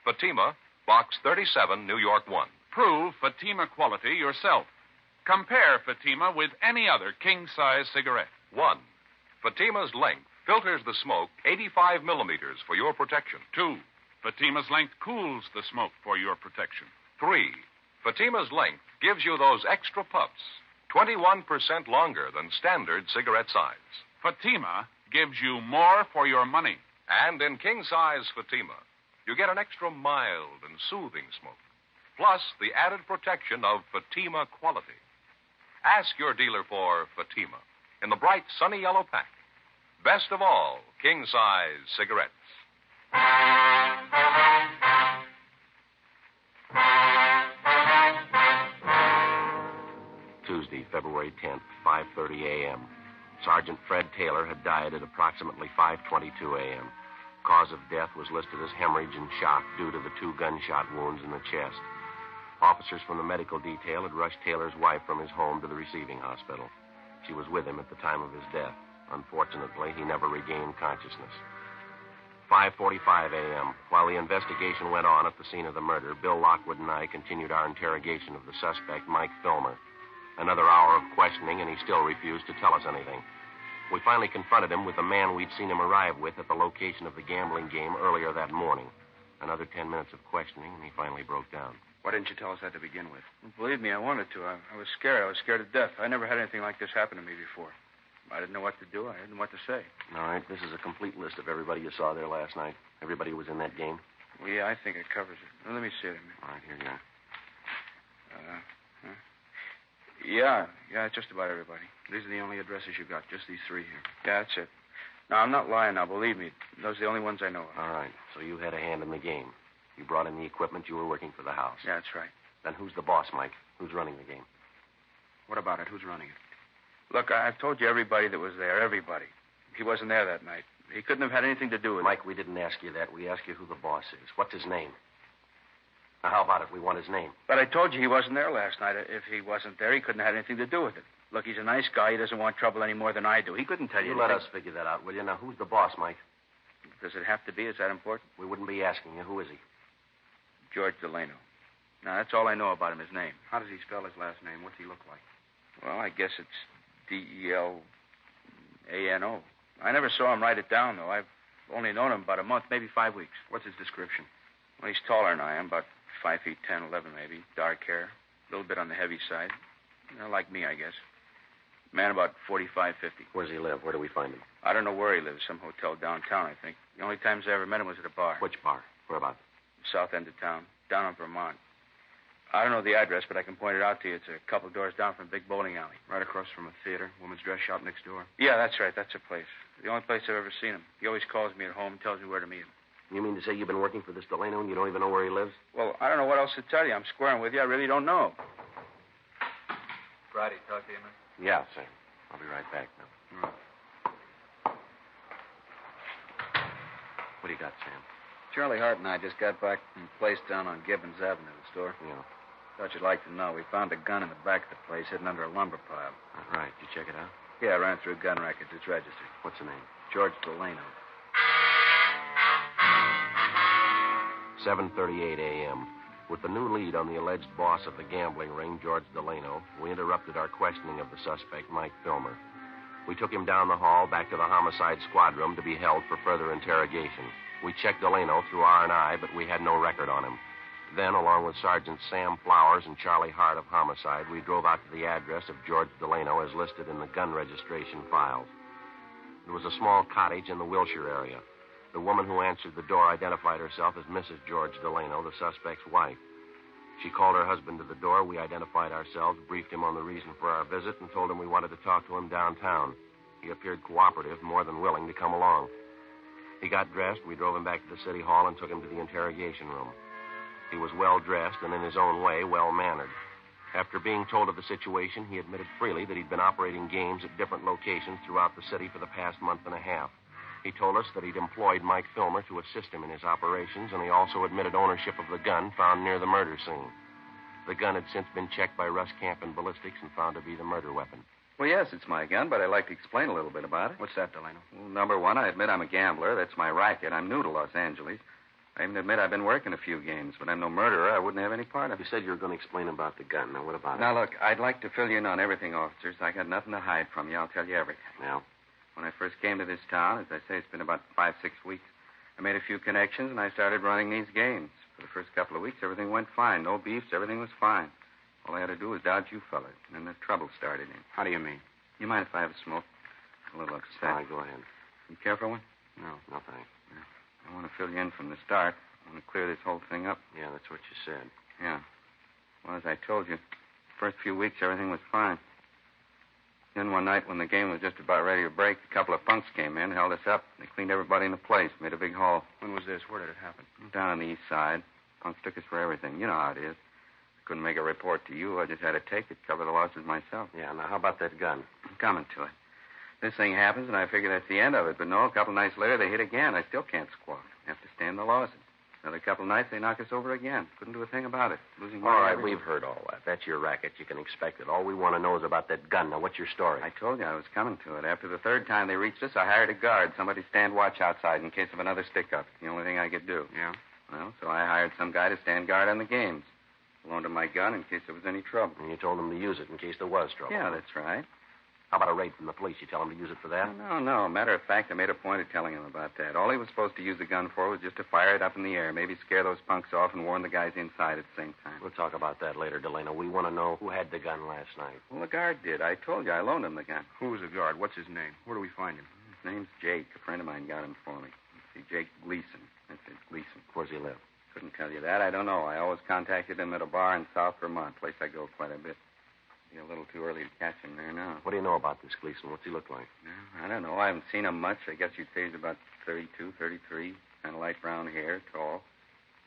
Fatima, Box 37, New York 1. Prove Fatima quality yourself. Compare Fatima with any other king-size cigarette. 1. Fatima's length filters the smoke 85 millimeters for your protection. 2. Fatima's length cools the smoke for your protection. 3. Fatima's length gives you those extra puffs, 21% longer than standard cigarette size. Fatima gives you more for your money. And in king-size Fatima, you get an extra mild and soothing smoke, plus the added protection of Fatima quality. Ask your dealer for Fatima in the bright, sunny yellow pack. Best of all, king-size cigarettes. Tuesday, February 10th, 5:30 a.m. Sergeant Fred Taylor had died at approximately 5:22 a.m. Cause of death was listed as hemorrhage and shock due to the 2 gunshot wounds in the chest. Officers from the medical detail had rushed Taylor's wife from his home to the receiving hospital. She was with him at the time of his death. Unfortunately, he never regained consciousness. 5:45 a.m. While the investigation went on at the scene of the murder, Bill Lockwood and I continued our interrogation of the suspect, Mike Filmer. Another hour of questioning, and he still refused to tell us anything. We finally confronted him with the man we'd seen him arrive with at the location of the gambling game earlier that morning. Another 10 minutes of questioning, and he finally broke down. Why didn't you tell us that to begin with? Believe me, I wanted to. I was scared. I was scared to death. I never had anything like this happen to me before. I didn't know what to do. I didn't know what to say. All right, this is a complete list of everybody you saw there last night. Everybody who was in that game. Well, yeah, I think it covers it. Well, let me see it. All right, here you are. Yeah, just about everybody. These are the only addresses you got, just these three here. Yeah, that's it. No, I'm not lying now, believe me. Those are the only ones I know of. All right, so you had a hand in the game. You brought in the equipment. You were working for the house. Yeah, that's right. Then who's the boss, Mike? Who's running the game? What about it? Who's running it? Look, I've told you everybody that was there, everybody. He wasn't there that night. He couldn't have had anything to do with it. Mike, we didn't ask you that. We asked you who the boss is. What's his name? Now, how about it? We want his name. But I told you he wasn't there last night. If he wasn't there, he couldn't have had anything to do with it. Look, he's a nice guy. He doesn't want trouble any more than I do. He couldn't tell you You let us figure that out, will you? Now, who's the boss, Mike? Does it have to be? Is that important? We wouldn't be asking you. Who is he? George Delano. Now, that's all I know about him, his name. How does he spell his last name? What's he look like? Well, I guess it's Delano. I never saw him write it down, though. I've only known him about a month, maybe 5 weeks. What's his description? Well, he's taller than I am, about 5 feet 10, 11 maybe. Dark hair, a little bit on the heavy side. Like me, I guess. Man about 45, 50. Where does he live? Where do we find him? I don't know where he lives. Some hotel downtown, I think. The only times I ever met him was at a bar. Which bar? Where about? South end of town, down in Vermont. I don't know the address, but I can point it out to you. It's a couple doors down from a big bowling alley. Right across from a theater, woman's dress shop next door. Yeah, that's right. That's a place. The only place I've ever seen him. He always calls me at home and tells me where to meet him. You mean to say you've been working for this Delano and you don't even know where he lives? Well, I don't know what else to tell you. I'm squaring with you. I really don't know. Friday, talk to you, man. Yeah, sir. I'll be right back now. What do you got, Sam? Charlie Hart and I just got back from a place down on Gibbons Avenue, the store. Yeah. Thought you'd like to know. We found a gun in the back of the place hidden under a lumber pile. Right. Did you check it out? Yeah, I ran through gun records. It's registered. What's the name? George Delano. 7:38 a.m. With the new lead on the alleged boss of the gambling ring, George Delano, we interrupted our questioning of the suspect, Mike Filmer. We took him down the hall back to the homicide squad room to be held for further interrogation. We checked Delano through R&I, but we had no record on him. Then, along with Sergeant Sam Flowers and Charlie Hart of Homicide, we drove out to the address of George Delano as listed in the gun registration files. It was a small cottage in the Wilshire area. The woman who answered the door identified herself as Mrs. George Delano, the suspect's wife. She called her husband to the door. We identified ourselves, briefed him on the reason for our visit, and told him we wanted to talk to him downtown. He appeared cooperative, more than willing to come along. He got dressed. We drove him back to the city hall and took him to the interrogation room. He was well-dressed and, in his own way, well-mannered. After being told of the situation, he admitted freely that he'd been operating games at different locations throughout the city for the past month and a half. He told us that he'd employed Mike Filmer to assist him in his operations, and he also admitted ownership of the gun found near the murder scene. The gun had since been checked by Russ Camp and ballistics and found to be the murder weapon. Well, yes, it's my gun, but I'd like to explain a little bit about it. What's that, Delano? Well, number one, I admit I'm a gambler. That's my racket. I'm new to Los Angeles. I even admit I've been working a few games, but I'm no murderer. I wouldn't have any part of it. You said you were going to explain about the gun. Now, what about it? Now, look, I'd like to fill you in on everything, officers. I got nothing to hide from you. I'll tell you everything. Yeah? When I first came to this town, as I say, it's been about 5-6 weeks, I made a few connections, and I started running these games. For the first couple of weeks, everything went fine. No beefs. Everything was fine. All I had to do was dodge you fellas, and then the trouble started in. How do you mean? You mind if I have a smoke? A little upset. All right, go ahead. You care for one? No, thanks. Yeah. I want to fill you in from the start. I want to clear this whole thing up. Yeah, that's what you said. Yeah. Well, as I told you, the first few weeks, everything was fine. Then one night when the game was just about ready to break, a couple of punks came in, held us up. They cleaned everybody in the place, made a big haul. When was this? Where did it happen? Down on the east side. Punks took us for everything. You know how it is. I couldn't make a report to you. I just had to take it, cover the losses myself. Yeah, now how about that gun? I'm coming to it. This thing happens, and I figure that's the end of it. But no, a couple nights later, they hit again. I still can't squawk. I have to stand the losses. Another couple of nights, they knock us over again. Couldn't do a thing about it. Losing All money right, every- we've heard all that. That's your racket. You can expect it. All we want to know is about that gun. Now, what's your story? I told you I was coming to it. After the third time they reached us, I hired a guard. Somebody stand watch outside in case of another stick-up. The only thing I could do. Yeah? Well, so I hired some guy to stand guard on the games. Loaned him my gun in case there was any trouble. And you told him to use it in case there was trouble. Yeah, that's right. How about a raid from the police? You tell him to use it for that? No. Matter of fact, I made a point of telling him about that. All he was supposed to use the gun for was just to fire it up in the air, maybe scare those punks off and warn the guys inside at the same time. We'll talk about that later, Delano. We want to know who had the gun last night. Well, the guard did. I told you I loaned him the gun. Who was the guard? What's his name? Where do we find him? His name's Jake. A friend of mine got him for me. Let's see, Jake Gleason. That's it, Gleason. Where's he live? Couldn't tell you that. I don't know. I always contacted him at a bar in South Vermont, place I go quite a bit. Be a little too early to catch him there now. What do you know about this Gleason? What's he look like? No, I don't know. I haven't seen him much. I guess you'd say he's about 32, 33, kind of light brown hair, tall.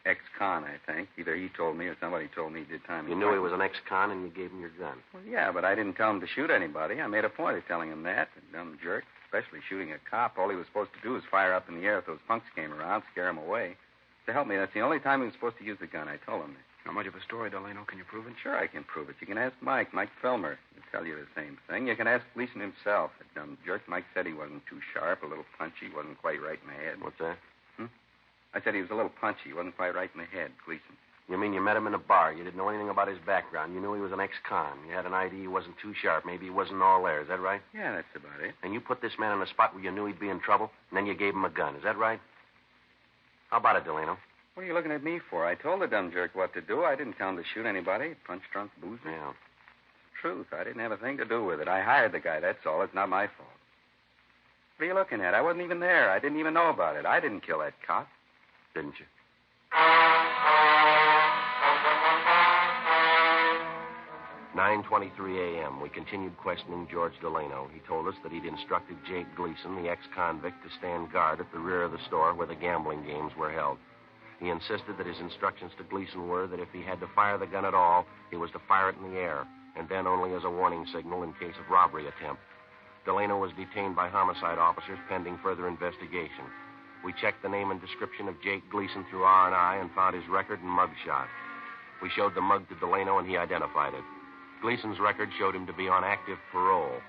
Ex-con, I think. Either he told me or somebody told me he did time. You knew he was an ex-con and you gave him your gun. Well, yeah, but I didn't tell him to shoot anybody. I made a point of telling him that. A dumb jerk, especially shooting a cop. All he was supposed to do was fire up in the air if those punks came around, scare him away. To help me, that's the only time he was supposed to use the gun. I told him that. Not much of a story, Delano. Can you prove it? Sure, I can prove it. You can ask Mike Filmer. He'll tell you the same thing. You can ask Gleason himself. That dumb jerk. Mike said he wasn't too sharp, a little punchy, wasn't quite right in the head. What's that? I said he was a little punchy, wasn't quite right in the head, Gleason. You mean you met him in a bar. You didn't know anything about his background. You knew he was an ex-con. You had an idea he wasn't too sharp. Maybe he wasn't all there. Is that right? Yeah, that's about it. And you put this man in a spot where you knew he'd be in trouble, and then you gave him a gun. Is that right? How about it, Delano? What are you looking at me for? I told the dumb jerk what to do. I didn't tell him to shoot anybody. Punch drunk boozer. Yeah. Truth. I didn't have a thing to do with it. I hired the guy, that's all. It's not my fault. What are you looking at? I wasn't even there. I didn't even know about it. I didn't kill that cop. Didn't you? 9:23 a.m. We continued questioning George Delano. He told us that he'd instructed Jake Gleason, the ex-convict, to stand guard at the rear of the store where the gambling games were held. He insisted that his instructions to Gleason were that if he had to fire the gun at all, he was to fire it in the air, and then only as a warning signal in case of robbery attempt. Delano was detained by homicide officers pending further investigation. We checked the name and description of Jake Gleason through R&I and found his record and mug shot. We showed the mug to Delano, and he identified it. Gleason's record showed him to be on active parole.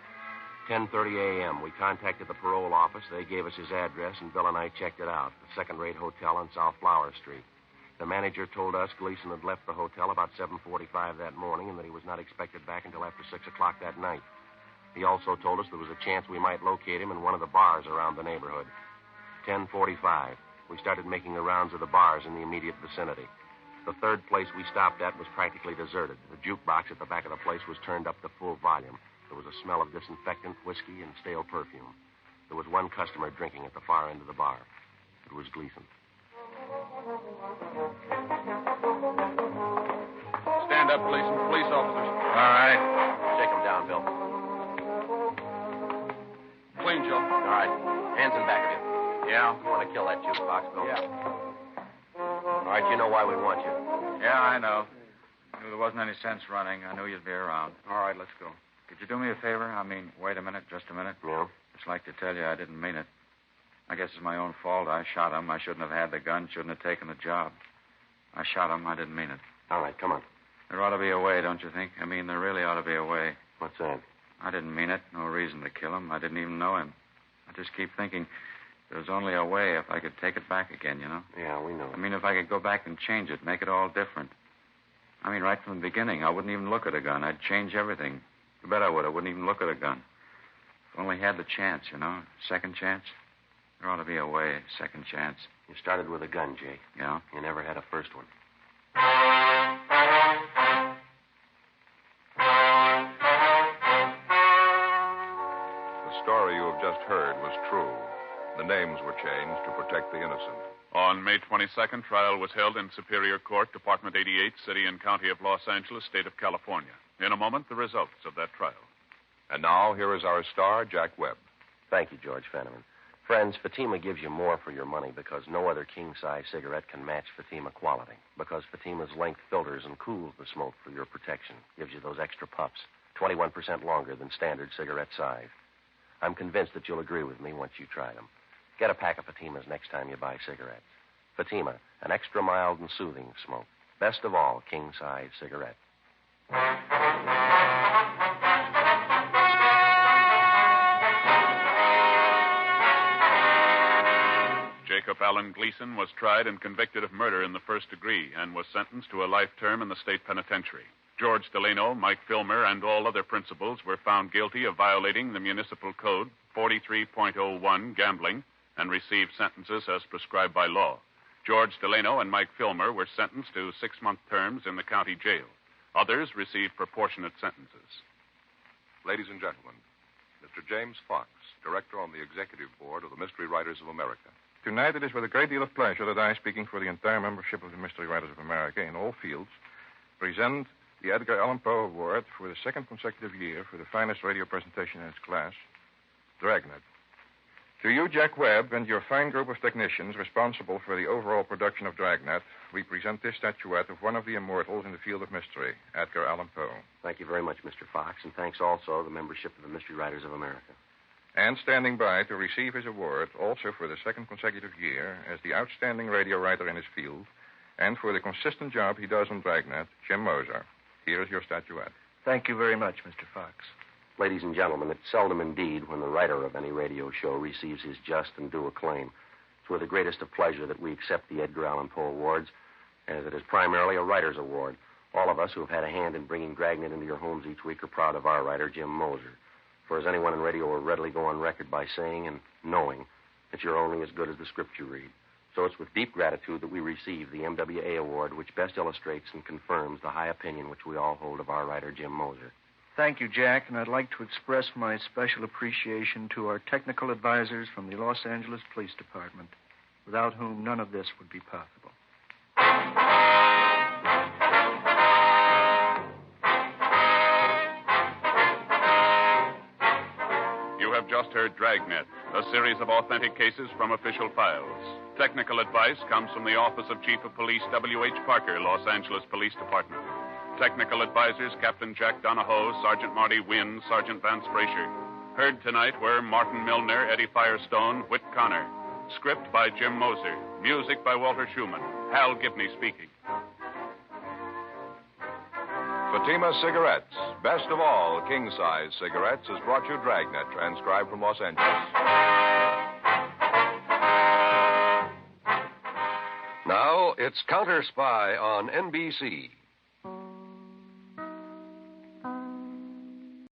10:30 a.m., we contacted the parole office. They gave us his address, and Bill and I checked it out, a second-rate hotel on South Flower Street. The manager told us Gleason had left the hotel about 7:45 that morning and that he was not expected back until after 6 o'clock that night. He also told us there was a chance we might locate him in one of the bars around the neighborhood. 10:45, we started making the rounds of the bars in the immediate vicinity. The third place we stopped at was practically deserted. The jukebox at the back of the place was turned up to full volume. There was a smell of disinfectant, whiskey, and stale perfume. There was one customer drinking at the far end of the bar. It was Gleason. Stand up, Gleason. Police officers. All right. Shake him down, Bill. Clean, Joe. All right. Hands in back of you. Yeah? You want to kill that jukebox, Bill? Yeah. All right, you know why we want you. Yeah, I know. I knew there wasn't any sense running. I knew you'd be around. All right, let's go. Could you do me a favor? Wait a minute, just a minute. Yeah? Just like to tell you I didn't mean it. I guess it's my own fault. I shot him. I shouldn't have had the gun, shouldn't have taken the job. I shot him. I didn't mean it. All right, come on. There ought to be a way, don't you think? There really ought to be a way. What's that? I didn't mean it. No reason to kill him. I didn't even know him. I just keep thinking there's only a way if I could take it back again, you know? Yeah, we know. If I could go back and change it, make it all different. Right from the beginning, I wouldn't even look at a gun. I'd change everything. You bet I would. I wouldn't even look at a gun. If I only had the chance, you know? Second chance. There ought to be a way, second chance. You started with a gun, Jake. Yeah? You never had a first one. The story you have just heard was true. The names were changed to protect the innocent. On May 22nd, trial was held in Superior Court, Department 88, City and County of Los Angeles, State of California. In a moment, the results of that trial. And now, here is our star, Jack Webb. Thank you, George Fenneman. Friends, Fatima gives you more for your money because no other king-size cigarette can match Fatima quality. Because Fatima's length filters and cools the smoke for your protection. Gives you those extra puffs, 21% longer than standard cigarette size. I'm convinced that you'll agree with me once you try them. Get a pack of Fatimas next time you buy cigarettes. Fatima, an extra mild and soothing smoke. Best of all, king-size cigarette. Jacob Allen Gleason was tried and convicted of murder in the first degree and was sentenced to a life term in the state penitentiary. George Delano, Mike Filmer, and all other principals were found guilty of violating the municipal code 43.01, gambling, and received sentences as prescribed by law. George Delano and Mike Filmer were sentenced to 6-month terms in the county jail. Others received proportionate sentences. Ladies and gentlemen, Mr. James Fox, director on the executive board of the Mystery Writers of America. Tonight it is with a great deal of pleasure that I, speaking for the entire membership of the Mystery Writers of America in all fields, present the Edgar Allan Poe Award for the second consecutive year for the finest radio presentation in its class, Dragnet. To you, Jack Webb, and your fine group of technicians responsible for the overall production of Dragnet, we present this statuette of one of the immortals in the field of mystery, Edgar Allan Poe. Thank you very much, Mr. Fox, and thanks also to the membership of the Mystery Writers of America. And standing by to receive his award, also for the second consecutive year, as the outstanding radio writer in his field, and for the consistent job he does on Dragnet, Jim Moser. Here is your statuette. Thank you very much, Mr. Fox. Ladies and gentlemen, it's seldom indeed when the writer of any radio show receives his just and due acclaim. It's with the greatest of pleasure that we accept the Edgar Allan Poe Awards, as it is primarily a writer's award. All of us who have had a hand in bringing Dragnet into your homes each week are proud of our writer, Jim Moser. For as anyone in radio will readily go on record by saying and knowing that you're only as good as the script you read. So it's with deep gratitude that we receive the MWA Award, which best illustrates and confirms the high opinion which we all hold of our writer, Jim Moser. Thank you, Jack, and I'd like to express my special appreciation to our technical advisors from the Los Angeles Police Department, without whom none of this would be possible. You have just heard Dragnet, a series of authentic cases from official files. Technical advice comes from the Office of Chief of Police W.H. Parker, Los Angeles Police Department. Technical advisors Captain Jack Donahoe, Sergeant Marty Wynn, Sergeant Vance Brasher. Heard tonight were Martin Milner, Eddie Firestone, Whit Connor. Script by Jim Moser. Music by Walter Schumann. Hal Gibney speaking. Fatima Cigarettes, best of all king-size cigarettes, has brought you Dragnet, transcribed from Los Angeles. Now it's Counter Spy on NBC.